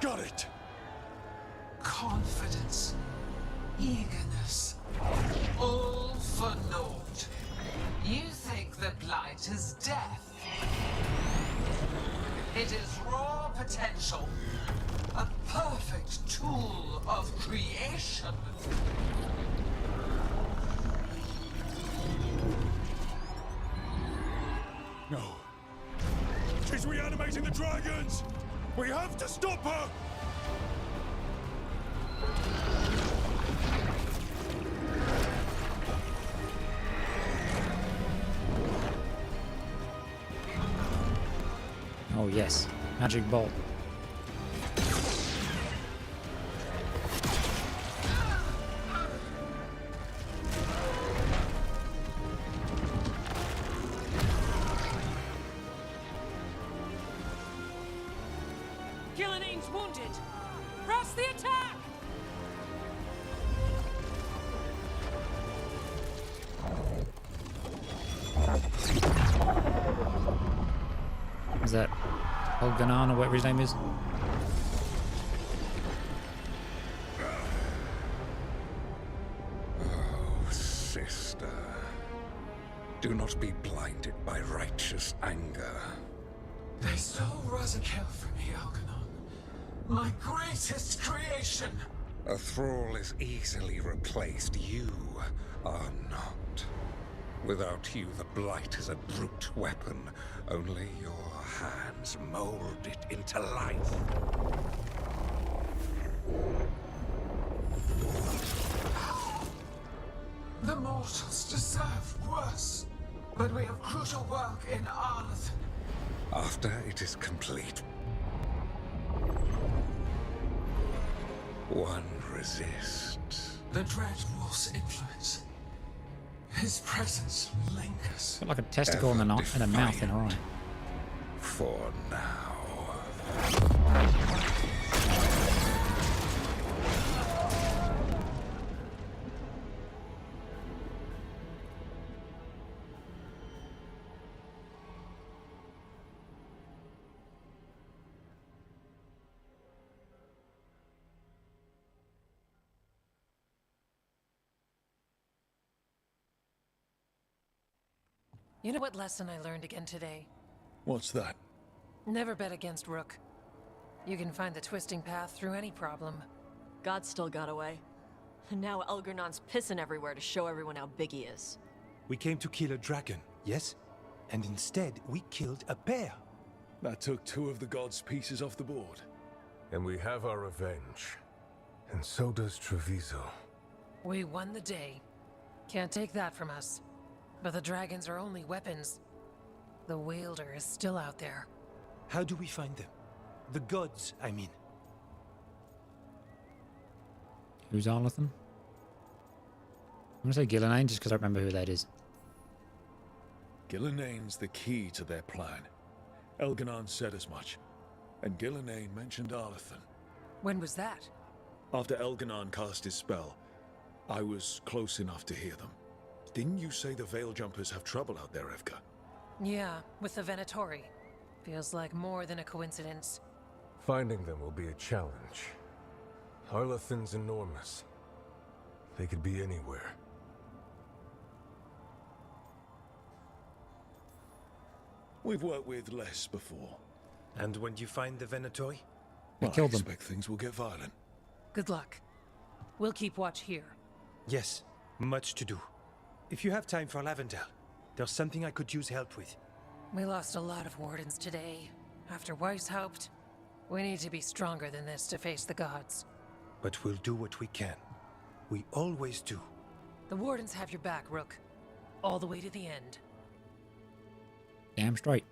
Got it! Confidence, eagerness, all for naught. You think that blight is death? It is raw potential, a perfect tool of creation. No. She's reanimating the dragons! We have to stop her! Oh yes, magic bolt. Gillinane's wounded! Press the attack! Is that Elganan or whatever his name is? Oh, sister. Do not be blinded by righteous anger. They stole Razikel from me, Algernon. My greatest creation. A thrall is easily replaced. You are not. Without you, the blight is a brute weapon. Only your hands mold it into life. The mortals deserve worse. But we have crucial work in Arlathan. After it is complete, one resists. The Dread Wolf's influence. His presence lingers. Got like a testicle and a mouth in her eye. For now. You know what lesson I learned again today? What's that? Never bet against Rook. You can find the twisting path through any problem. God still got away. And now Elgernon's pissing everywhere to show everyone how big he is. We came to kill a dragon, yes? And instead, we killed a bear. That took 2 of the gods' pieces off the board. And we have our revenge. And so does Treviso. We won the day. Can't take that from us. But the dragons are only weapons. The wielder is still out there. How do we find them? The gods, I mean. Who's Arlathan? I'm gonna say Gillinane just because I remember who that is. Gillinane's the key to their plan. Elganan said as much. And Gillinane mentioned Arlathan. When was that? After Elganan cast his spell, I was close enough to hear them. Didn't you say the Veil Jumpers have trouble out there, Evka? Yeah, with the Venatori. Feels like more than a coincidence. Finding them will be a challenge. Arlathan's enormous. They could be anywhere. We've worked with less before. And when you find the Venatori? I killed them. I expect things will get violent. Good luck. We'll keep watch here. Yes, much to do. If you have time for Lavendel, there's something I could use help with. We lost a lot of wardens today. After Weishaupt, we need to be stronger than this to face the gods. But we'll do what we can. We always do. The wardens have your back, Rook. All the way to the end. Damn straight.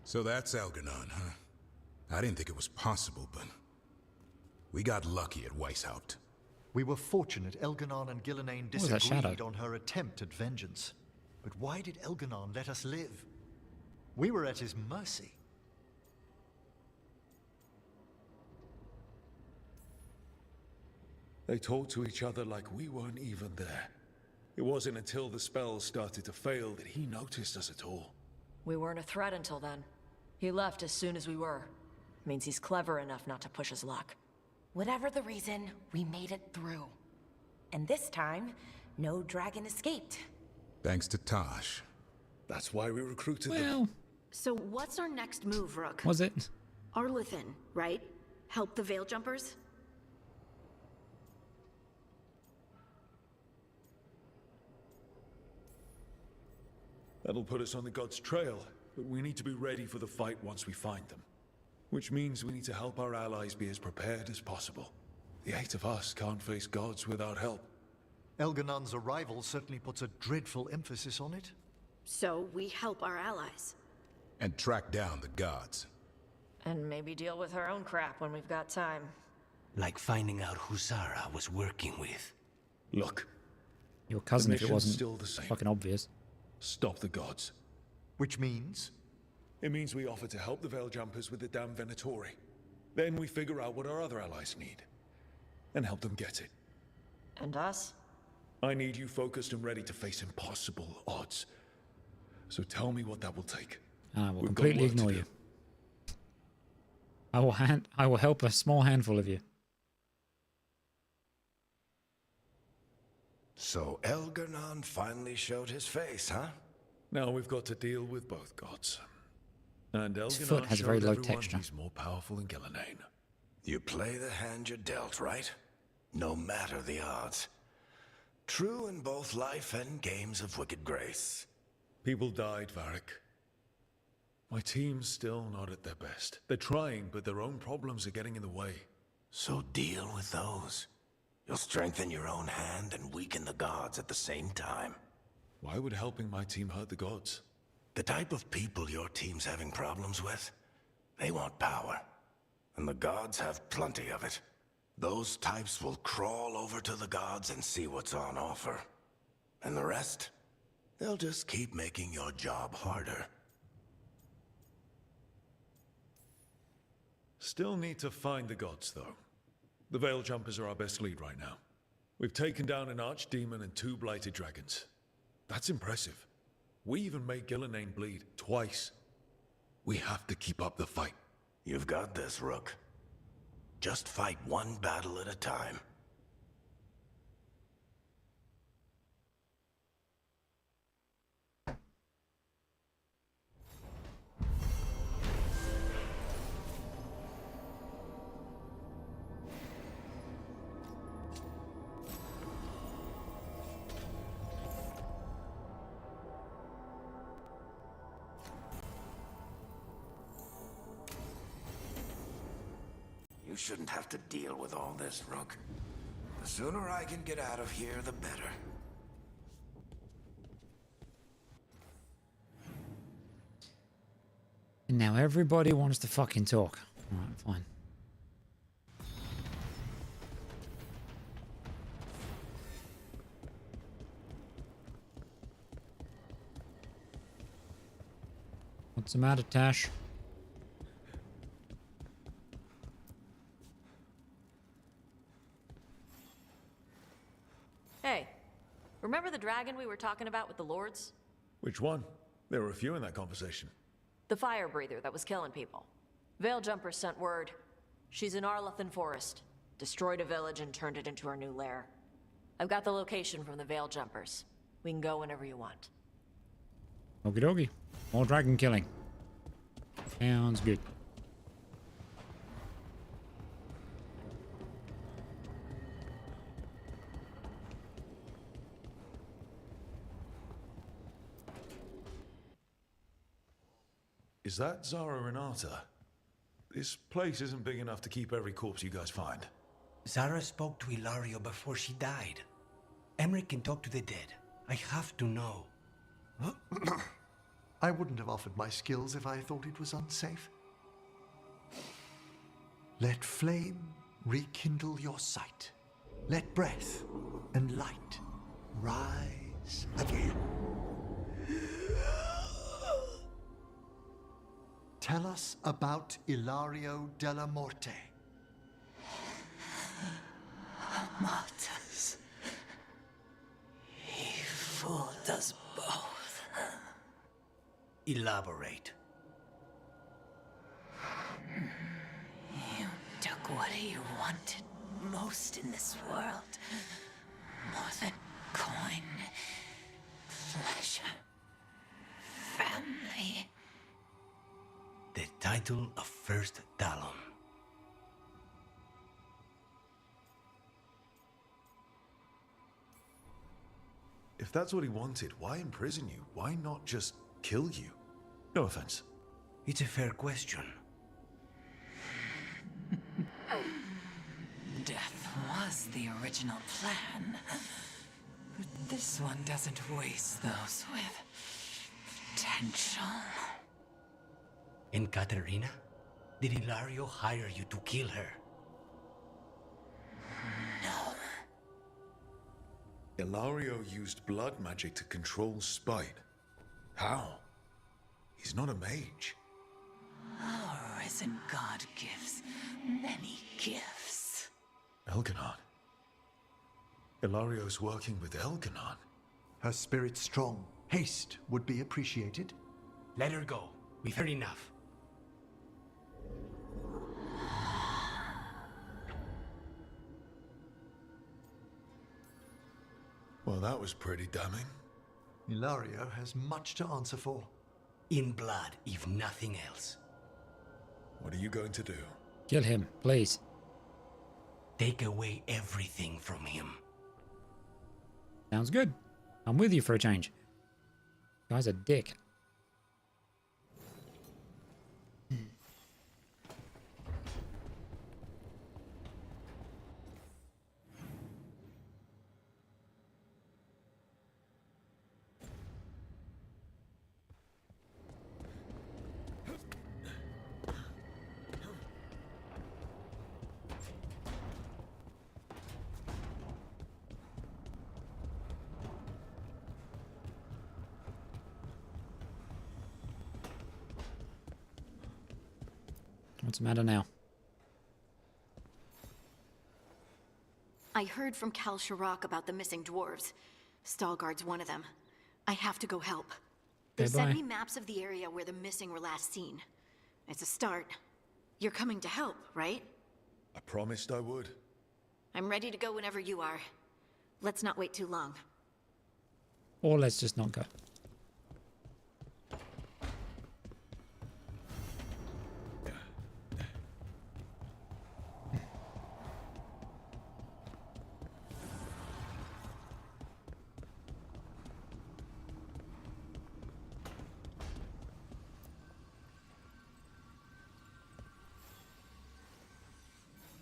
So that's Algernon, huh? I didn't think it was possible, but we got lucky at Weishaupt. We were fortunate Elganon and Gillenane was that shadow? disagreed on her attempt at vengeance. But why did Elganon let us live? We were at his mercy. They talked to each other like we weren't even there. It wasn't until the spells started to fail that he noticed us at all. We weren't a threat until then. He left as soon as we were. Means he's clever enough not to push his luck. Whatever the reason, we made it through. And this time, no dragon escaped. Thanks to Tosh. That's why we recruited them. So what's our next move, Rook? Was it? Arlethan, right? Help the Veil Jumpers? That'll put us on the gods' trail, but we need to be ready for the fight once we find them. Which means we need to help our allies be as prepared as possible. The 8 of us can't face gods without help. Elganon's arrival certainly puts a dreadful emphasis on it. So we help our allies. And track down the gods. And maybe deal with our own crap when we've got time. Like finding out who Zara was working with. Look. Your cousin, if it mission's wasn't still the same. fucking obvious. Stop the gods. Which means? It means we offer to help the Veil Jumpers with the damn Venatori. Then we figure out what our other allies need. And help them get it. And us? I need you focused and ready to face impossible odds. So tell me what that will take. I will We've got completely work to ignore do. you. I will help a small handful of you. So Elgarnon finally showed his face, huh? Now we've got to deal with both gods. And His foot Elganon has very showed low everyone texture. he's more powerful than Gillenane. You play the hand you're dealt, right? No matter the odds. True in both life and games of wicked grace. People died, Varric. My team's still not at their best. They're trying, but their own problems are getting in the way. So deal with those. You'll strengthen your own hand and weaken the gods at the same time. Why would helping my team hurt the gods? The type of people your team's having problems with, they want power. And the gods have plenty of it. Those types will crawl over to the gods and see what's on offer. And the rest, they'll just keep making your job harder. Still need to find the gods, though. The Veil Jumpers are our best lead right now. We've taken down an archdemon and 2 blighted dragons. That's impressive. We even made Gillenane bleed twice. We have to keep up the fight. You've got this, Rook. Just fight one battle at a time. You shouldn't have to deal with all this, Rook. The sooner I can get out of here, the better. And now everybody wants to fucking talk. Alright, fine. What's the matter, Tash? Hey, remember the dragon we were talking about with the lords? Which one? There were a few in that conversation. The fire breather that was killing people. Veil Jumpers sent word. She's in Arlathan Forest. Destroyed a village and turned it into her new lair. I've got the location from the Veil Jumpers. We can go whenever you want. Okie dokie. More dragon killing. Sounds good. Is that Zara Renata? This place isn't big enough to keep every corpse you guys find. Zara spoke to Ilario before she died. Emmerich can talk to the dead. I have to know. I wouldn't have offered my skills if I thought it was unsafe. Let flame rekindle your sight. Let breath and light rise again. Tell us about Ilario della Morte. Emotes. He fooled us both. Elaborate. You took what he wanted most in this world. More than coin, pleasure, family. The title of First Talon. If that's what he wanted, why imprison you? Why not just kill you? No offense. It's a fair question. Death was the original plan. But this one doesn't waste those with potential. And Katerina? Did Ilario hire you to kill her? No. Ilario used blood magic to control spite. How? He's not a mage. Our risen god gives many gifts. Elganon. Ilario's working with Elganon. Her spirit strong. Haste would be appreciated. Let her go. We've heard enough. Well, that was pretty damning. Ilario has much to answer for. In blood, if nothing else. What are you going to do? Kill him, please. Take away everything from him. Sounds good. I'm with you for a change. Guy's a dick. What's the matter now? I heard from Kal Shirak about the missing dwarves. Stalguard's one of them. I have to go help. They sent me maps of the area where the missing were last seen. It's a start. You're coming to help, right? I promised I would. I'm ready to go whenever you are. Let's not wait too long. Or let's just not go.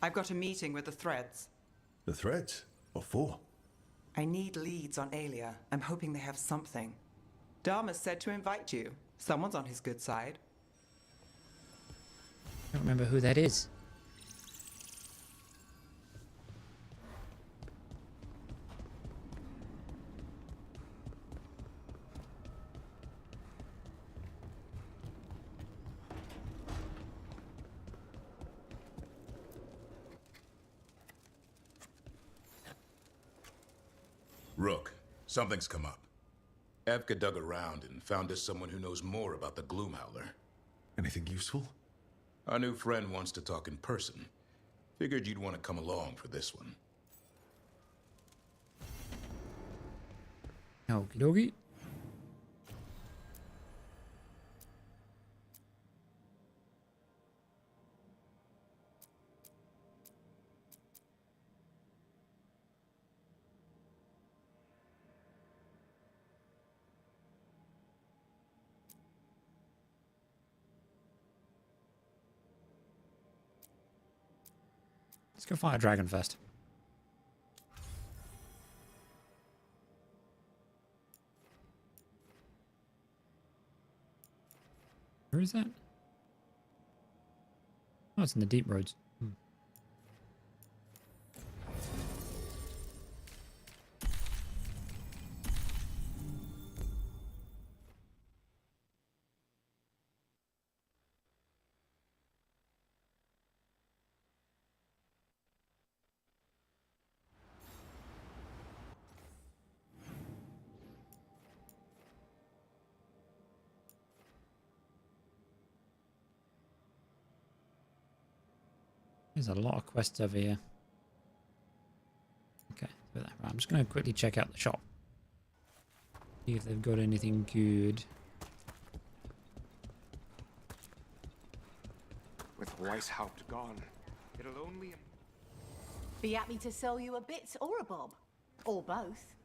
I've got a meeting with the Threads. The Threads? What for? I need leads on Aelia. I'm hoping they have something. Dharma said to invite you. Someone's on his good side. I don't remember who that is. Rook, something's come up. Evka dug around and found us someone who knows more about the Gloomhowler. Anything useful? Our new friend wants to talk in person. Figured you'd want to come along for this one. Okie dokie. Let's go fight a dragon first. Where is that? Oh, it's in the deep roads. There's a lot of quests over here. Okay, right, I'm just going to quickly check out the shop. See if they've got anything good. With Weishaupt gone, it'll only... Be happy to sell you a bit or a bob. Or both.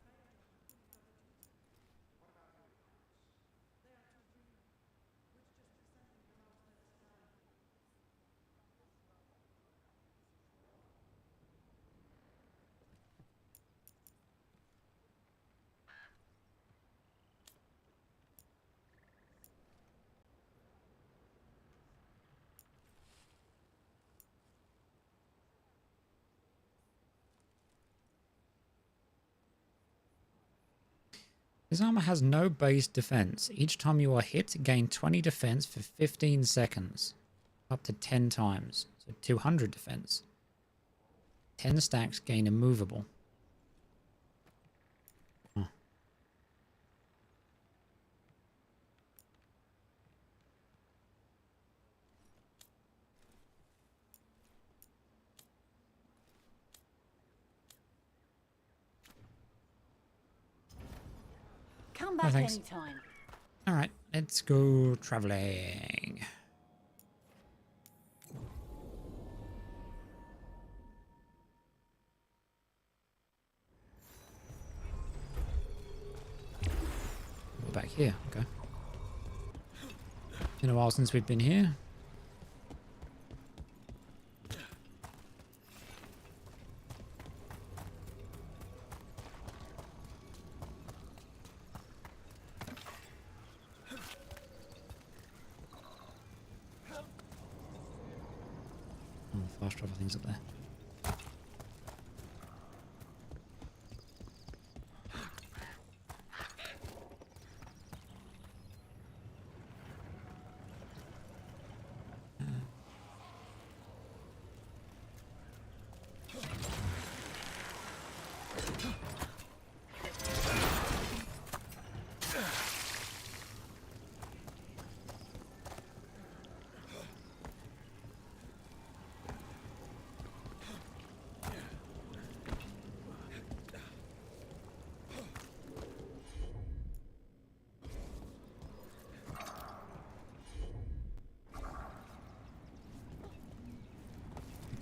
This armor has no base defense. Each time you are hit, gain 20 defense for 15 seconds. Up to 10 times. So 200 defense. 10 stacks, gain immovable. Huh. Come back thanks. anytime. Alright, let's go traveling. We're back here, okay. Been a while since we've been here. Fast travel things up there.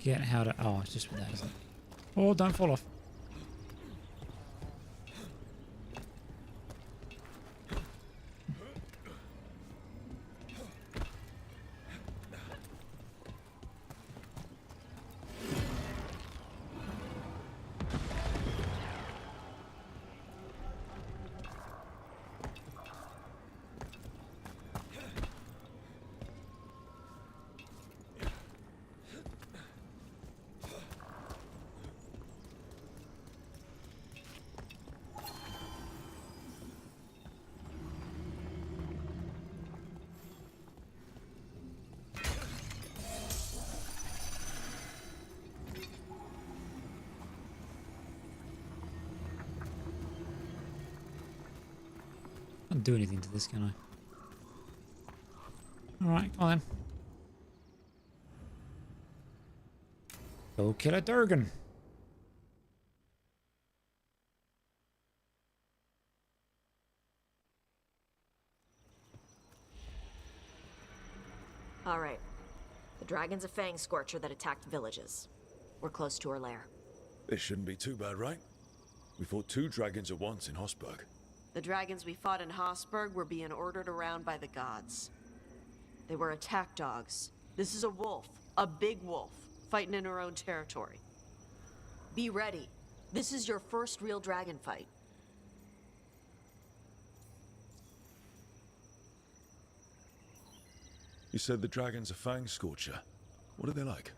Get how to... Oh, it's just with that, isn't it? Oh, don't fall off. Can't do anything to this, can I? Alright, come on then. Go kill a Durgan. Alright. The dragon's a fang scorcher that attacked villages. We're close to her lair. This shouldn't be too bad, right? We fought 2 dragons at once in Hosberg. The dragons we fought in Hosberg were being ordered around by the gods. They were attack dogs. This is a wolf. A big wolf. Fighting in her own territory. Be ready. This is your first real dragon fight. You said the dragon's a fang scorcher. What are they like?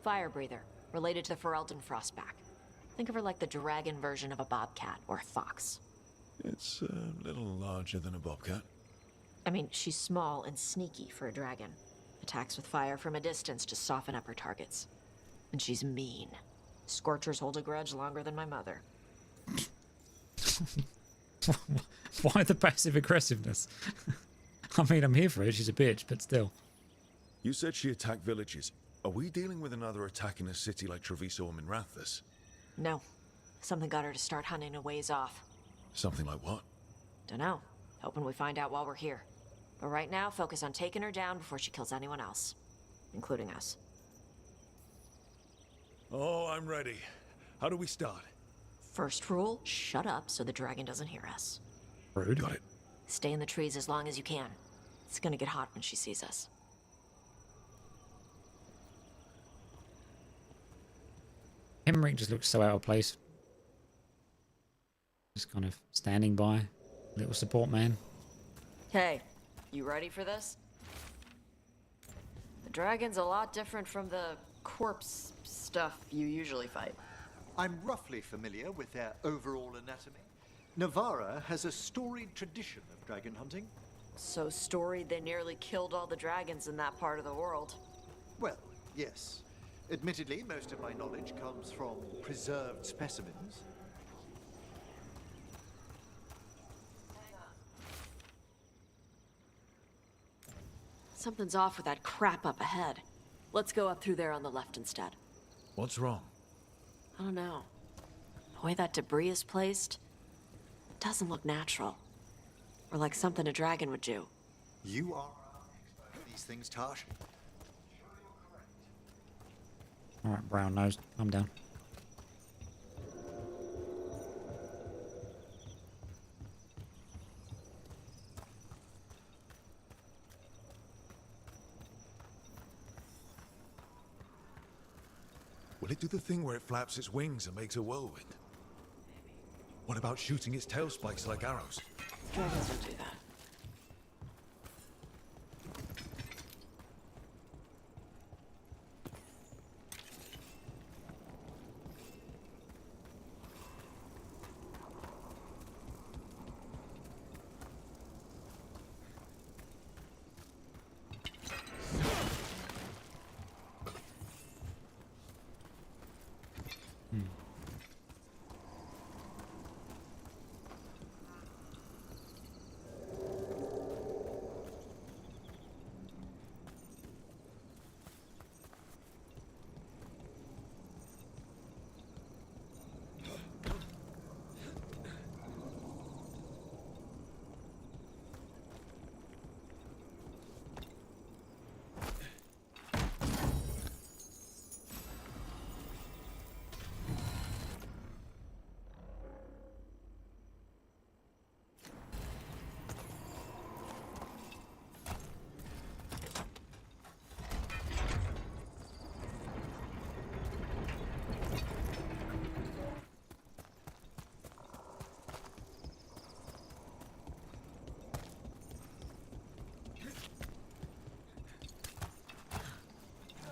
Fire breather. Related to the Ferelden Frostback. Think of her like the dragon version of a bobcat or a fox. It's a little larger than a bobcat. I mean, she's small and sneaky for a dragon. Attacks with fire from a distance to soften up her targets. And she's mean. Scorchers hold a grudge longer than my mother. Why the passive aggressiveness? I mean, I'm here for it. She's a bitch, but still. You said she attacked villages. Are we dealing with another attack in a city like Treviso or Minrathous? No. Something got her to start hunting a ways off. Something like what? Dunno. Hoping we find out while we're here. But right now, focus on taking her down before she kills anyone else. Including us. Oh, I'm ready. How do we start? First rule, shut up so the dragon doesn't hear us. Rude. Got it. Stay in the trees as long as you can. It's gonna get hot when she sees us. Hemrick just looks so out of place. Just kind of standing by. Little support man. Hey, you ready for this? The dragon's a lot different from the corpse stuff you usually fight. I'm roughly familiar with their overall anatomy. Navarra has a storied tradition of dragon hunting. So storied they nearly killed all the dragons in that part of the world. Well, yes. Admittedly, most of my knowledge comes from preserved specimens. Something's off with that crap up ahead. Let's go up through there on the left instead. What's wrong? I don't know. The way that debris is placed, it doesn't look natural. Or like something a dragon would do. You are expert at these things, Tosh. Alright, brown nose. Calm down. Will it do the thing where it flaps its wings and makes a whirlwind? What about shooting its tail spikes like arrows? Dragons don't do that.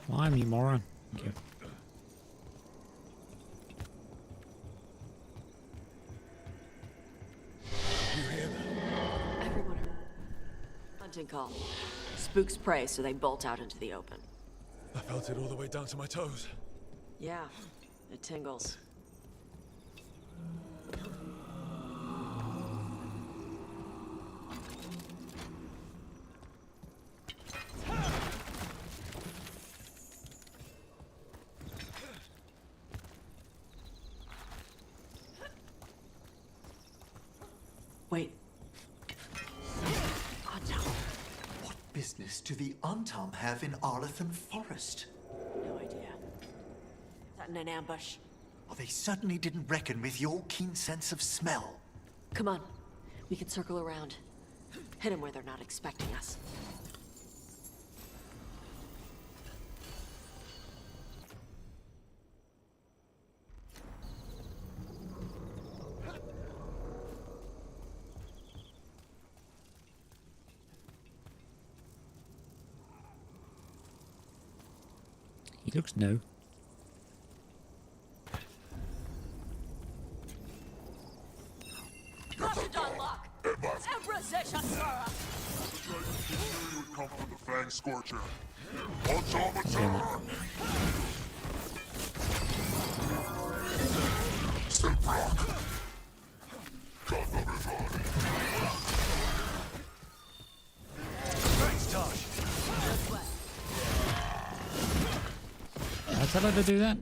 Climb, you moron. Thank you. Everyone heard. Hunting call. Spooks prey, so they bolt out into the open. I felt it all the way down to my toes. Yeah, it tingles. business do the Antam have in Arlathan Forest? No idea. Is that in an ambush? Well, they certainly didn't reckon with your keen sense of smell. Come on. We can circle around. Hit them where they're not expecting us. He looks new. Come from the Fang Scorcher. Automaton! Silprock! Thanks, Tosh. Did I tell her to do that?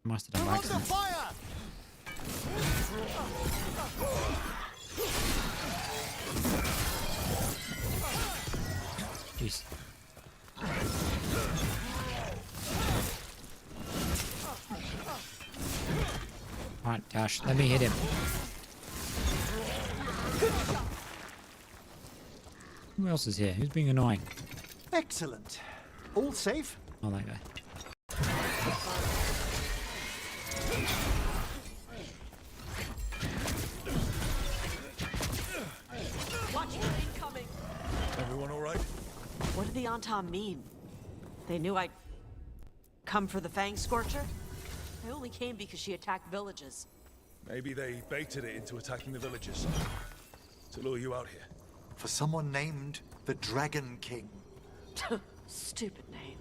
Must have done by accident. Jeez. Alright, Dash, let me hit him. Who else is here? Who's being annoying? Excellent. All safe? Oh, that guy. Watch your incoming. Everyone all right? What did the Antam mean? They knew I'd come for the Fang Scorcher? I only came because she attacked villages. Maybe they baited it into attacking the villagers to lure you out here. For someone named the Dragon King. Stupid name.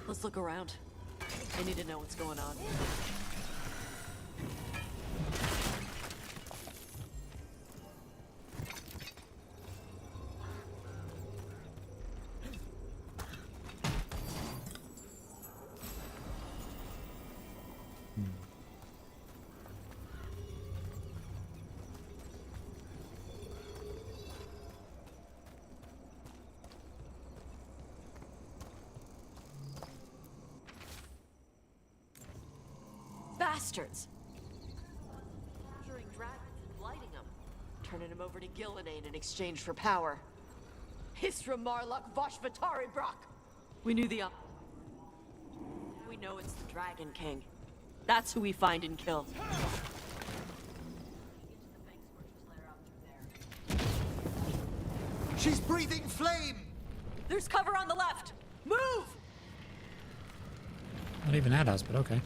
Let's look around. I need to know what's going on. Bastards! Capturing dragons and blighting them. Turning them over to Gillenane in exchange for power. Hisra Marluk Voshvatari Brock! We knew the We know it's the Dragon King. That's who we find and kill. She's breathing flame! There's cover on the left! Move! Not even at us, but okay.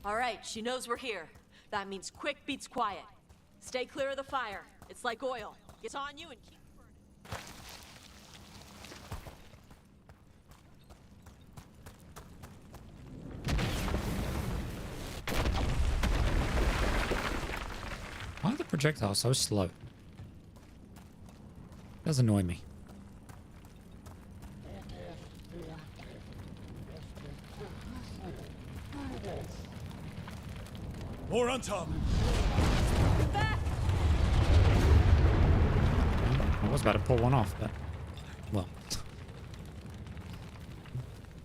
All right, she knows we're here. That means quick beats quiet. Stay clear of the fire. It's like oil. It's on you and keep Why are the projectiles so slow? Does annoy me. More on top. I was about to pull one off, but well,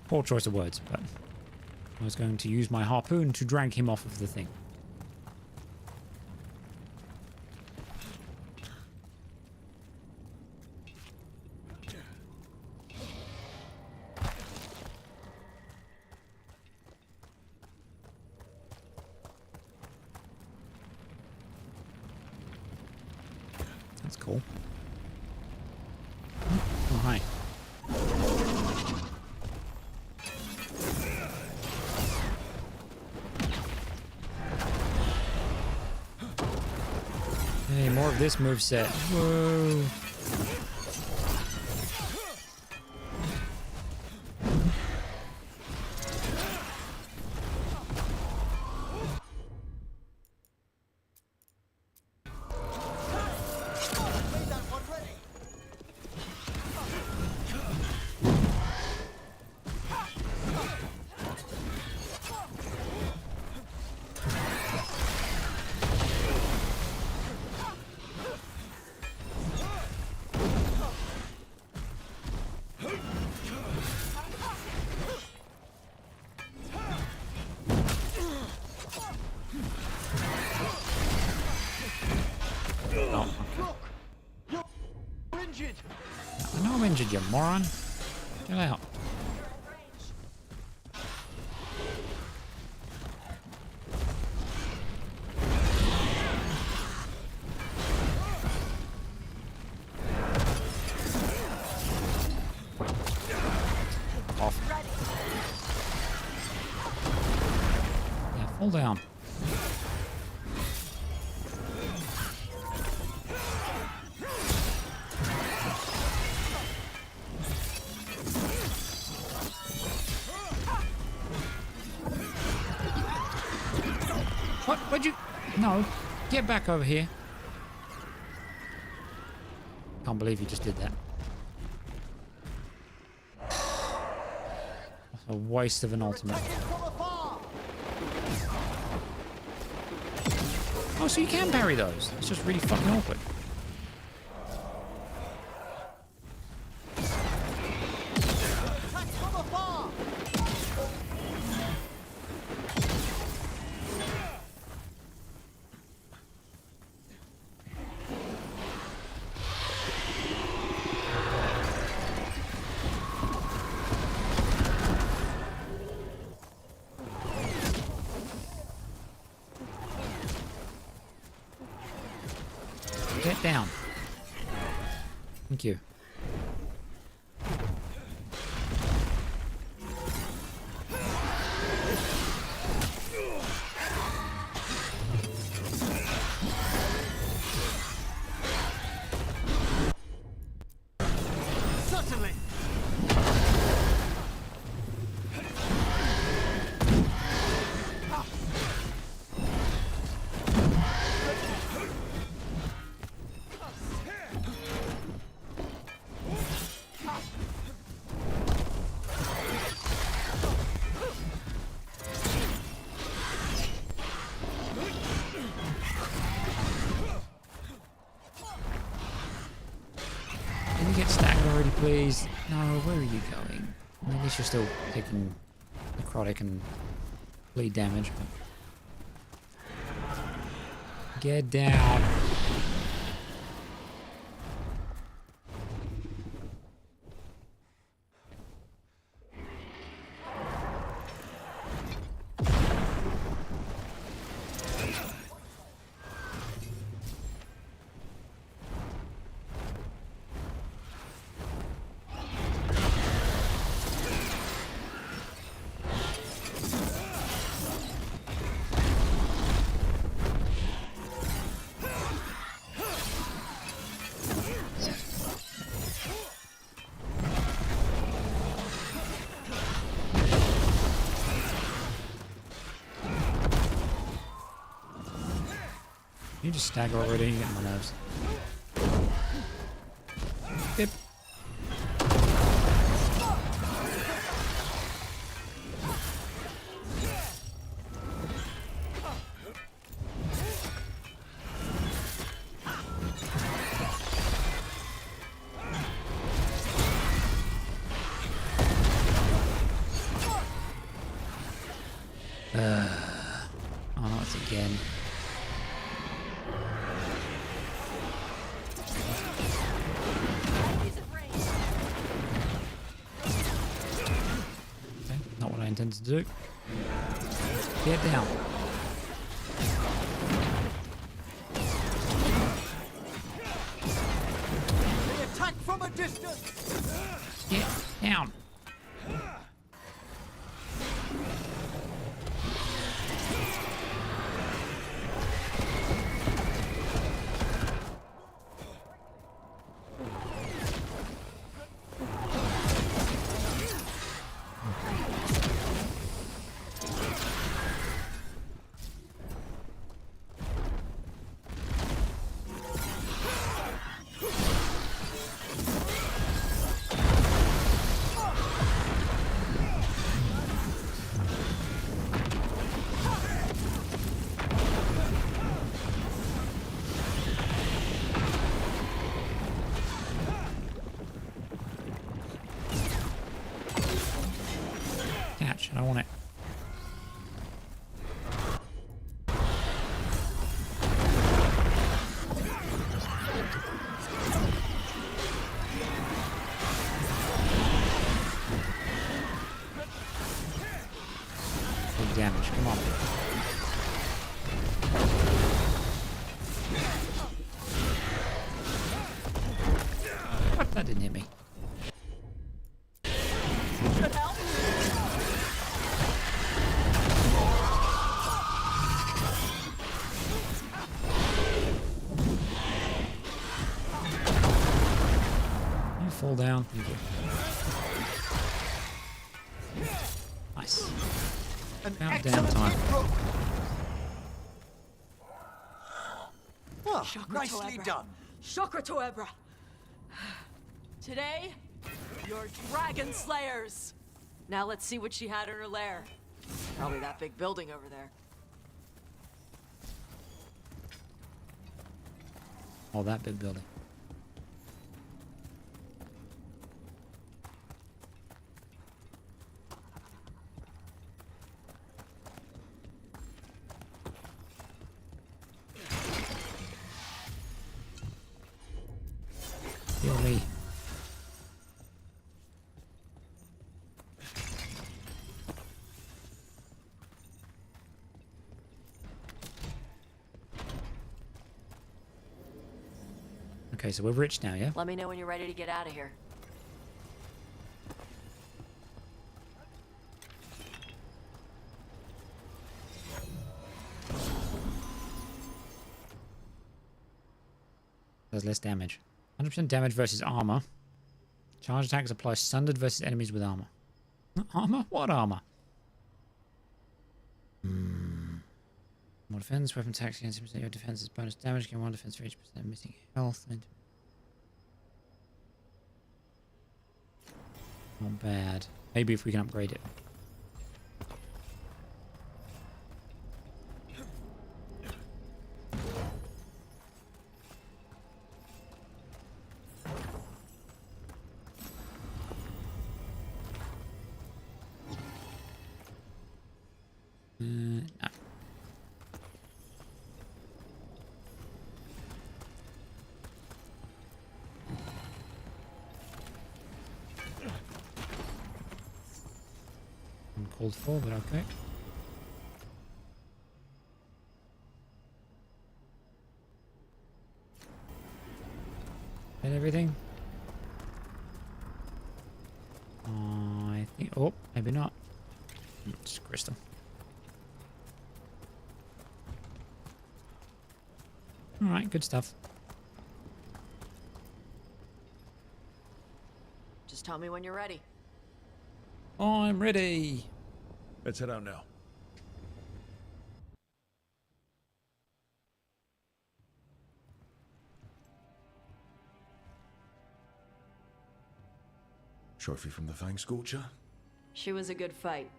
poor choice of words. But I was going to use my harpoon to drag him off of the thing. That's cool. Oh, hi. Hey, more of this moveset. Whoa. injured, you moron. Chill out. Off. Yeah, fall down. What? Where'd you... No. Get back over here. Can't believe you just did that. That's a waste of an ultimate. Oh, so you can parry those. It's just really fucking awkward. Get down. Thank you. Certainly. Can you get staggered already, please? No, where are you going? I mean, at least you're still taking necrotic and bleed damage, but... Get down. You just stagger already, you get on my nerves. Yep. Oh, it's again. Okay, not what I intended to do. Get down. They attack from a distance. Get down. Come on. What? That didn't hit me. Should help. You fall down. Thank you. Nice. About damn time. Nicely done. Chakra to Ebra. Today, you're dragon slayers. Now let's see what she had in her lair. Probably that big building over there. Oh, that big building. Heal me. Okay, so we're rich now, yeah? Let me know when you're ready to get out of here. Does less damage. 100% damage versus armor. Charge attacks apply sundered versus enemies with armor. Armor? What armor? More defense, weapon attacks against your defense is bonus damage, gain 1 defense for each percent missing health. Not bad. Maybe if we can upgrade it. No. Uncalled for, but okay. And everything? I think... Oh, maybe not. Just crystal. Alright, good stuff. Just tell me when you're ready. I'm ready. Let's head out now. Trophy from the Fang Scorcher? She was a good fight.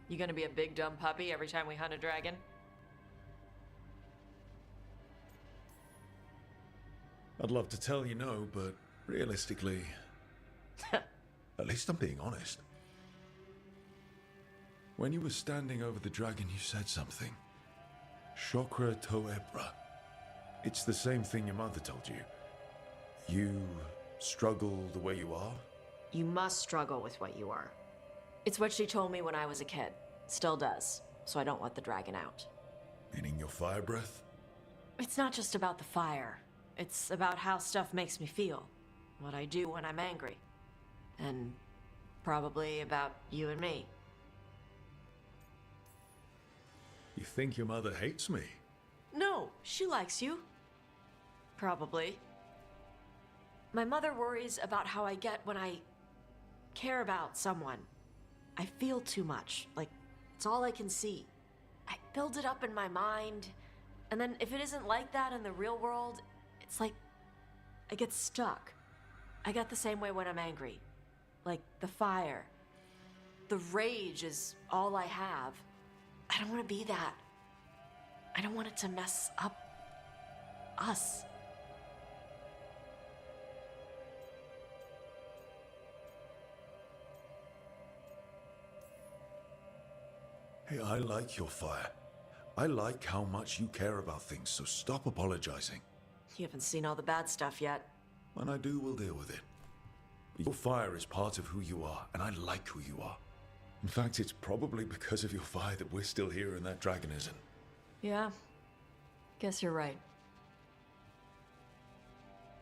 You gonna be a big dumb puppy every time we hunt a dragon? I'd love to tell you no, but realistically... At least I'm being honest. When you were standing over the dragon, you said something. Chakra to Ebra. It's the same thing your mother told you. You struggle the way you are? You must struggle with what you are. It's what she told me when I was a kid. Still does. So I don't let the dragon out. Meaning your fire breath? It's not just about the fire. It's about how stuff makes me feel. What I do when I'm angry. And probably about you and me. You think your mother hates me? No, she likes you. Probably. My mother worries about how I get when I care about someone. I feel too much, like it's all I can see. I build it up in my mind, and then if it isn't like that in the real world, it's like I get stuck. I get the same way when I'm angry. Like the fire. The rage is all I have. I don't want to be that. I don't want it to mess up us. Hey, I like your fire. I like how much you care about things, so stop apologizing. You haven't seen all the bad stuff yet. When I do, we'll deal with it. Your fire is part of who you are, and I like who you are. In fact, it's probably because of your fire that we're still here and that dragon isn't. Yeah, guess you're right.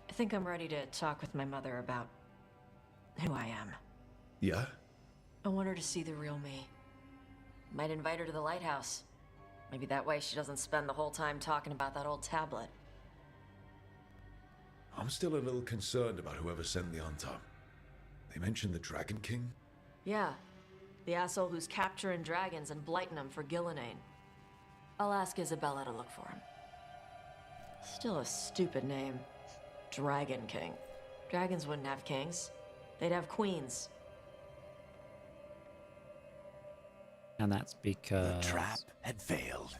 I think I'm ready to talk with my mother about who I am. Yeah? I want her to see the real me. Might invite her to the lighthouse. Maybe that way she doesn't spend the whole time talking about that old tablet. I'm still a little concerned about whoever sent the Untop. They mentioned the Dragon King? Yeah, the asshole who's capturing dragons and blighting them for Gillenane. I'll ask Isabella to look for him. Still a stupid name. Dragon King. Dragons wouldn't have kings. They'd have queens. And that's because... The trap had failed.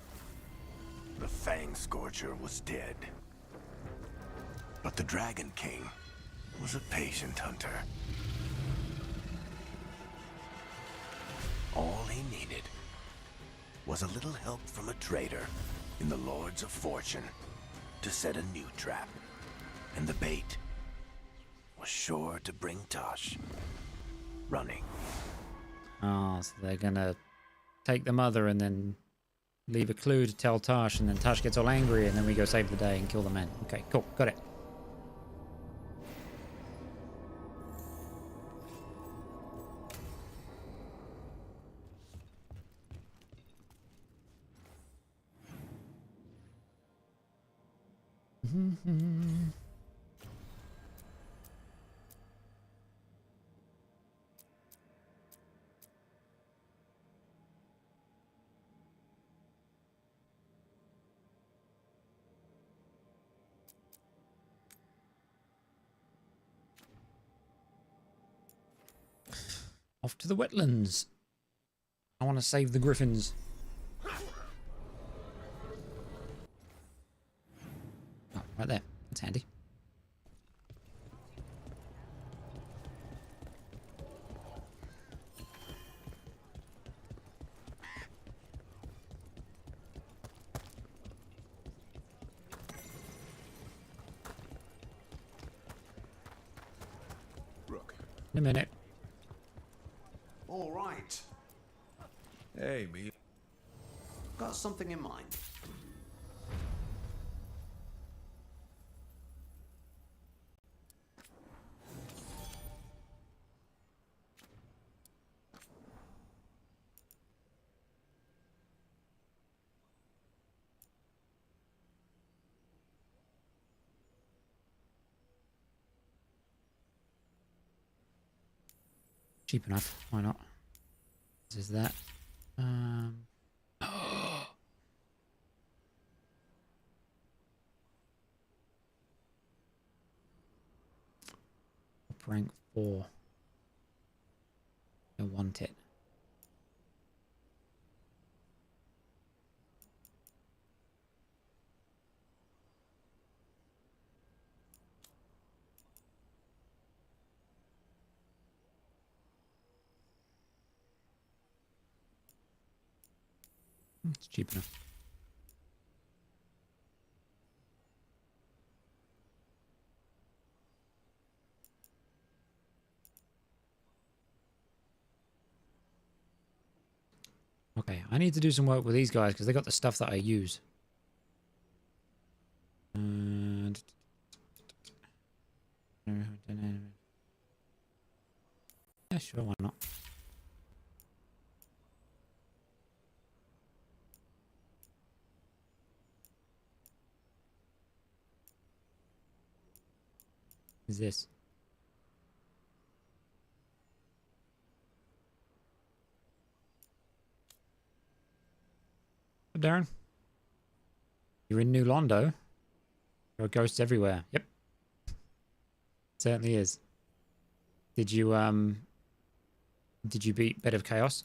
The Fang Scorcher was dead. But the Dragon King was a patient hunter. All he needed was a little help from a trader in the Lords of Fortune to set a new trap. And the bait was sure to bring Tosh running. Oh, so they're gonna take the mother and then leave a clue to tell Tosh, and then Tosh gets all angry, and then we go save the day and kill the men. Okay, cool, got it. Off to the wetlands. I want to save the griffins. Oh, right there. That's handy. Rook. In a minute. All right. Hey, me. Got something in mind. Cheap enough. Why not? This is that. Rank 4. I want it. It's cheap enough. Okay, I need to do some work with these guys because they got the stuff that I use. And yeah, sure, why not? Is this? Darren, you're in New Londo. There are ghosts everywhere. Yep, certainly is. Did you beat Bed of Chaos?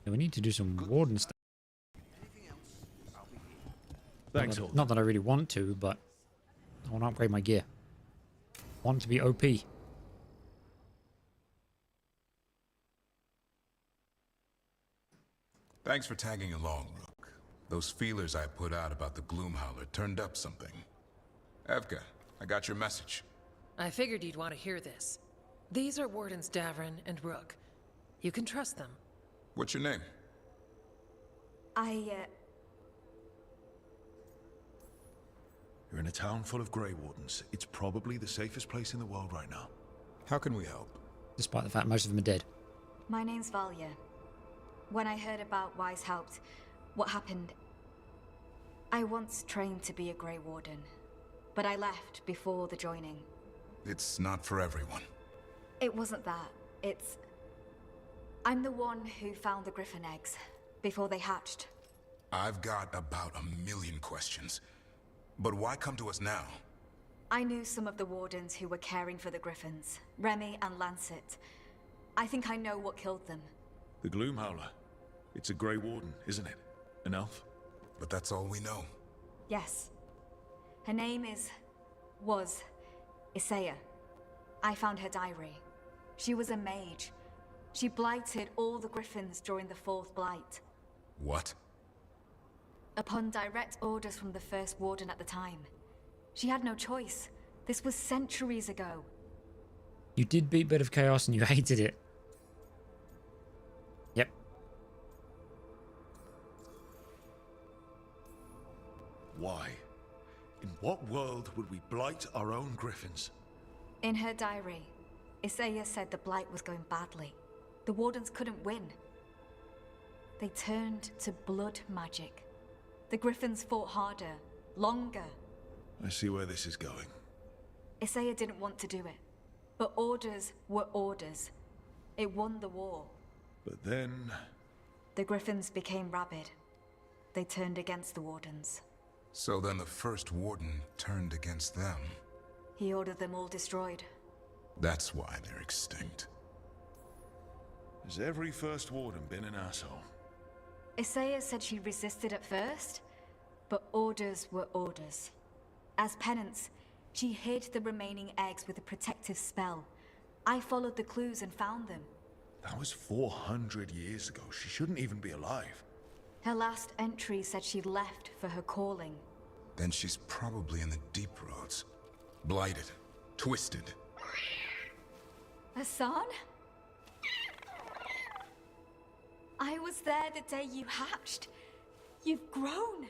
Yeah, we need to do some warden stuff. Anything else? I'll be here. Thanks, not that I really want to, but I want to upgrade my gear. I want to be OP. Thanks for tagging along, Rook. Those feelers I put out about the Gloomhowler turned up something. Evka, I got your message. I figured you'd want to hear this. These are Wardens Davrin and Rook. You can trust them. What's your name? You're in a town full of Grey Wardens. It's probably the safest place in the world right now. How can we help? Despite the fact most of them are dead. My name's Valya. When I heard about Weishaupt, what happened... I once trained to be a Grey Warden, but I left before the joining. It's not for everyone. It wasn't that. It's... I'm the one who found the Griffin eggs, before they hatched. I've got about 1,000,000 questions. But why come to us now? I knew some of the Wardens who were caring for the Griffins, Remy and Lancet. I think I know what killed them. The Gloomhowler. It's a Grey Warden, isn't it? An elf? But that's all we know. Yes. Her name was Isaiah. I found her diary. She was a mage. She blighted all the Griffins during the Fourth Blight. What? Upon direct orders from the First Warden at the time. She had no choice. This was centuries ago. You did beat Bed of Chaos and you hated it. Yep. Why? In what world would we blight our own Griffins? In her diary, Isaiah said the Blight was going badly. The Wardens couldn't win. They turned to blood magic. The Griffins fought harder, longer. I see where this is going. Isaiah didn't want to do it, but orders were orders. It won the war. But then... The Griffins became rabid. They turned against the Wardens. So then the First Warden turned against them. He ordered them all destroyed. That's why they're extinct. Has every First Warden been an asshole? Isaiah said she resisted at first, but orders were orders. As penance, she hid the remaining eggs with a protective spell. I followed the clues and found them. That was 400 years ago. She shouldn't even be alive. Her last entry said she left for her calling. Then she's probably in the deep roads. Blighted. Twisted. Hassan? I was there the day you hatched. You've grown.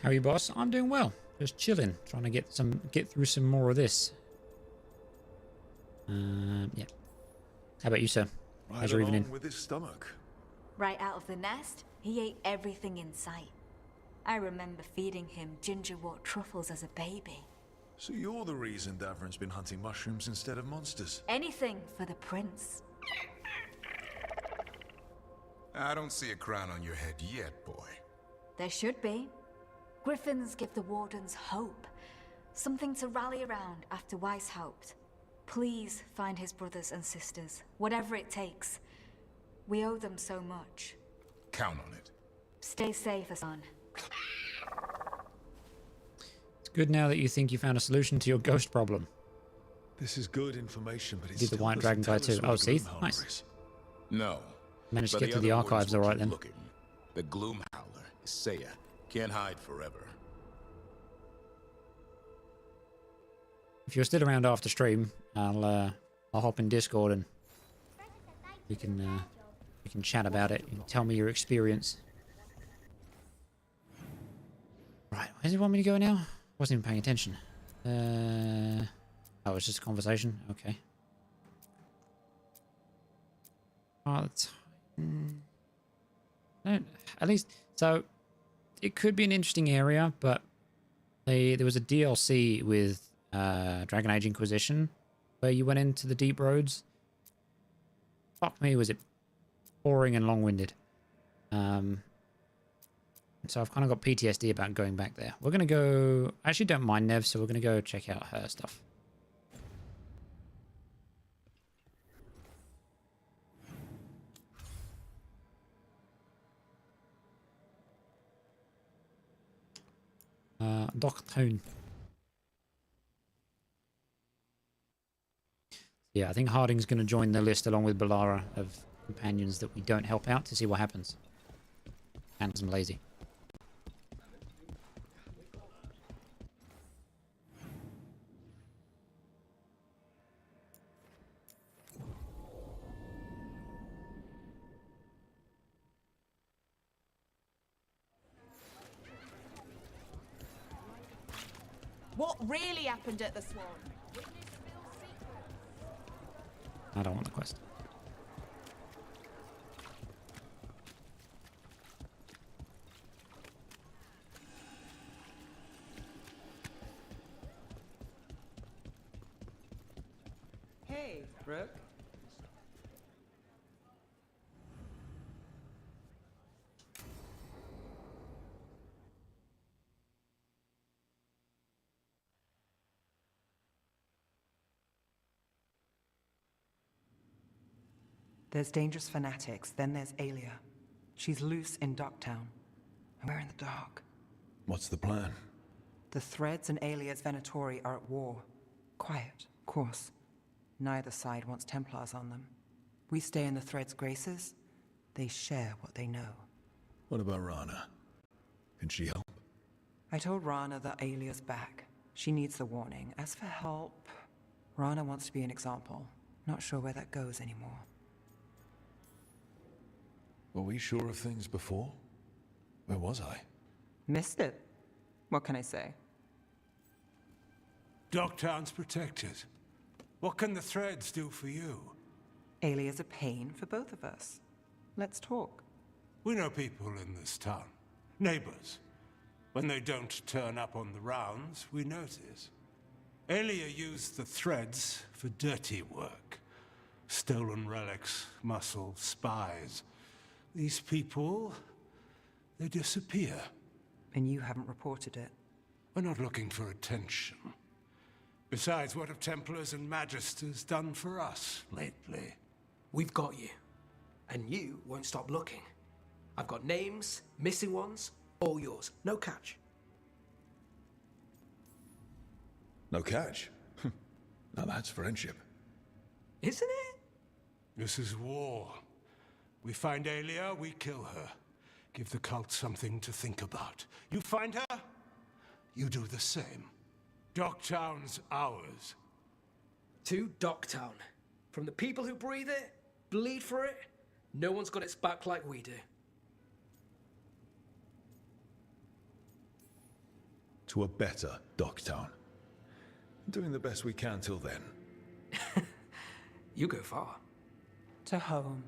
How are you, boss? I'm doing well. Just chilling, trying to get through some more of this. Yeah. How about you, sir? How's your evening? With his stomach. Right out of the nest, he ate everything in sight. I remember feeding him gingerwort truffles as a baby. So you're the reason Davrin's been hunting mushrooms instead of monsters? Anything for the prince. I don't see a crown on your head yet, boy. There should be. Griffins give the Wardens hope. Something to rally around after Weishaupt. Please find his brothers and sisters, whatever it takes. We owe them so much. Count on it. Stay safe, Hassan. It's good now that you think you found a solution to your ghost problem. This is good information, but it's Did the White Dragon guy too? Oh, Seath? Nice. No. Managed to But get through the other archives wardens will alright keep then. looking. The Gloomhowler, Isaiah, can't hide forever. If you're still around after stream, I'll hop in Discord and we can chat about it. You can tell me your experience. Right, where does it want me to go now? Wasn't even paying attention. Oh, it's just a conversation. Okay. Oh, no, at least so it could be an interesting area, but there was a DLC with Dragon Age Inquisition where you went into the deep roads. Fuck me, was it boring and long-winded. So I've kind of got PTSD about going back there. We're gonna go. I actually don't mind Nev, so we're gonna go check out her stuff. Doctone. Yeah, I think Harding's going to join the list along with Balara of companions that we don't help out to see what happens. And I'm lazy. What really happened at the Swan? I don't want the quest. Hey, Brooke. There's dangerous fanatics, then there's Alia. She's loose in Docktown, and we're in the dark. What's the plan? The Threads and Alia's Venatori are at war. Quiet, of course. Neither side wants Templars on them. We stay in the Threads' graces. They share what they know. What about Rana? Can she help? I told Rana that Alia's back. She needs the warning. As for help, Rana wants to be an example. Not sure where that goes anymore. Were we sure of things before? Where was I? Missed it. What can I say? Docktown's protected. What can the Threads do for you? Alia's a pain for both of us. Let's talk. We know people in this town. Neighbors. When they don't turn up on the rounds, we notice. Alia used the Threads for dirty work. Stolen relics, muscle, spies. These people, they disappear. And you haven't reported it. We're not looking for attention. Besides, what have Templars and Magisters done for us lately? We've got you. And you won't stop looking. I've got names, missing ones, all yours. No catch. No catch? Now that's friendship. Isn't it? This is war. We find Alia, we kill her. Give the cult something to think about. You find her, you do the same. Docktown's ours. To Docktown. From the people who breathe it, bleed for it, no one's got its back like we do. To a better Docktown. Doing the best we can till then. You go far. To home.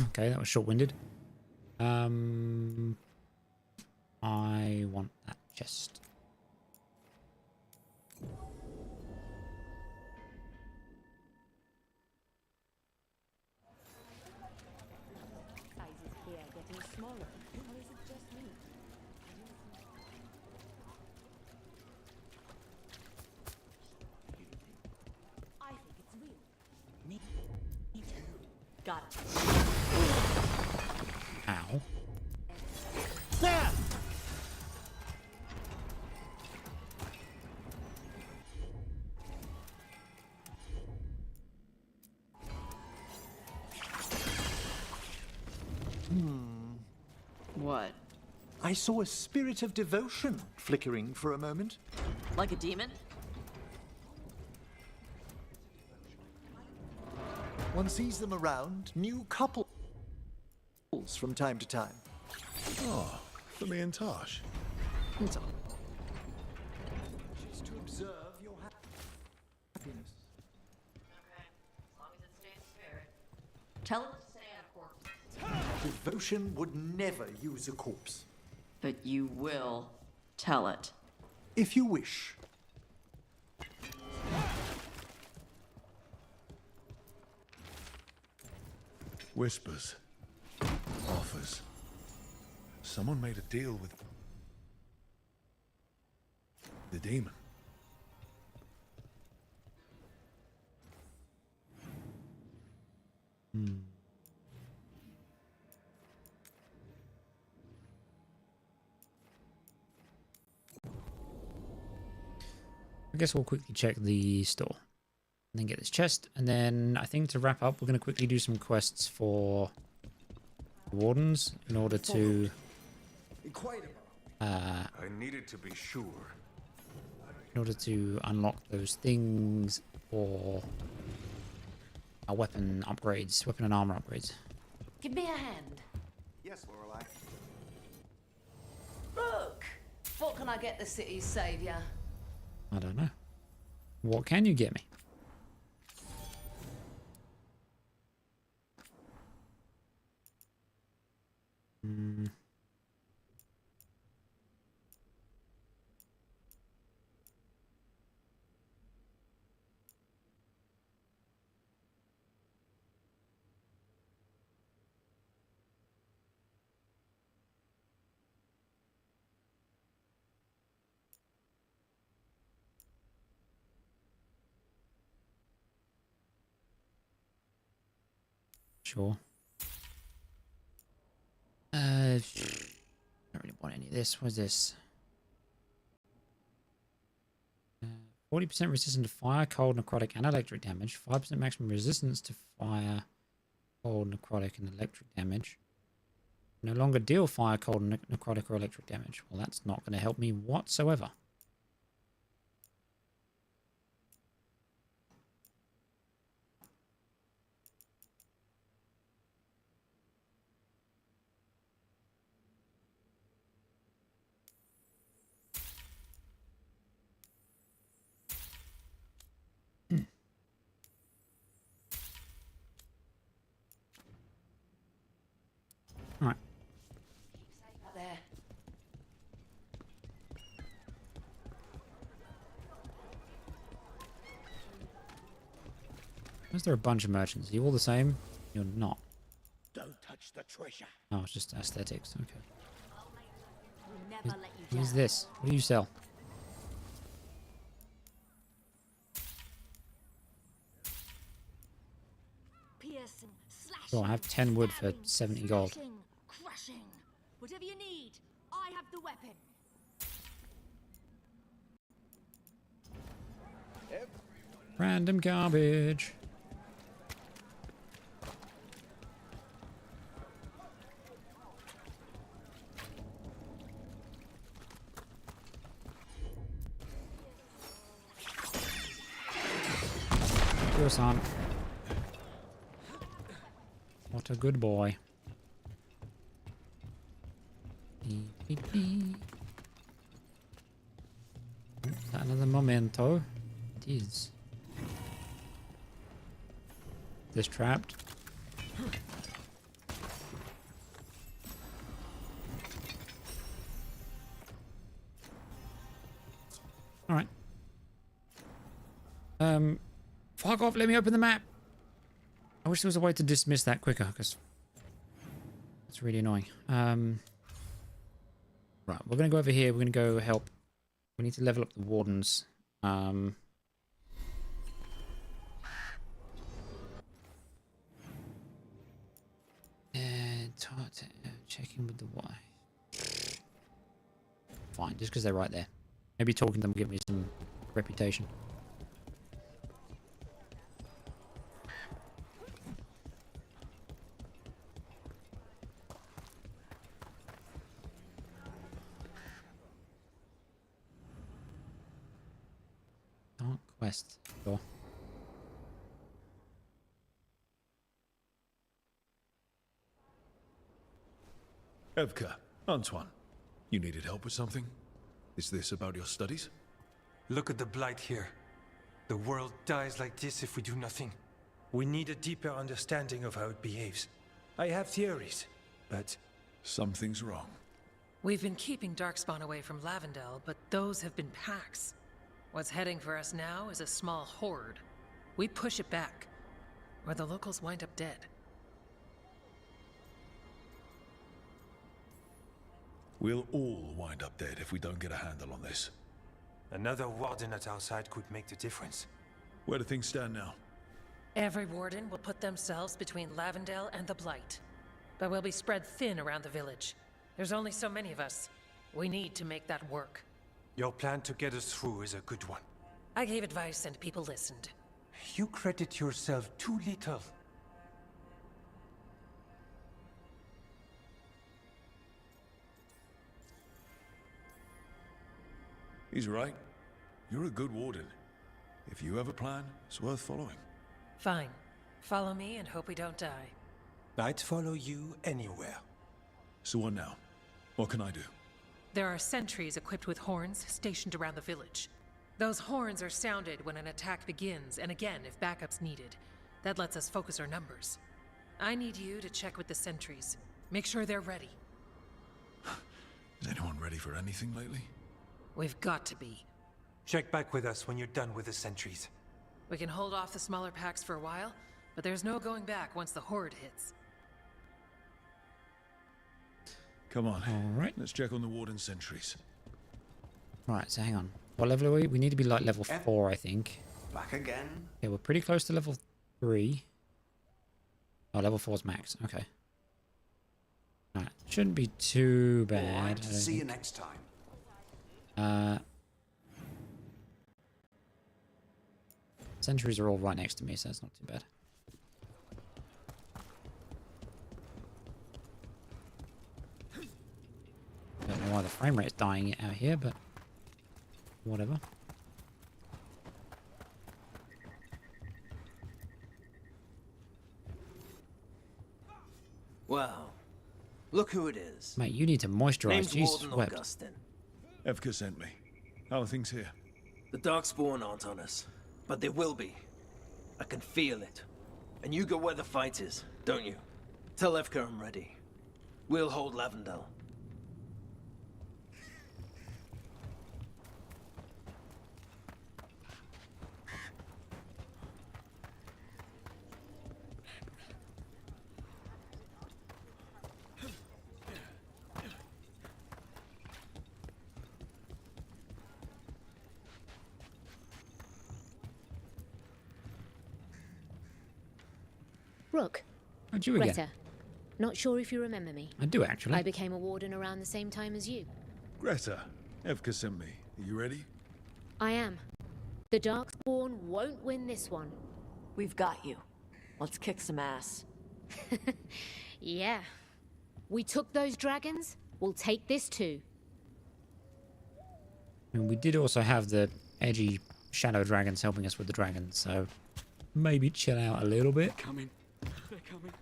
Okay, that was short-winded. I want that chest. Sizes here getting smaller, or is it just me? I think it's real. Me too. Got it. Ow. There! What? I saw a spirit of devotion flickering for a moment. Like a demon? One sees them around, new couples from time to time. Oh, for me and Tosh. It's all. Just to observe your happiness. Tell him to stay out of corpses. Devotion would never use a corpse. But you will tell it. If you wish. Whispers. Offers. Someone made a deal with... The demon. I guess we'll quickly check the store and then get this chest. And then I think to wrap up, we're going to quickly do some quests for wardens in order to I needed to be sure. in order to unlock those things for our weapon upgrades, weapon and armor upgrades. Give me a hand. Yes, Lorelei. Look! What can I get the city's savior? I don't know. What can you get me? Sure. I don't really want any of this. What's this? 40% resistant to fire, cold, necrotic, and electric damage. 5% maximum resistance to fire, cold, necrotic, and electric damage. No longer deal fire, cold, necrotic, or electric damage. Well, that's not going to help me whatsoever. All right. Up there. Is there a bunch of merchants? Are you all the same? You're not. Don't touch the treasure. Oh, it's just aesthetics. Okay. We'll never let you What is down. this? What do you sell? Piercing, slashing, Oh, I have 10 wood for stabbing, 70 gold. slashing, crushing. Whatever you need, I have the weapon. Random garbage. Your son. What a good boy. Beep, beep, beep. Oh, is that another memento? It is. This trapped. All right. Fuck off, let me open the map. I wish there was a way to dismiss that quicker, because it's really annoying. Right, we're going to go over here. We're going to go help. We need to level up the wardens. And checking with the Y. Fine, just because they're right there. Maybe talking to them will give me some reputation. Dark Quest. Sure. Evka, Antoine, you needed help with something? Is this about your studies? Look at the blight here. The world dies like this if we do nothing. We need a deeper understanding of how it behaves. I have theories, but... Something's wrong. We've been keeping Darkspawn away from Lavendel, but those have been packs. What's heading for us now is a small horde. We push it back, or the locals wind up dead. We'll all wind up dead if we don't get a handle on this. Another warden at our side could make the difference. Where do things stand now? Every warden will put themselves between Lavendel and the Blight. But we'll be spread thin around the village. There's only so many of us. We need to make that work. Your plan to get us through is a good one. I gave advice and people listened. You credit yourself too little. He's right. You're a good warden. If you have a plan, it's worth following. Fine. Follow me and hope we don't die. I'd follow you anywhere. So what now? What can I do? There are sentries equipped with horns stationed around the village. Those horns are sounded when an attack begins, and again if backup's needed. That lets us focus our numbers. I need you to check with the sentries. Make sure they're ready. Is anyone ready for anything lately? We've got to be. Check back with us when you're done with the sentries. We can hold off the smaller packs for a while, but there's no going back once the horde hits. Come on. All right. Let's check on the warden sentries. Right, so hang on. What level are we? We need to be like level 4, I think. Back again. Yeah, we're pretty close to level 3. Oh, level 4's max. Okay. Alright, shouldn't be too bad. All right, see you next time. Sentries are all right next to me, so that's not too bad. Don't know why the frame rate's dying out here, but whatever. Wow. Look who it is. Mate, you need to moisturize. Name's Jesus Warden wept. Augustin. Evka sent me. How are things here? The Darkspawn aren't on us, but they will be. I can feel it. And you go where the fight is, don't you? Tell Evka I'm ready. We'll hold Lavendel. Rook. How'd you again? Greta. Not sure if you remember me. I do, actually. I became a warden around the same time as you. Greta, Evka sent me. Are you ready? I am. The Darkspawn won't win this one. We've got you. Let's kick some ass. Yeah. We took those dragons, we'll take this too. And we did also have the edgy shadow dragons helping us with the dragons, so maybe chill out a little bit. Coming. They're coming.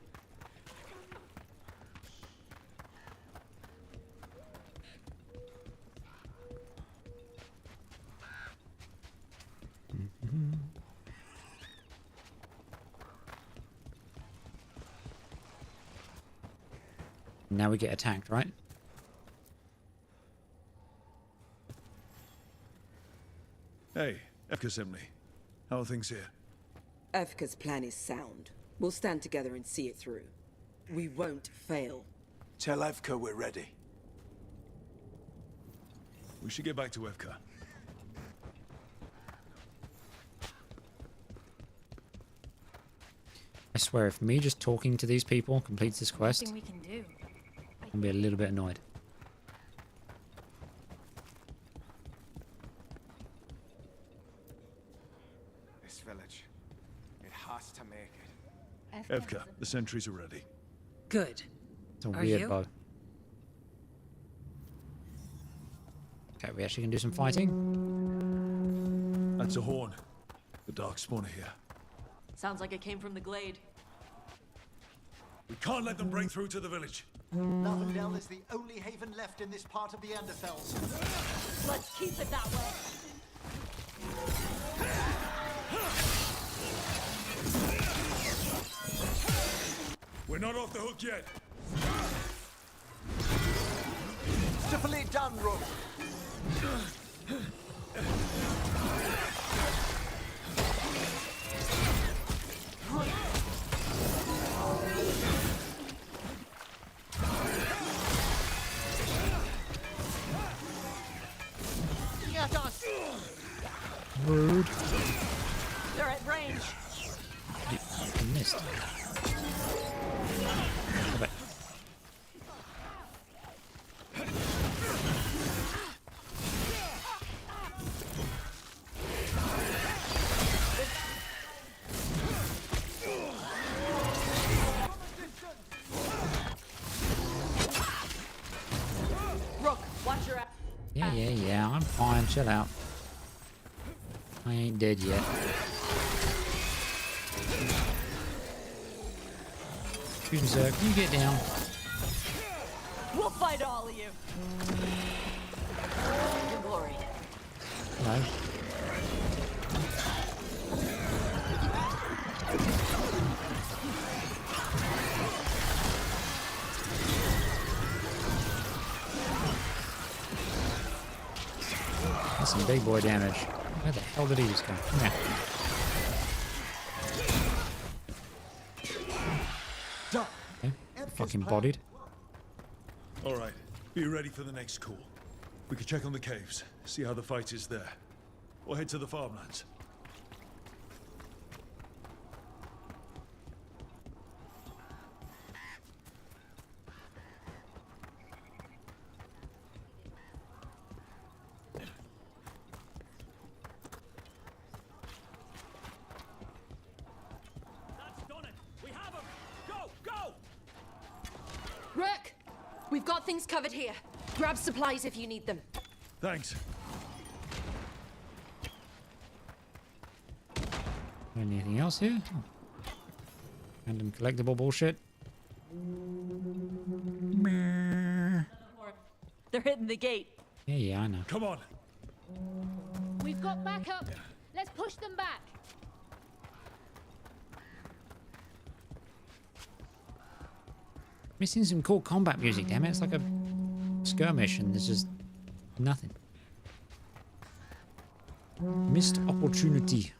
Now we get attacked, right? Hey, Evka sent me. How are things here? Evka's plan is sound. We'll stand together and see it through. We won't fail. Tell Evka we're ready. We should get back to Evka. I swear, if me just talking to these people completes this quest, Nothing we can do. I'll be a little bit annoyed. This village, it has to make it. Evka, the sentries are ready. Good. It's a Are weird you? bow. Okay, we actually can do some fighting. That's a horn. The Darkspawn are here. Sounds like it came from the glade. We can't let them break through to the village. Lavendel is the only haven left in this part of the Anderfells. Let's keep it that way. We're not off the hook yet. Stiffly done, Rook. Get us! They're at range. I missed. Go back. Rook, watch your ass. Yeah, I'm fine. Chill out. I ain't dead yet. Excuse me, sir. Can you get down? We'll fight all of you. Your glory. Hello. That's some big boy damage. Where the hell did he just come? Come here. Okay. Fucking bodied. All right, be ready for the next call. We can check on the caves, see how the fight is there. Or head to the farmlands. Rook! We've got things covered here. Grab supplies if you need them. Thanks. Anything else here? Random collectible bullshit. They're hitting the gate. Yeah, I know. Come on. We've got backup. Let's push them back. Missing some cool combat music, damn it. It's like a skirmish and there's just nothing. Missed opportunity.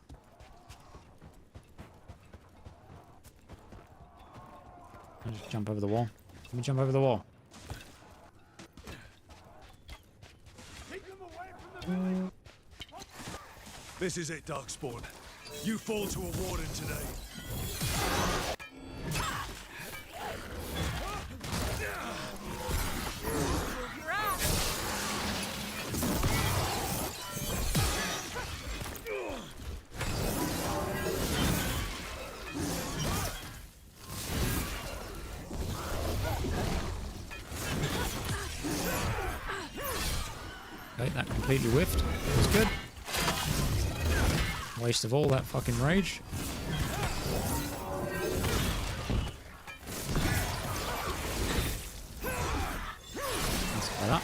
I'll just jump over the wall. Let me jump over the wall. This is it, Darkspawn. You fall to a warden today. Okay, that completely whiffed. That's good. Waste of all that fucking rage. Let's get up.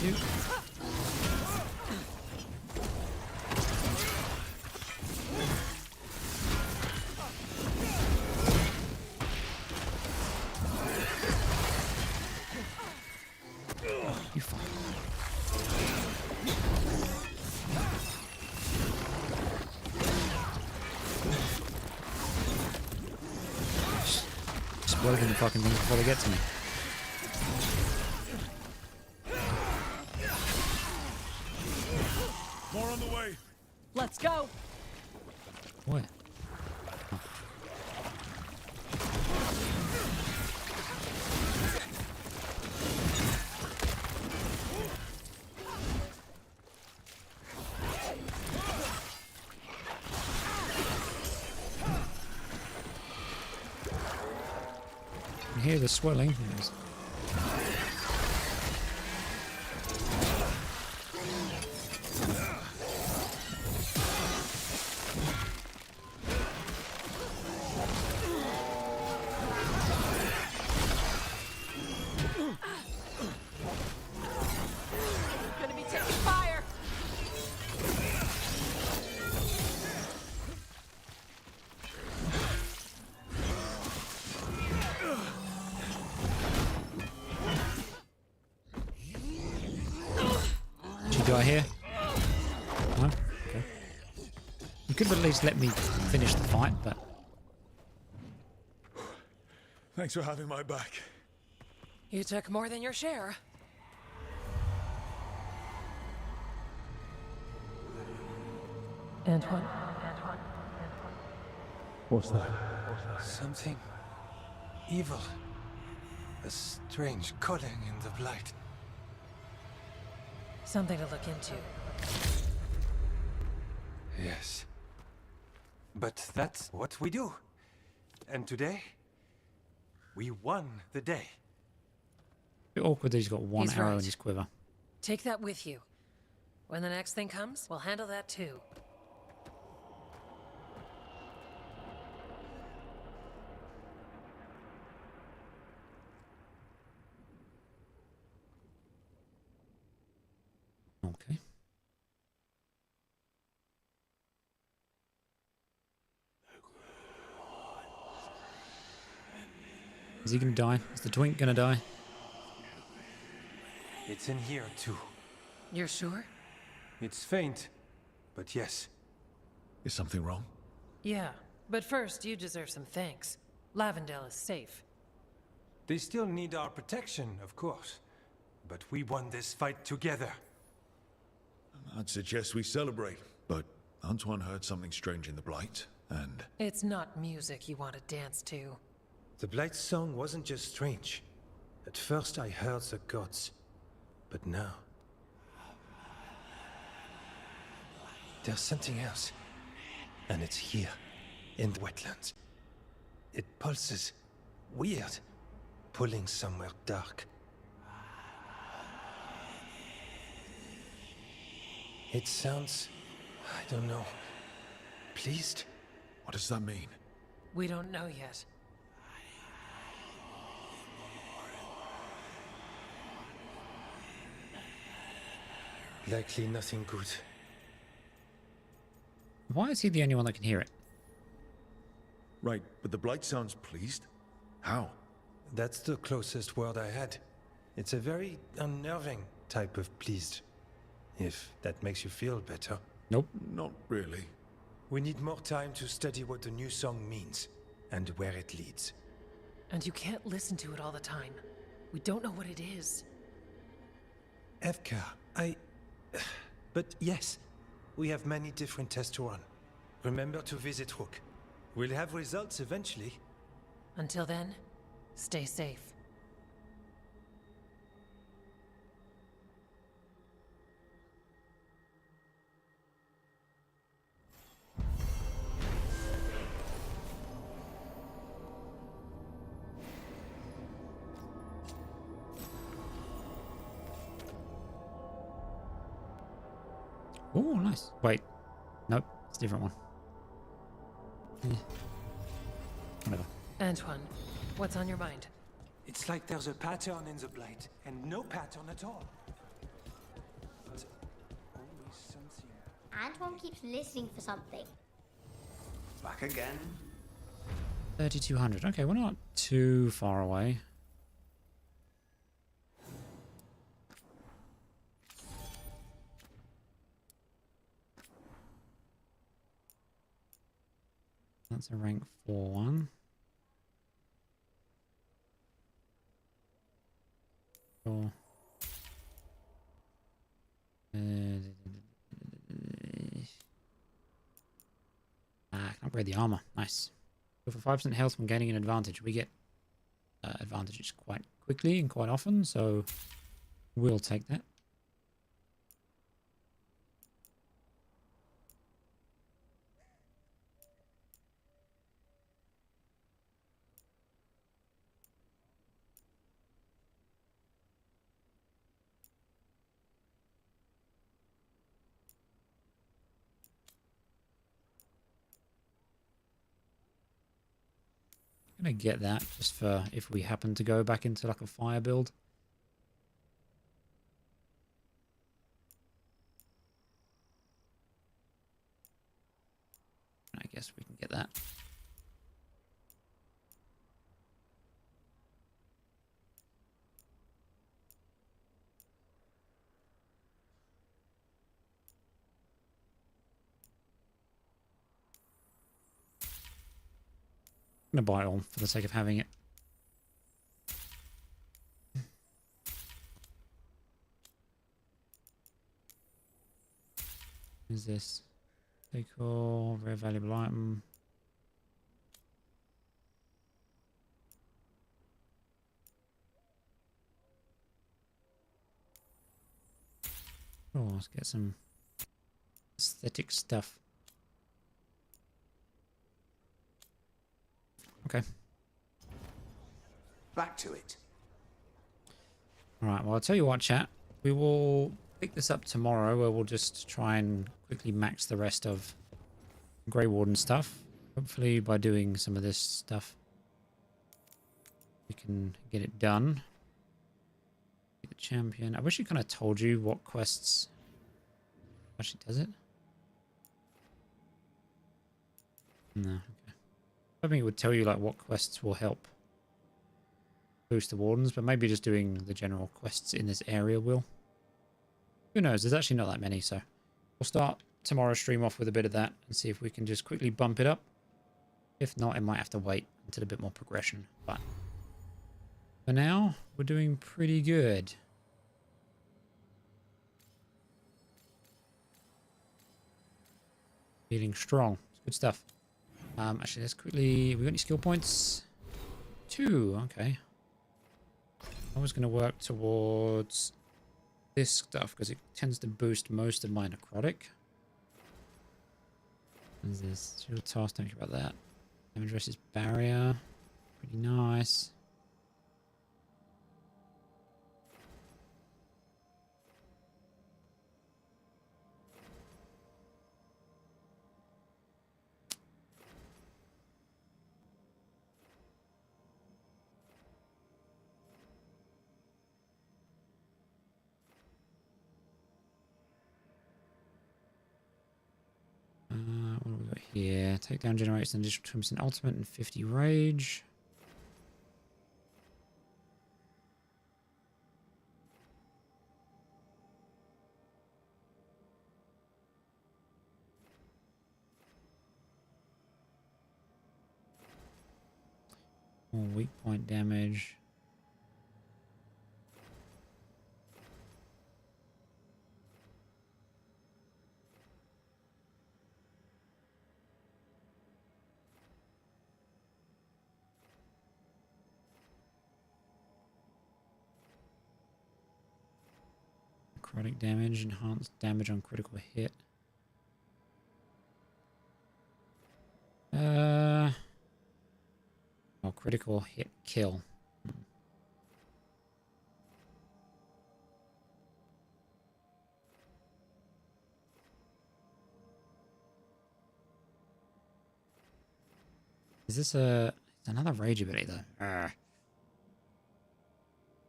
You. You fuck. Exploding the fucking things before they get to me. More on the way. Let's go. Where? Oh. I hear the swelling. Yes. Gonna be taking fire. What you got here? No? Okay. You could have at least let me finish the fight, but... Thanks for having my back. You took more than your share. Antoine? What's that? Something evil. A strange calling in the blight. Something to look into. Yes. But that's what we do. And today, we won the day. Bit awkward that he's got one He's arrow right. in his quiver. Take that with you. When the next thing comes, we'll handle that too. Okay. Is he gonna die? Is the twink gonna die? It's in here too. You're sure? It's faint, but yes. Is something wrong? Yeah, but first you deserve some thanks. Lavendale is safe. They still need our protection, of course. But we won this fight together. I'd suggest we celebrate, but Antoine heard something strange in the Blight, and... It's not music you want to dance to. The Blight's song wasn't just strange. At first I heard the gods. But now... there's something else. And it's here, in the wetlands. It pulses. Weird. Pulling somewhere dark. It sounds... I don't know. Pleased? What does that mean? We don't know yet. Likely nothing good. Why is he the only one that can hear it? Right, but the Blight sounds pleased? How? That's the closest word I had. It's a very unnerving type of pleased. If that makes you feel better. Nope. Not really. We need more time to study what the new song means, and where it leads. And you can't listen to it all the time. We don't know what it is. Evka, But yes, we have many different tests to run. Remember to visit Rook. We'll have results eventually. Until then, stay safe. Oh, nice. Wait. Nope. It's a different one. Whatever. Antoine, what's on your mind? It's like there's a pattern in the Blight, and no pattern at all. But always something. Antoine keeps listening for something. Back again. 3,200. Okay, we're not too far away. That's a rank 4 one. Sure. I can upgrade the armor. Nice. So for 5% health from gaining an advantage, we get advantages quite quickly and quite often, so we'll take that. I'm gonna get that just for if we happen to go back into like a fire build. I guess we can get that. I'm gonna buy it all for the sake of having it. What is this? Decor, very valuable item. Oh, let's get some aesthetic stuff. Okay. Back to it. Alright, well, I'll tell you what, chat. We will pick this up tomorrow, where we'll just try and quickly max the rest of Grey Warden stuff. Hopefully, by doing some of this stuff, we can get it done. The champion. I wish it kind of told you what quests. Actually, does it? No. Okay. I think it would tell you like what quests will help boost the wardens, but maybe just doing the general quests in this area will. Who knows? There's actually not that many, so we'll start tomorrow's stream off with a bit of that and see if we can just quickly bump it up. If not, it might have to wait until a bit more progression. But for now, we're doing pretty good. Feeling strong. It's good stuff. Actually, let's quickly... We got any skill points? 2. Okay. I was going to work towards this stuff because it tends to boost most of my necrotic. What's this? Shield toss, don't think about that. Damage versus barrier. Pretty nice. What have we got here? Takedown generates an additional 2% ultimate and 50 rage. More weak point damage. Necrotic damage, enhanced damage on critical hit. Oh, critical hit kill. Is this it's another rage ability though? I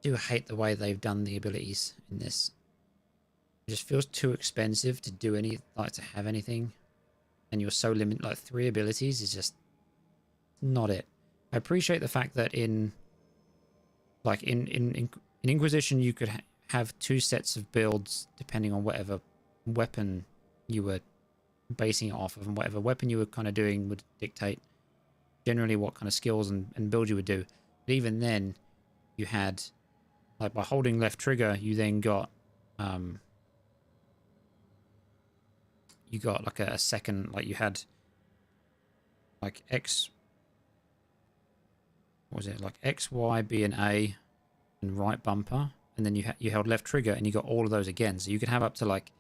do hate the way they've done the abilities in this. It just feels too expensive to do to have anything. And you're so limited, like 3 abilities is just not it. I appreciate the fact that in Inquisition you could have 2 sets of builds depending on whatever weapon you were basing it off of, and whatever weapon you were kind of doing would dictate generally what kind of skills and build you would do. But even then, you had, like, by holding left trigger, you then got like a second, like you had like X, what was it, like X, Y, B, and A, and right bumper, and then you held left trigger and you got all of those again. So you could have up to like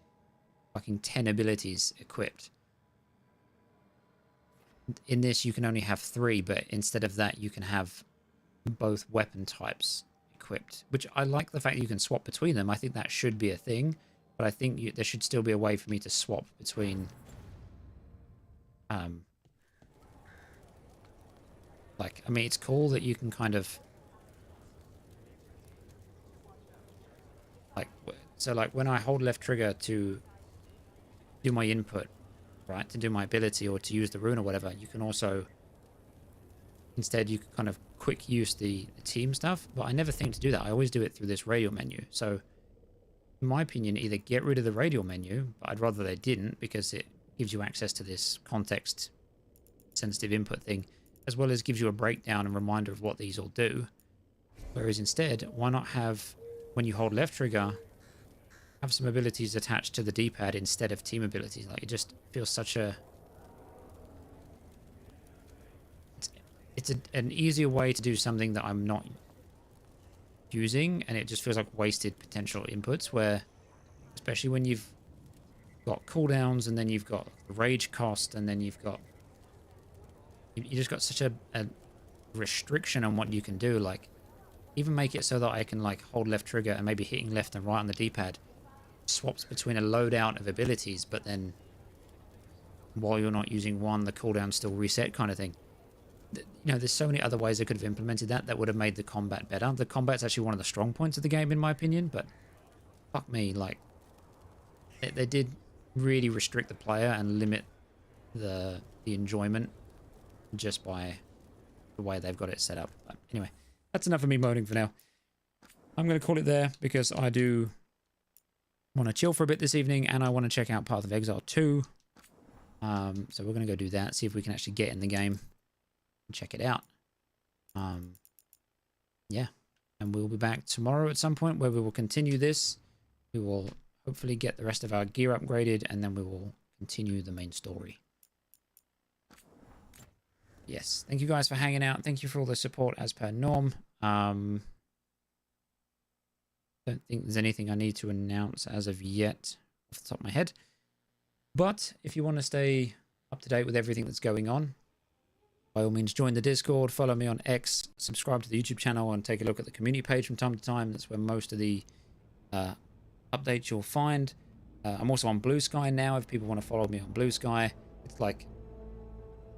fucking 10 abilities equipped. In this, you can only have 3, but instead of that, you can have both weapon types equipped, which I like the fact that you can swap between them. I think that should be a thing, but I think there should still be a way for me to swap between like, I mean, it's cool that you can kind of like, so like when I hold left trigger to do my input, right, to do my ability or to use the rune or whatever, you can also, instead you can kind of quick use the team stuff, but I never think to do that. I always do it through this radial menu. So in my opinion, either get rid of the radial menu, but I'd rather they didn't, because it gives you access to this context sensitive input thing, as well as gives you a breakdown and reminder of what these all do. Whereas instead, why not have, when you hold left trigger, have some abilities attached to the D-pad instead of team abilities. Like, it just feels such a... It's an easier way to do something that I'm not using, and it just feels like wasted potential inputs, where, especially when you've got cooldowns, and then you've got the rage cost, and then you've got... You just got such a restriction on what you can do. Like, even make it so that I can, like, hold left trigger and maybe hitting left and right on the D-pad swaps between a loadout of abilities, but then while you're not using one, the cooldown still reset kind of thing. You know, there's so many other ways I could have implemented that would have made the combat better. The combat's actually one of the strong points of the game, in my opinion, but fuck me, like, they did really restrict the player and limit the enjoyment just by the way they've got it set up. But anyway, that's enough of me moaning for now. I'm going to call it there, because I do want to chill for a bit this evening, and I want to check out Path of Exile 2. So we're going to go do that, see if we can actually get in the game and check it out. Yeah, and we'll be back tomorrow at some point where we will continue this. We will hopefully get the rest of our gear upgraded, and then we will continue the main story. Yes, thank you guys for hanging out. Thank you for all the support as per norm. Don't think there's anything I need to announce as of yet off the top of my head. But if you want to stay up to date with everything that's going on, by all means join the Discord, follow me on X, subscribe to the YouTube channel, and take a look at the community page from time to time. That's where most of the updates you'll find. I'm also on Blue Sky now, if people want to follow me on Blue Sky. It's like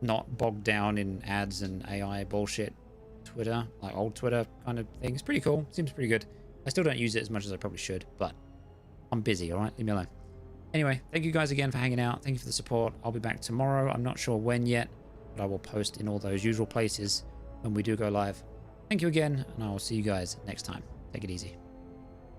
not bogged down in ads and AI bullshit Twitter, like old Twitter kind of thing. It's pretty cool. Seems pretty good. I still don't use it as much as I probably should, but I'm busy, alright? Leave me alone. Anyway, thank you guys again for hanging out. Thank you for the support. I'll be back tomorrow. I'm not sure when yet, but I will post in all those usual places when we do go live. Thank you again, and I will see you guys next time. Take it easy.